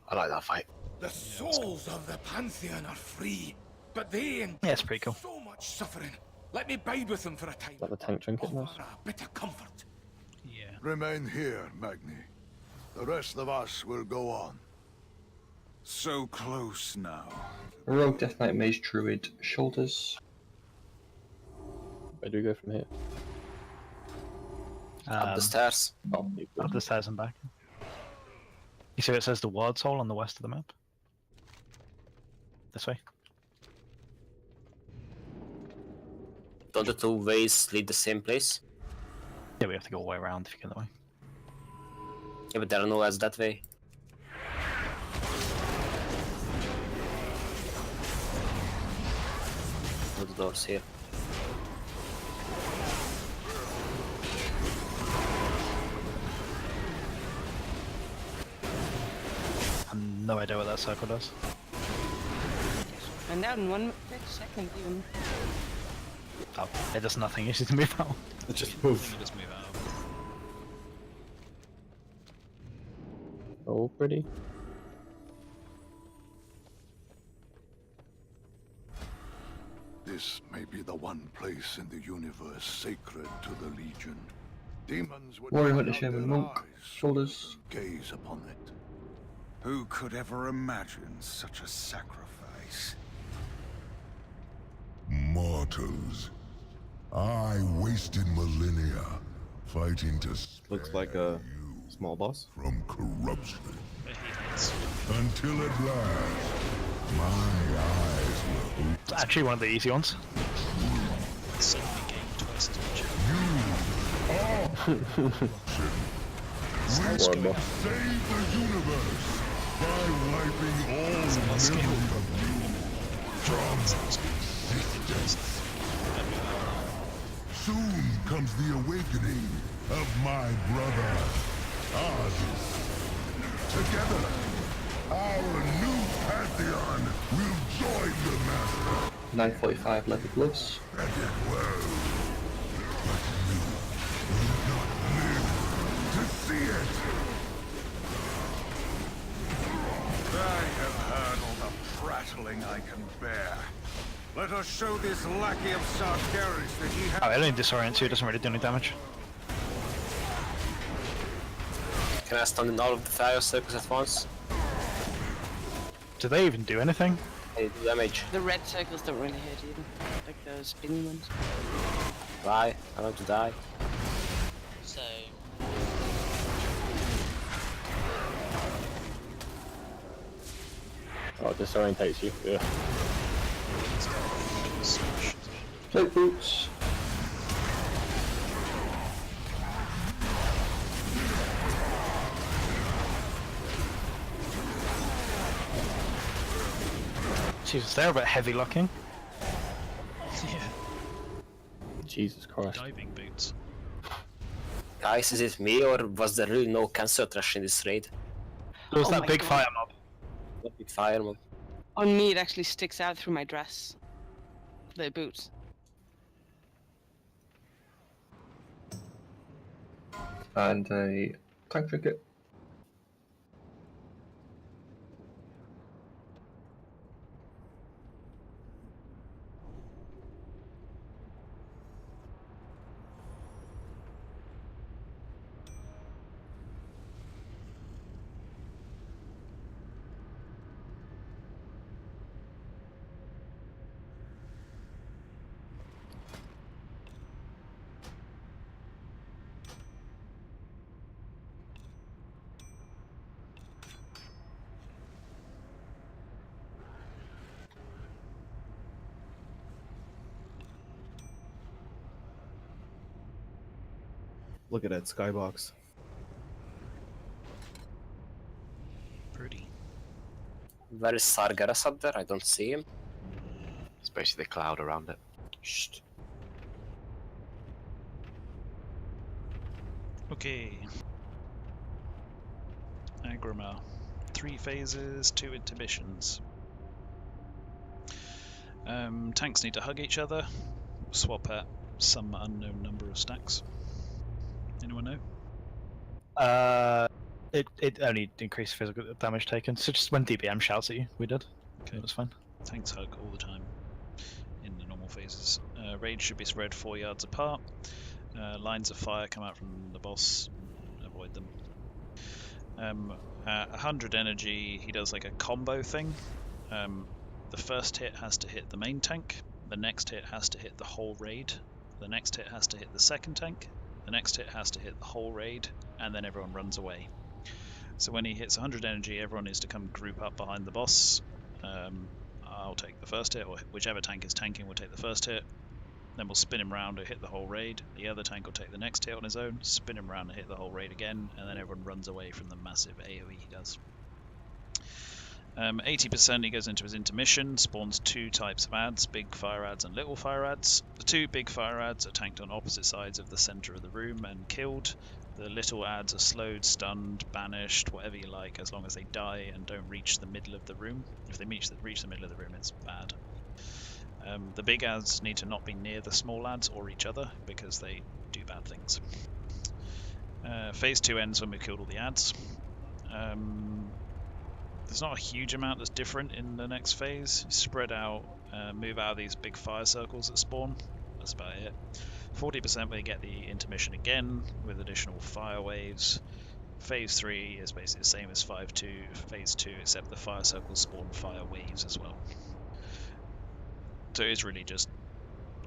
I like that fight. The souls of the Pantheon are free, but they endure Yeah, it's pretty cool. so much suffering. Let me bide with them for a time. Like the tank trinket, nice. Offer a bit of comfort. Remain here, Magni. The rest of us will go on. So close now. Rogue Death Knight Mage Druid Shoulders. Where do we go from here? Up the stairs. Up the stairs and back. You see what it says the Ward Soul on the west of the map? This way. Don't the two ways lead the same place? Yeah, we have to go all the way around if you go that way. Yeah, but there are no ways that way. No the doors here. I have no idea what that circle does. And out in 1 second even. Oh, it does nothing, you just move out. It just moves. Just move out. Oh, pretty. This may be the one place in the universe sacred to the Legion. Demons would Warrior put Hunter out Shaman their Monk. eyes Shoulders. and gaze upon it. Who could ever imagine such a sacrifice? Mortals, I wasted millennia fighting to Looks like a small boss. from corruption. Until at last, my eyes were opened. It's actually one of the easy ones. Suddenly gained twice as much. We One more. save the universe by wiping all memory of you from existence. Soon comes the awakening of my brother, Ardis. Together, our new pantheon will join the master. 945 leather gloves. And it will. But you will not live to see it. I have heard all the prattling I can bear. Let us show this lackey of Sargeras that he has. Oh, it only disorients you, it doesn't really do any damage. Can I stun in all of the fire circles at once? Do they even do anything? They do damage. The red circles don't really hit either, like those spinny ones. Why? I want to die. So Oh, it disorientates you. Yeah. Plate boots. Jesus, they're a bit heavy looking. Yeah. Jesus Christ. Diving boots. Guys, is it me or was there really no cancer trash in this raid? There was Oh that my big God. fire mob. What big fire mob? On me, it actually sticks out through my dress. The boots. And a tank trinket. Look at that skybox. Pretty. Where is Sargeras up there? I don't see him. It's basically the cloud around it. Shh. Okay. Agrima. 3 phases, 2 intermissions. Tanks need to hug each other. Swap at some unknown number of stacks. Anyone know? It only increased physical damage taken, so just when DBM shouts at you, we did. Okay. It was fine. Tanks hug all the time in the normal phases. Raids should be spread 4 yards apart. Lines of fire come out from the boss avoid them. At 100 energy, he does like a combo thing. The first hit has to hit the main tank, the next hit has to hit the whole raid, the next hit has to hit the second tank, the next hit has to hit the whole raid, and then everyone runs away. So when he hits 100 energy, everyone needs to come group up behind the boss. I'll take the first hit, or whichever tank is tanking will take the first hit. Then we'll spin him around and hit the whole raid. The other tank will take the next hit on his own, spin him around and hit the whole raid again, and then everyone runs away from the massive AoE he does. 80% he goes into his intermission, spawns 2 types of ads, big fire ads and little fire ads. The 2 big fire ads are tanked on opposite sides of the center of the room and killed. The little ads are slowed, stunned, banished, whatever you like, as long as they die and don't reach the middle of the room. If they reach the middle of the room, it's bad. The big ads need to not be near the small ads or each other because they do bad things. Phase 2 ends when we've killed all the ads. There's not a huge amount that's different in the next phase. You spread out, move out of these big fire circles that spawn. That's about it. 40% we get the intermission again with additional fire waves. Phase 3 is basically the same as phase 2, except the fire circles spawn fire waves as well. So it's really just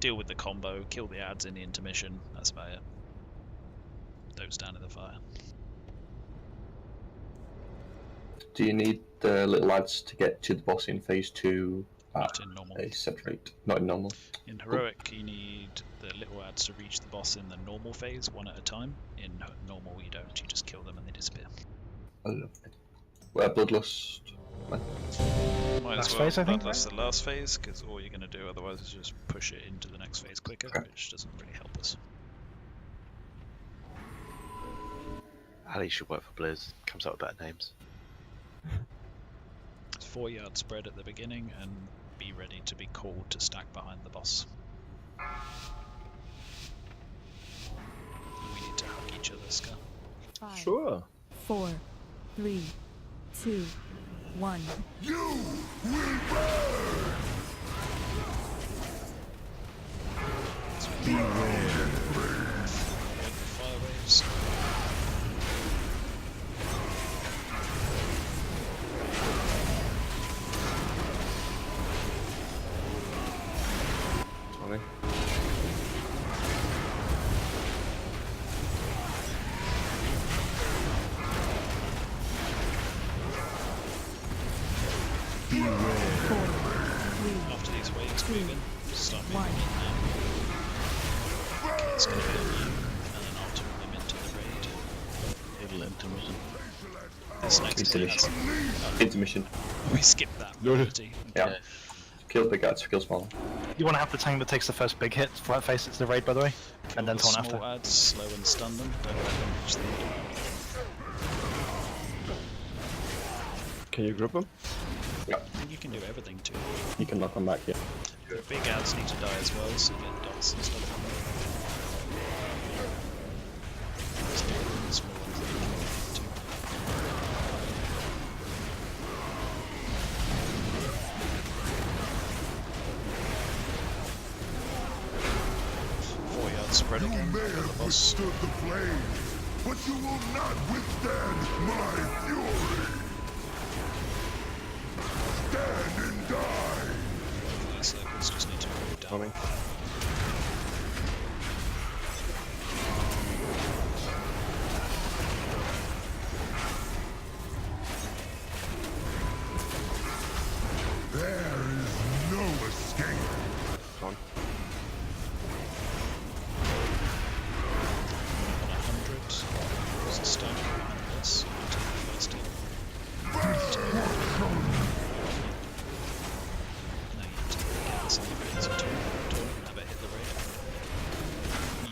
deal with the combo, kill the ads in the intermission, that's about it. Don't stand in the fire. Do you need the little ads to get to the boss in phase 2? Not in normal. A separate, not in normal. In heroic, you need the little ads to reach the boss in the normal phase, one at a time. In normal, you don't. You just kill them and they disappear. I love it. Well, Bloodlust. Might as well Bloodlust the last phase, because all you're going to do otherwise is just push it into the next phase quicker, which doesn't really help us. Ali should work for Blizz. Comes out with better names. 4-yard spread at the beginning and be ready to be called to stack behind the boss. We need to hug each other, Scar. 5, Sure. 4, 3, 2, 1. You will burn! Fire waves. After these waves moving, start moving in now. It's going to be on you, and then I'll turn them into the raid. Little intermission. This next Intermission. We skipped that. Already. Yeah. Kill big ads, kill small. You want to have the tank that takes the first big hit, flat face into the raid, by the way, and then someone after. Small ads, slow and stun them. Don't let them reach the middle. Can you group them? Yeah. I think you can do everything too. You can knock them back here. The big ads need to die as well, so you get dots and stuff. Small ones that you can get too. Spread you again. may have withstood the flame, but you will not withstand my fury. Stand and die. These circles just need to move down. There is no escape. Come on. 100. There's a stone behind this. You need to take the first hit. Now you have to get some raids or two. Don't have it hit the raid.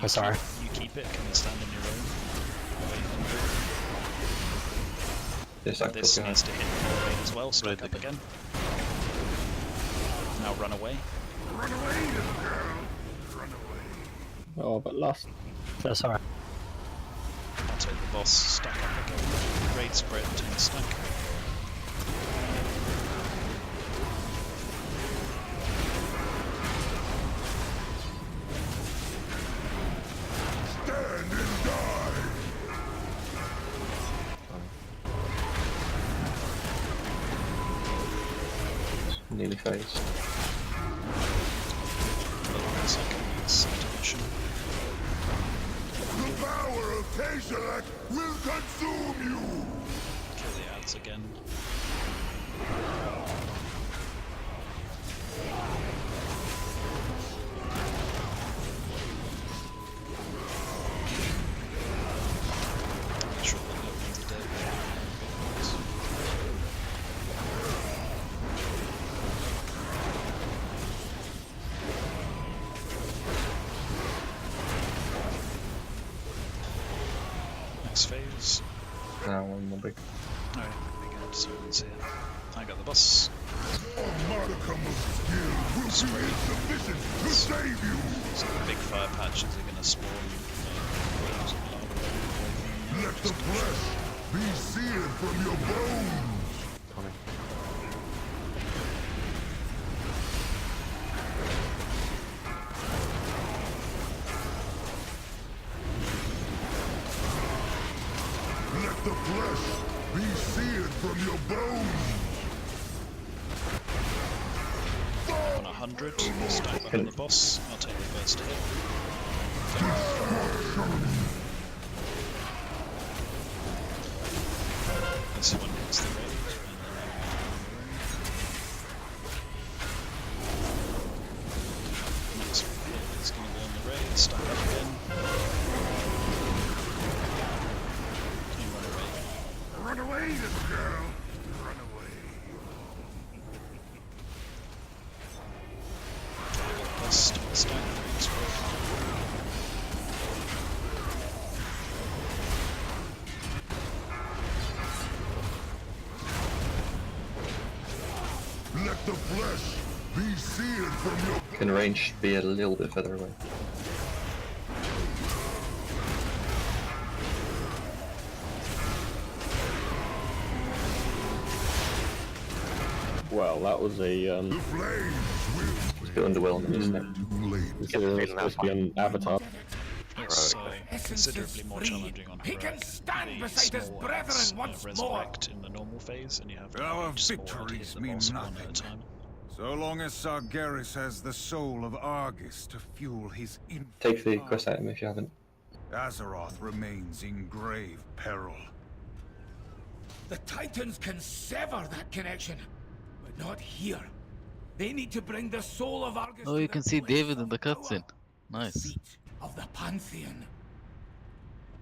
I'm sorry. You keep it. Can you stand on your own? This needs to hit the raid as well. Stack up again. Now run away. Run away, little girl. Run away. Oh, but lost. That's alright. I'll take the boss. Stack up again. Raid spread and stack. Stand and die. nearly phased. The power of Teixelak will consume you! Kill the ads again. Sure that no one's dead. Next phase. Now one more big. Alright, big end, so we can see it. I got the boss. A modicum of skill will be insufficient to save you! So the big fire patches are going to spawn. Let the flesh be seared from your bones! Let the flesh be seared from your bones! On 100, stand behind the boss. I'll take the first hit. This one hits the raid. Next hit is going to go on the raid. Stand up again. You run away. Run away, little girl! Run away. Bust, stand and explode. Let the flesh be seared from your... Can range be a little bit further away? Well, that was a It's a bit underwhelming, isn't it? It's supposed to be on Avatar. It's considerably more challenging on heroic. The small ads resurrect in the normal phase, and you have to Our each small ad hit victories the mean boss one nothing. at a time. So long as Sargeras has the soul of Argus to fuel his infinite Take the quest item if you haven't. Azeroth remains in grave peril. The Titans can sever that connection, but not here. They need to bring the soul of Argus Oh, to you the can see place David in the cutscene. Nice. of the Pantheon.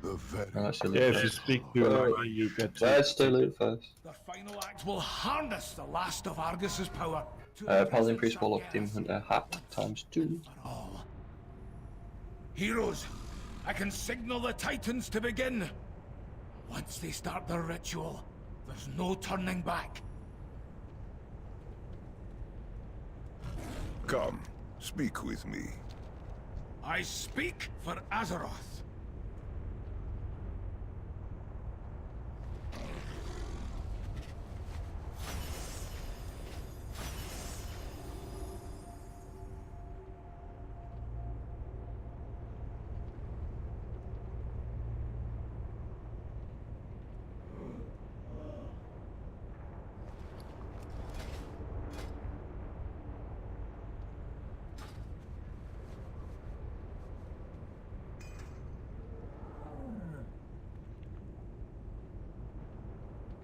The Oh, that's Yeah, if you speak to Maggie, you get to... Let's do loot first. The final act will harness the last of Argus's power to Paladin Priest Wall of Demon Hunter hat ×2. all. Heroes, I can signal the Titans to begin. Once they start their ritual, there's no turning back. Come, speak with me. I speak for Azeroth.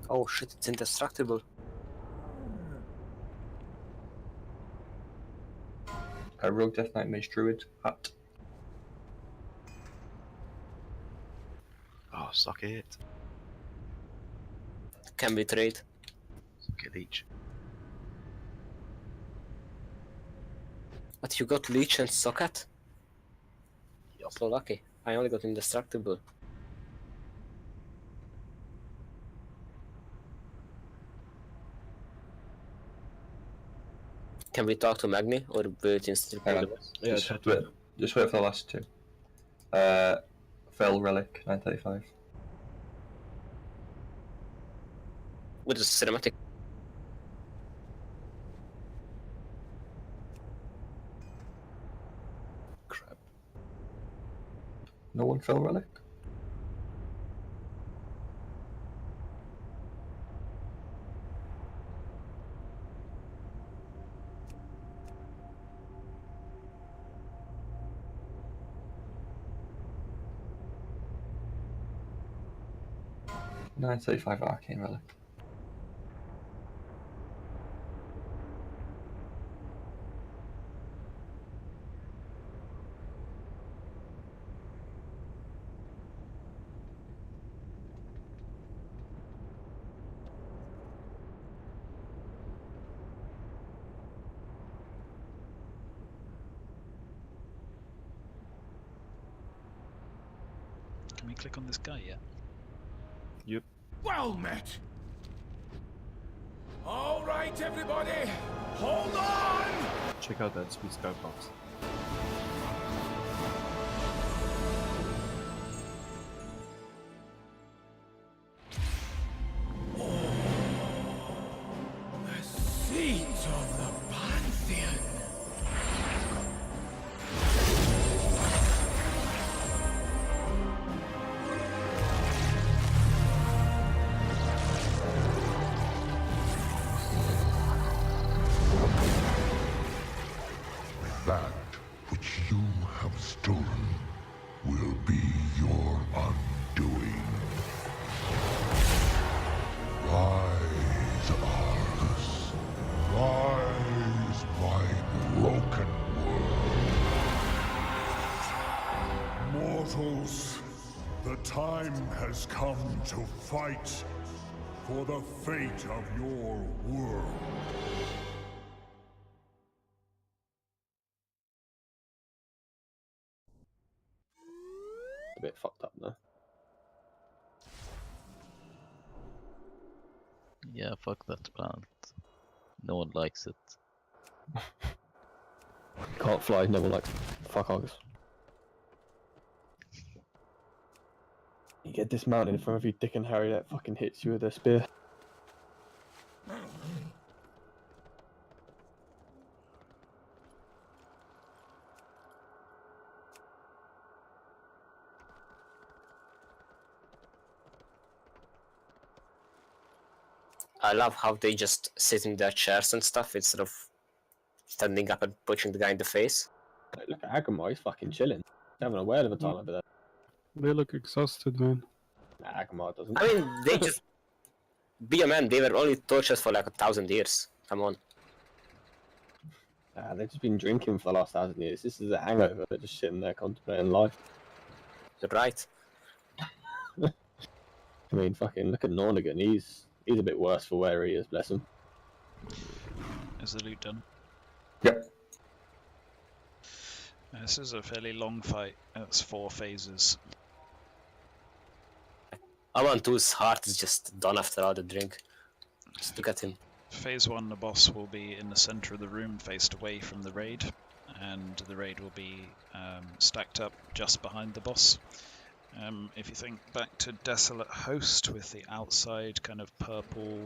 Oh shit, it's indestructible. Rogue Death Knight Mage Druid hat. Oh, suck it. Can we trade? Suck it, Leech. But you got Leech and Socket? You're so lucky. I only got indestructible. Can we talk to Magni or will it instantly Hang on. Just wait for the last two. Fell Relic 935. With the cinematic? Crap. No one Fell Relic? 935 Arcane Relic. Can we click on this guy yet? Yep. Well met! All right, everybody, hold on! Check out that speed scout box. The seeds of the Pantheon! That which you have stolen will be your undoing. Rise, Argus. Rise, my broken world. Mortals, the time has come to fight for the fate of your world. A bit fucked up there. Yeah, fuck that planet. No one likes it. Can't fly, no one likes fuck Argus. You get dismounted in front of you, Dick and Harry that fucking hits you with a spear. I love how they just sit in their chairs and stuff instead of standing up and punching the guy in the face. Look at Agamar, he's fucking chilling. He's having a whale of a time over there. They look exhausted, man. Nah, Agamar doesn't. I mean, they just... Be a man, they were only tortured for like 1,000 years. Come on. Nah, they've just been drinking for the last 1,000 years. This is a hangover. They're just sitting there contemplating life. You're right. I mean, fucking look at Nornigan. He's a bit worse for where he is, bless him. Is the loot done? Yep. This is a fairly long fight. It's 4 phases. Amantu's heart is just done after all the drink. Just look at him. Phase 1, the boss will be in the center of the room, faced away from the raid, and the raid will be stacked up just behind the boss. If you think back to Desolate Host with the outside kind of purple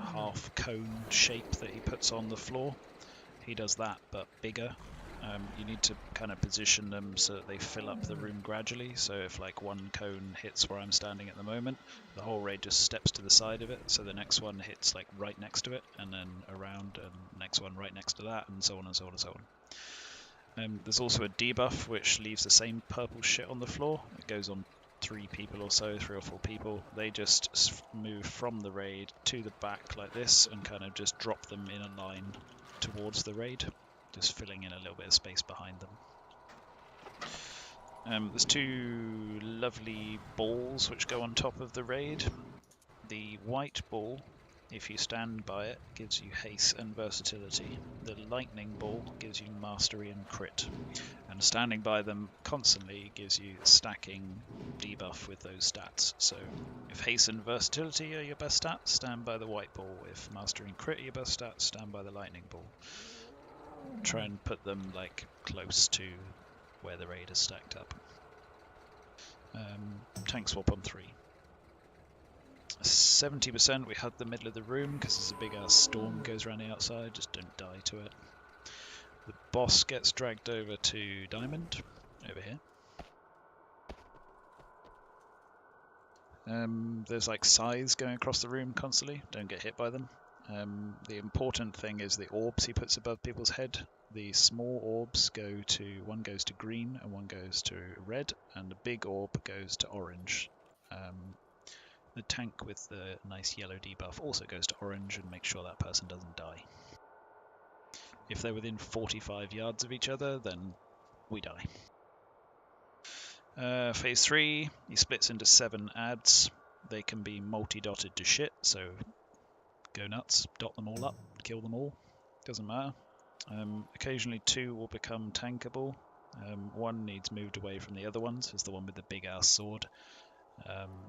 half cone shape that he puts on the floor, he does that but bigger. You need to kind of position them so that they fill up the room gradually. So if like one cone hits where I'm standing at the moment, the whole raid just steps to the side of it. So the next one hits like right next to it, and then around, and next one right next to that, and so on and so on and so on. There's also a debuff which leaves the same purple shit on the floor. It goes on 3 people or so, 3 or 4 people. They just move from the raid to the back like this and kind of just drop them in a line towards the raid, just filling in a little bit of space behind them. There's 2 lovely balls which go on top of the raid. The white ball, if you stand by it, gives you haste and versatility. The lightning ball gives you mastery and crit. And standing by them constantly gives you stacking debuff with those stats. So if haste and versatility are your best stats, stand by the white ball. If mastery and crit are your best stats, stand by the lightning ball. Try and put them like close to where the raid is stacked up. Tank swap on 3. 70% we hug the middle of the room because there's a big ass storm goes around the outside. Just don't die to it. The boss gets dragged over to Diamond over here. There's like scythes going across the room constantly. Don't get hit by them. The important thing is the orbs he puts above people's head. The small orbs one goes to green and one goes to red, and the big orb goes to orange. The tank with the nice yellow debuff also goes to orange and makes sure that person doesn't die. If they're within 45 yards of each other, then we die. Phase 3, he splits into 7 adds. They can be multi-dotted to shit, so go nuts, dot them all up, kill them all, doesn't matter. Occasionally 2 will become tankable. One needs moved away from the other ones, is the one with the big ass sword.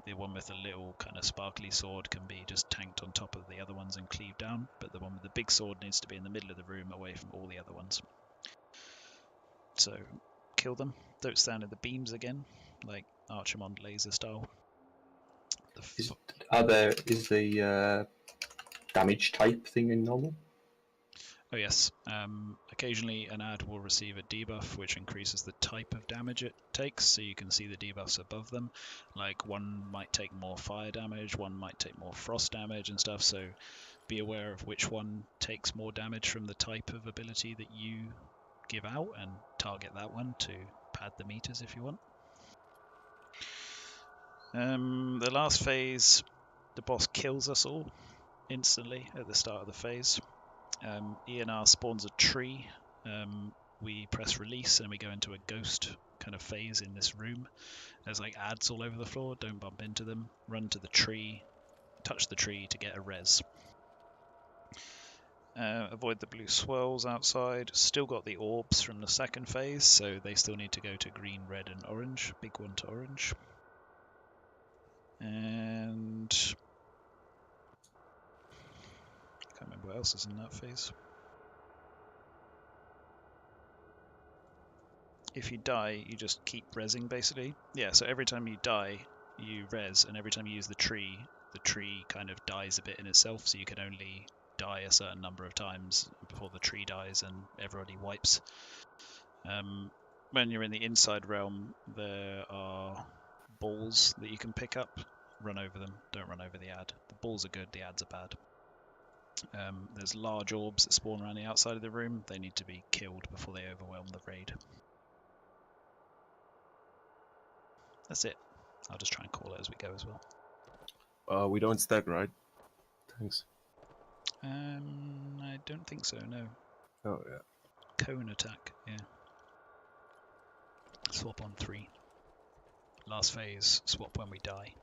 The one with the little kind of sparkly sword can be just tanked on top of the other ones and cleaved down, but the one with the big sword needs to be in the middle of the room away from all the other ones. So kill them, don't stand in the beams again, like Archimond laser style. Is the damage type thing in normal? Oh yes, occasionally an ad will receive a debuff which increases the type of damage it takes, so you can see the debuffs above them. Like one might take more fire damage, one might take more frost damage and stuff, so be aware of which one takes more damage from the type of ability that you give out and target that one to pad the meters if you want. The last phase, the boss kills us all instantly at the start of the phase. ENR spawns a tree. We press release and we go into a ghost kind of phase in this room. There's like ads all over the floor, don't bump into them. Run to the tree, touch the tree to get a res. Avoid the blue swirls outside. Still got the orbs from the second phase, so they still need to go to green, red and orange. Big one to orange. And can't remember what else is in that phase. If you die, you just keep rezzing basically. Yeah, so every time you die, you res, and every time you use the tree kind of dies a bit in itself, so you can only die a certain number of times before the tree dies and everybody wipes. When you're in the inside realm, there are balls that you can pick up. Run over them, don't run over the ad. The balls are good, the ads are bad. There's large orbs that spawn around the outside of the room. They need to be killed before they overwhelm the raid. That's it. I'll just try and call it as we go as well. We don't stack, right? Thanks. I don't think so, no. Oh, yeah. Cone attack, yeah. Swap on 3. Last phase, swap when we die.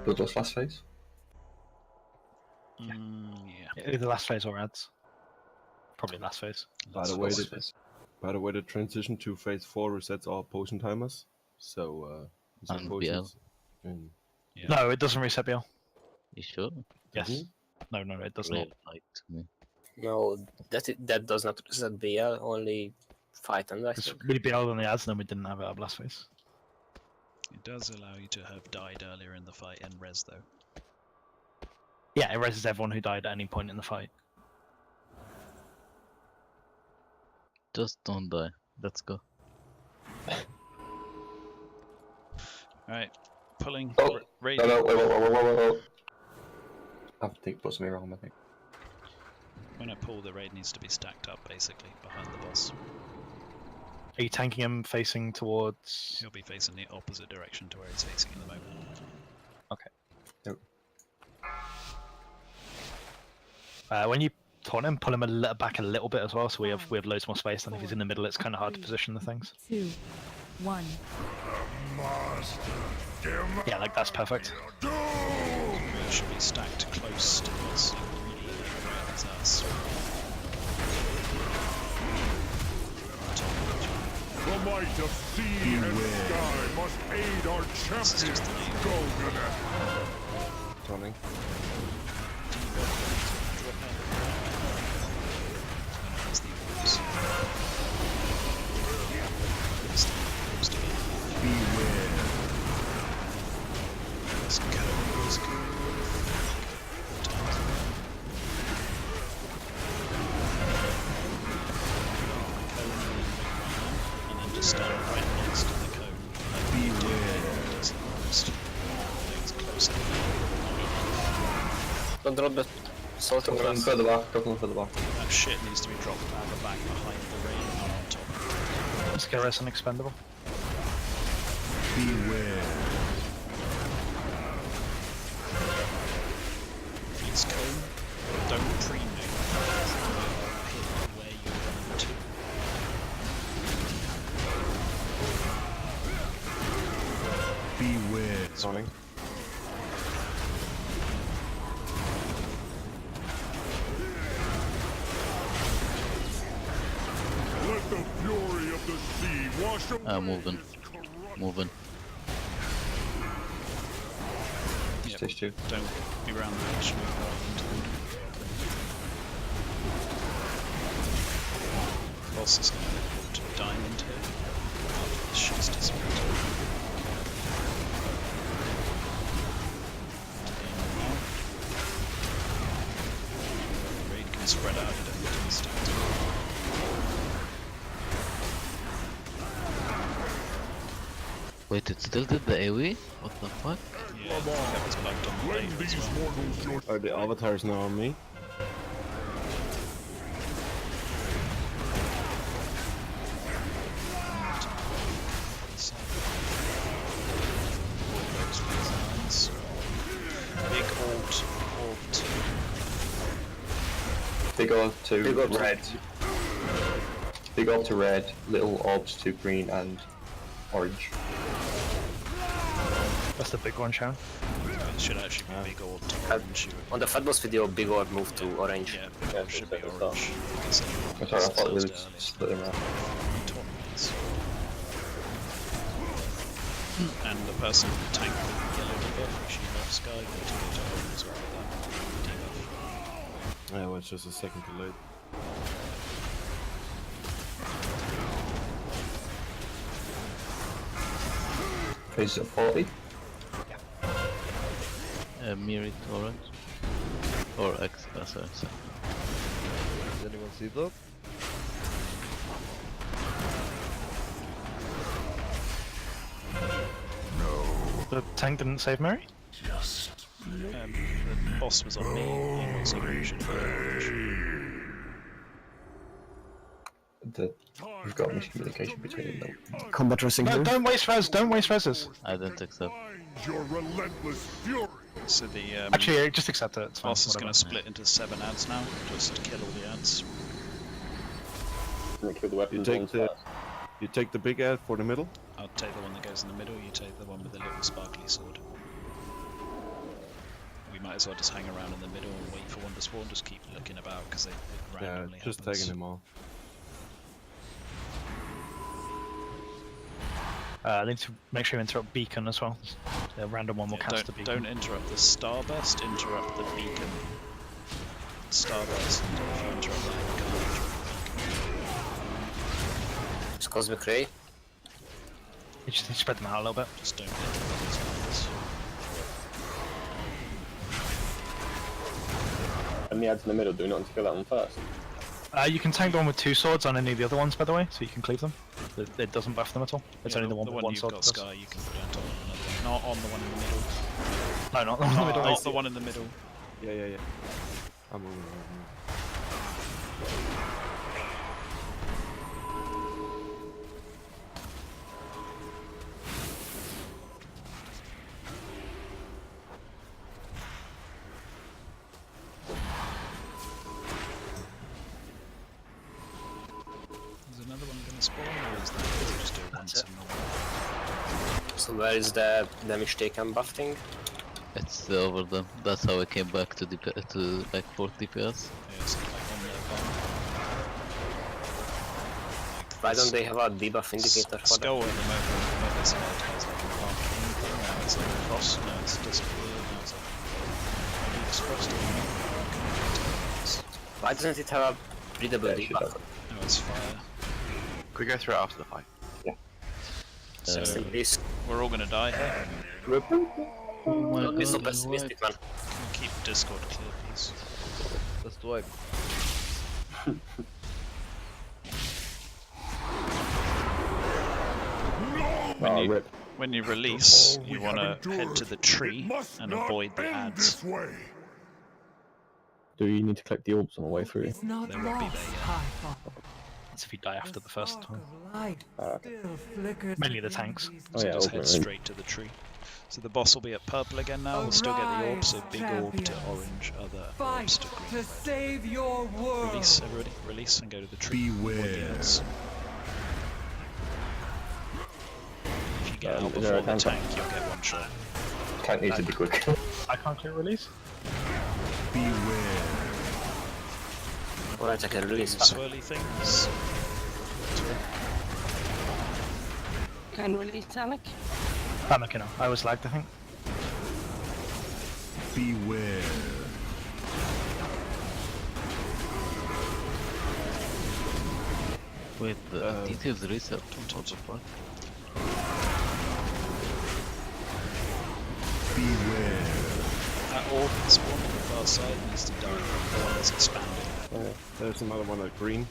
Bloodlust last phase? Yeah. Either last phase or ads. Probably last phase. By the way, the transition to phase 4 resets all potion timers. So, And potions. Yeah. No, it doesn't reset BL. You sure? Yes. No, it does not. No, that does not reset BL, only fight and I think. We BL on the ads, and then we didn't have it at last phase. It does allow you to have died earlier in the fight and res though. Yeah, it reses everyone who died at any point in the fight. Just don't die. Let's go. Alright, pulling. Oh, raid. no, wait. I think put something wrong, I think. When I pull, the raid needs to be stacked up basically behind the boss. Are you tanking him facing towards? He'll be facing the opposite direction to where he's facing at the moment. Okay. Yep. When you taunt him, pull him back a little bit as well, so we have loads more space. And if he's in the middle, it's kind of hard to position the things. 2, 1. Yeah, like that's perfect. It should be stacked close to us. Really right his ass. The might of sea and sky must aid our champions. Go, Gunner. Turning. Stand right next to the cone. Don't drop the salt on Don't further back, That shit needs to be dropped further back behind the raid, not on top. Scare is unexpendable. Beware. Please go. Don't pre-move. Hit where you're running to. Beware. Zoning. Let the fury of the sea wash away. Moving. Moving. Yep. Stage 2. Don't be around the edge. Move right into the middle. Boss is going to put diamond here. After the shit's disappeared. Raid can spread out, you don't need to stack. Wait, it still did the AoE? What the fuck? Yeah, that was bugged on the blade as well. Are the avatars now on me? Big orb 2. Big orb to red. Big orb to red, little orbs to green and orange. That's the big one, Sharon. It should actually be big orb to orange. On the Fatboss video, big orb moved to orange. Yeah, big orb should be orange. I'm sorry, I thought we would split them out. And the person who tanked the yellow debuff, actually left Sky, go to home as well with that debuff. Yeah, well, it's just a second delayed. Phase at 40. Mirror torrent. Or X, sorry. Does anyone see that? The tank didn't save Mary? The boss was on me, he was orange. We've got miscommunication between them. Combat racing. No, don't waste res, don't waste reses. I don't accept. Your relentless fury. So the Actually, just accept it. It's fine. boss is going to split into 7 ads now, just to kill all the ads. Kill the weapons. You take the big ad for the middle. I'll take the one that goes in the middle, you take the one with the little sparkly sword. We might as well just hang around in the middle and wait for one to spawn, just keep looking about, because it randomly Yeah, just happens. taking them all. I need to make sure you interrupt beacon as well. A random one will cast the beacon. Don't interrupt the starburst, interrupt the beacon. Starburst, and if you interrupt that, you can't interrupt the beacon. It's Cosmic Ray. You just need to spread them out a little bit. Just don't interrupt these ones. And the ads in the middle, do we not need to kill that one first? You can tank the one with 2 swords on any of the other ones, by the way, so you can cleave them. It doesn't buff them at all. It's only the one with 1 sword. You've got Sky, you can put it on top of another one. Not on the one in the middle. No, not on the middle. Not the one in the middle. Yeah. I'm moving. Is another one going to spawn, or is that just do it once and not? So where is the damage taken buff thing? It's over them. That's how I came back to like 40 DPS. Yeah, it's like on their farm. Why don't they have a debuff indicator for Skull that? at the moment, where there's an ad has like an arcane thing, now it's like a cross, now it's disappeared, now it's like... Maybe it's crossed or Why doesn't it have a readable debuff? No, it's fire. Could we go through it after the fight? Yeah. So please. We're all gonna die here. Don't be so pessimistic, man. Can you keep Discord clear, please? Let's do it. When you release, you want to head to the tree and avoid the ads. Do you need to collect the orbs on the way through? It's not They won't be lost, there yet. Highfall. chance if you die after the first one. Okay. Mainly the tanks. Oh So yeah, just open head it, right? straight to the tree. So the boss will be at purple again now. We'll still get the orb, so big orb to orange, other orbs to green, red. Save your world. Release, everybody. Release and go to the tree. Beware. Avoid the elves. If you get out is there a before the tank? tank, you'll get one shot. Tank needs to be quick. I can't clear release. Beware. Alright, I can release. Swirly things. Can release Alec. I'm okay now. I was lagged, I think. Beware. Wait, the details reset on top of what? Beware. That orb that's spawned on the far side needs to die. The one that's expanding. There's another one at green.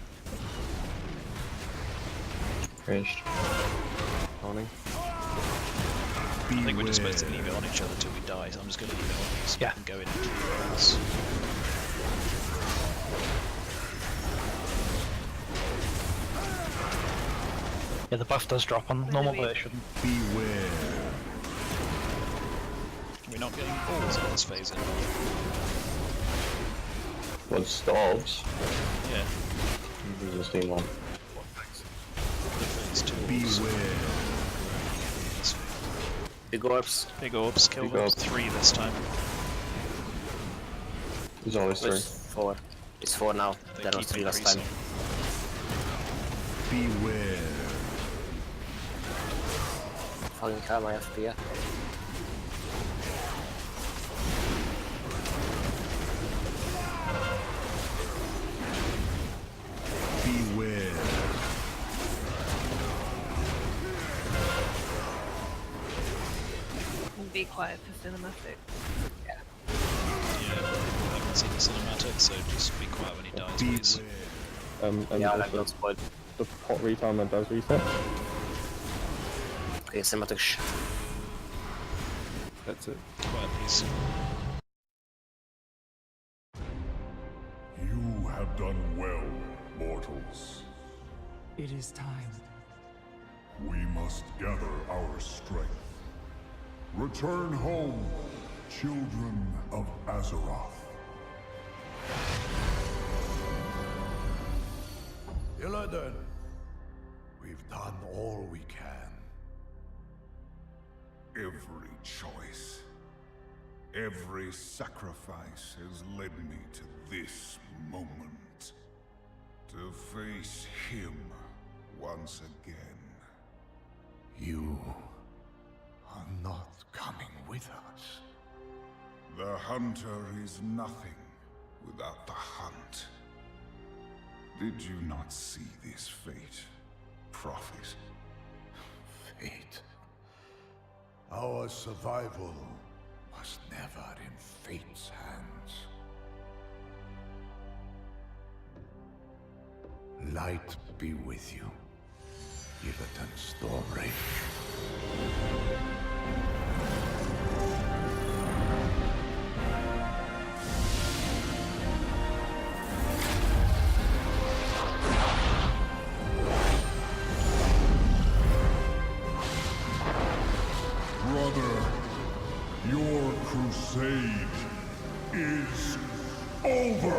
Ranged. Counting. I think we're just supposed to leave it on each other till we die, so I'm just going to leave it on you so we can go in and kill the elves. Yeah, the buff does drop on normal, but it shouldn't. Beware. We're not getting balls on this phase anymore. Once the orbs. Yeah. There's a steam one. Phase 2 orbs. Beware. Big orbs. Big orbs, kill Big them. orb. 3 this time. There's always 3. It's 4. It's 4 now. They There was keep 3 last time. increasing. Beware. Fucking hell, my FP. Beware. Be quiet for cinematic. Yeah, I haven't seen the cinematic, so just be quiet when he dies, please. And Yeah, I like also those spoiled. the pot retimer does reset. Okay, cinematic That's it. Quiet, please. You have done well, mortals. It is time. We must gather our strength. Return home, children of Azeroth. Illidan, we've done all we can. Every choice, every sacrifice has led me to this moment. To face him once again. You are not coming with us. The hunter is nothing without the hunt. Did you not see this fate, Prophet? Fate. Our survival was never in fate's hands. Light be with you, Illidan Stormrage. Brother, your crusade is over!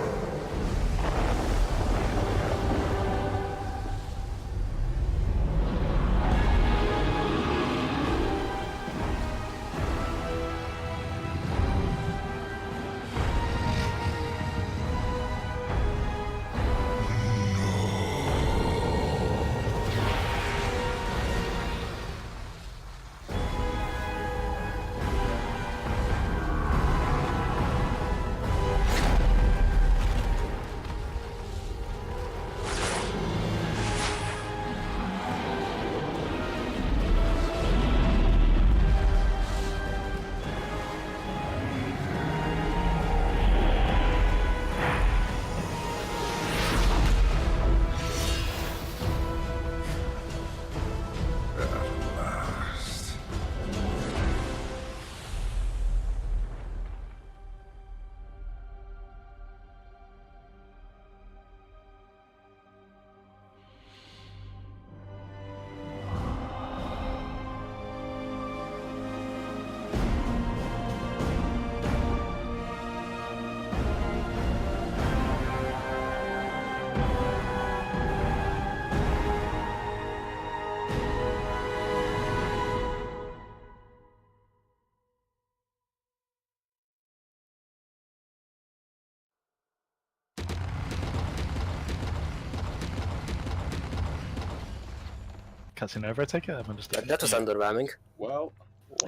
cutscene over, I take it? I'm just That was underwhelming. Well,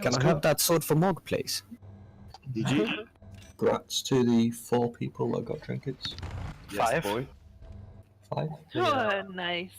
Can I have that sword for Mog, please? GG. Congrats to the 4 people that got trinkets. Five. boy. 5. Oh, nice.